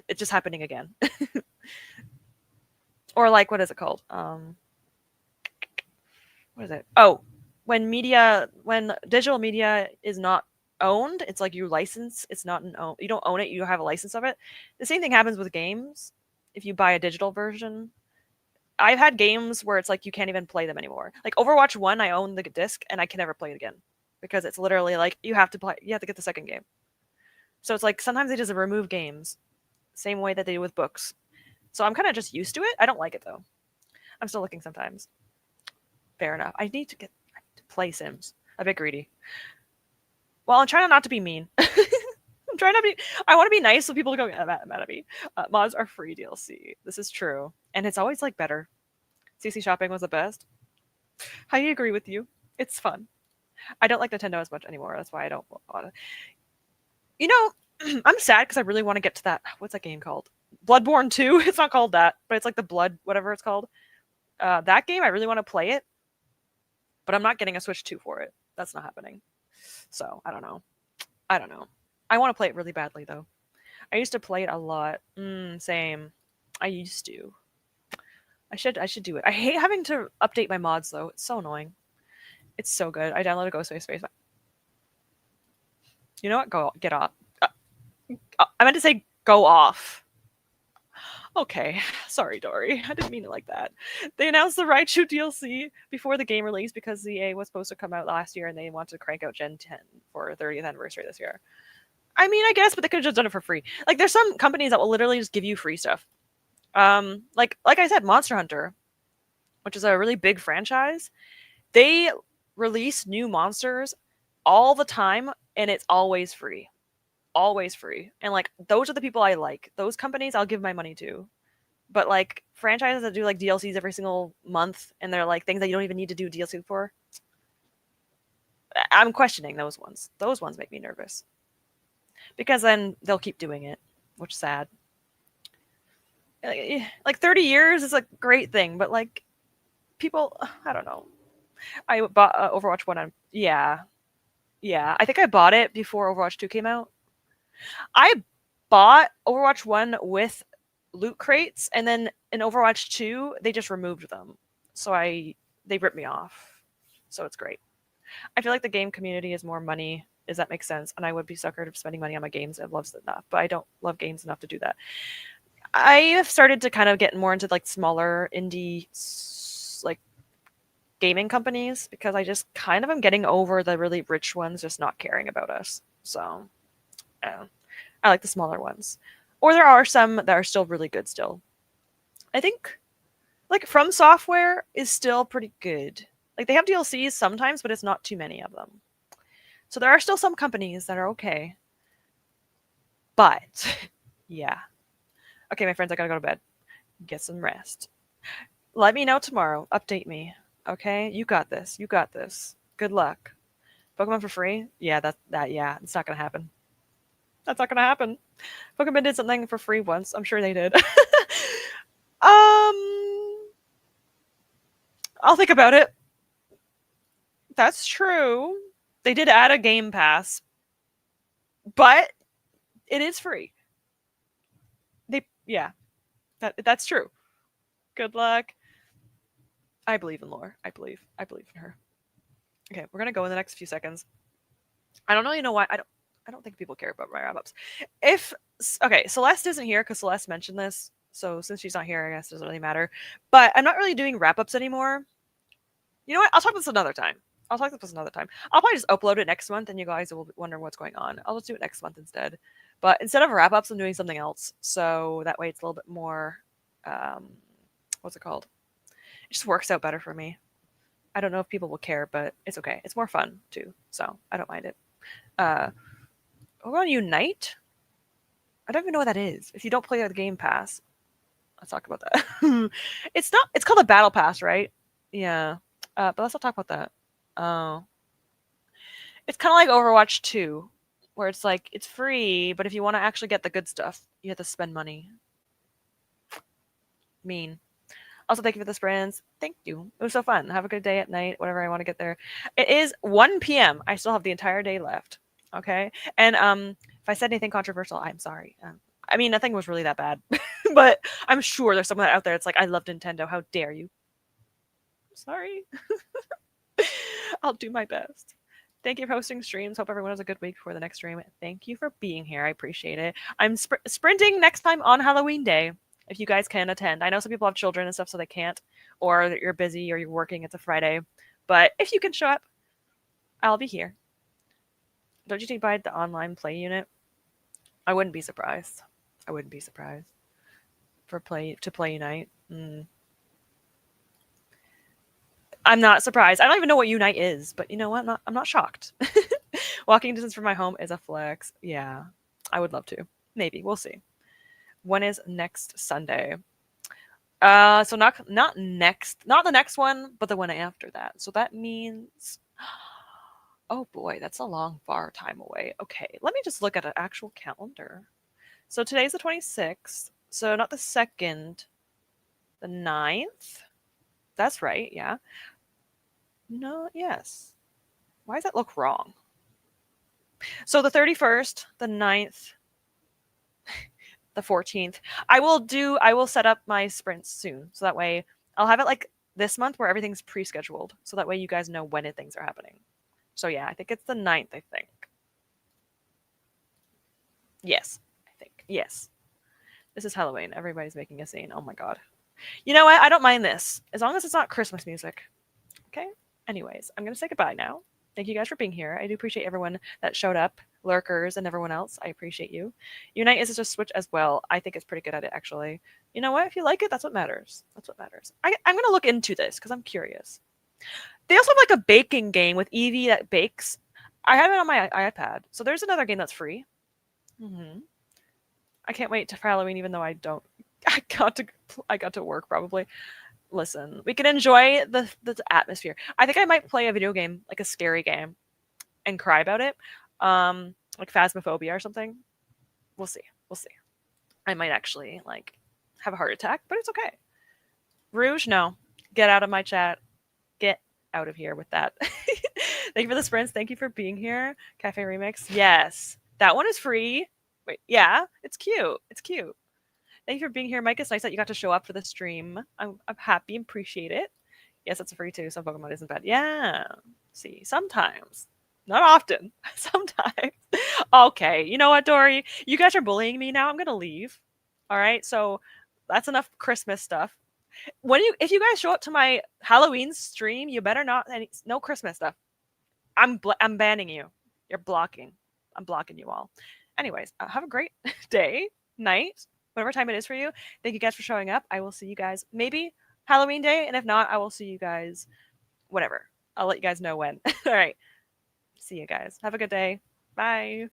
it's just happening again. Or like, what is it called? what is it? Oh, when digital media is not owned, it's like you license. It's not an own. You don't own it. You don't have a license of it. The same thing happens with games. If you buy a digital version, I've had games where it's like you can't even play them anymore. Like Overwatch 1, I own the disc and I can never play it again because it's literally like you have to play, you have to get the second game. So it's like sometimes they just remove games, same way that they do with books. So I'm kind of just used to it. I don't like it though. I'm still looking sometimes. Fair enough. I need to get to play Sims. A bit greedy. Well, I'm trying not to be mean. I'm trying not to be. I want to be nice so people go mad at me. Mods are free DLC. This is true, and it's always like better. CC shopping was the best. I agree with you. It's fun. I don't like Nintendo as much anymore. That's why I don't want to. You know, I'm sad because I really want to get to that. What's that game called? Bloodborne 2. It's not called that, but it's like the Blood, whatever it's called. That game, I really want to play it, but I'm not getting a Switch 2 for it. That's not happening. So I don't know. I don't know. I want to play it really badly though. I used to play it a lot. Same. I used to. I should do it. I hate having to update my mods though. It's so annoying. It's so good. I downloaded Ghostface. You know what? Go get off. I meant to say go off. Okay, sorry, Dory. I didn't mean it like that. They announced the Raichu DLC before the game release because the A was supposed to come out last year and they wanted to crank out Gen 10 for 30th anniversary this year. I mean, I guess, but they could have just done it for free. Like, there's some companies that will literally just give you free stuff. Like I said, Monster Hunter, which is a really big franchise, they release new monsters all the time, and it's always free. Always free. And like those are the people I like. Those companies I'll give my money to. But like franchises that do like DLCs every single month and they're like things that you don't even need to do DLC for, I'm questioning those ones. Those ones make me nervous. Because then they'll keep doing it, which is sad. Like 30 years is a great thing, but like people, I don't know. I bought Overwatch 1 on, yeah. Yeah, I think I bought it before Overwatch 2 came out. I bought Overwatch 1 with loot crates, and then in Overwatch 2, they just removed them. So they ripped me off. So it's great. I feel like the game community is more money. Does that make sense? And I would be suckered of spending money on my games. I love it enough, but I don't love games enough to do that. I have started to kind of get more into like smaller indie like gaming companies because I just kind of am getting over the really rich ones just not caring about us. So I like the smaller ones. Or there are some that are still really good still. I think like From Software is still pretty good. Like they have DLCs sometimes, but it's not too many of them. So there are still some companies that are okay. But yeah. Okay, my friends, I gotta go to bed. Get some rest. Let me know tomorrow. Update me. Okay? You got this. You got this. Good luck. Pokemon for free? Yeah, yeah, it's not gonna happen. That's not gonna happen. Pokemon did something for free once. I'm sure they did. I'll think about it. That's true. They did add a Game Pass, but it is free. Yeah, that's true. Good luck. I believe in Lore. I believe in her. Okay, we're gonna go in the next few seconds. I don't really know why. I don't think people care about my wrap ups. Okay, Celeste isn't here because Celeste mentioned this. So since she's not here, I guess it doesn't really matter. But I'm not really doing wrap ups anymore. You know what? I'll talk about this another time. I'll probably just upload it next month and you guys will wonder what's going on. I'll just do it next month instead. But instead of wrap ups, I'm doing something else. So that way it's a little bit more, what's it called? It just works out better for me. I don't know if people will care, but it's okay. It's more fun too. So I don't mind it. We're on Unite? I don't even know what that is. If you don't play the Game Pass, let's talk about that. It's called a Battle Pass, right? Yeah. But let's not talk about that. Oh. It's kind of like Overwatch 2, where it's like, it's free, but if you want to actually get the good stuff, you have to spend money. Mean. Also, thank you for the sprints. Thank you. It was so fun. Have a good day at night, whatever I want to get there. It is 1 p.m. I still have the entire day left. Okay? And if I said anything controversial, I'm sorry. I mean, nothing was really that bad. But I'm sure there's someone out there that's like, I love Nintendo. How dare you? Sorry. I'll do my best. Thank you for hosting streams. Hope everyone has a good week before the next stream. Thank you for being here. I appreciate it. I'm sprinting next time on Halloween Day if you guys can attend. I know some people have children and stuff, so they can't, or that you're busy or you're working. It's a Friday. But if you can show up, I'll be here. Don't you think by the online play unit? I wouldn't be surprised. I wouldn't be surprised for play unite. I'm not surprised. I don't even know what unite is, but you know what? I'm not shocked. Walking distance from my home is a flex. Yeah, I would love to. Maybe we'll see. When is next Sunday? So not the next one, but the one after that. So that means, oh boy, that's a long far time away. Okay, let me just look at an actual calendar. So today's the 26th. So not the 2nd, the 9th. That's right, yeah. No, yes. Why does that look wrong? So the 31st, the 9th, the 14th. I will set up my sprints soon. So that way I'll have it like this month where everything's pre-scheduled. So that way you guys know when things are happening. So yeah, I think it's the 9th, I think. Yes, I think. Yes. This is Halloween. Everybody's making a scene. Oh my god. You know what? I don't mind this. As long as it's not Christmas music. Okay? Anyways, I'm going to say goodbye now. Thank you guys for being here. I do appreciate everyone that showed up, lurkers and everyone else. I appreciate you. Unite is just Switch as well. I think it's pretty good at it, actually. You know what? If you like it, that's what matters. That's what matters. I'm going to look into this because I'm curious. They also have like a baking game with Evie that bakes. I have it on my iPad. So there's another game that's free. I can't wait for Halloween, even though I don't. I got to work probably. Listen, we can enjoy the atmosphere. I think I might play a video game, like a scary game, and cry about it, like Phasmophobia or something. We'll see. We'll see. I might actually like have a heart attack, but it's okay. Rouge, no, get out of my chat. Get out of here with that. Thank you for the sprints. Thank you for being here. Cafe Remix. Yes, that one is free. Wait, yeah, it's cute. It's cute. Thank you for being here, Mike. It's nice that you got to show up for the stream. I'm happy and appreciate it. Yes, it's free too. Some Pokemon isn't bad. Yeah. See, sometimes. Not often. Sometimes. Okay. You know what, Dory? You guys are bullying me now. I'm gonna leave. All right. So that's enough Christmas stuff. If you guys show up to my Halloween stream, you better not no Christmas stuff. I'm banning you. You're blocking. I'm blocking you all. Anyways, have a great day, night, whatever time it is for you. Thank you guys for showing up. I will see you guys maybe Halloween Day, and if not, I will see you guys whatever. I'll let you guys know when. All right. See you guys. Have a good day. Bye.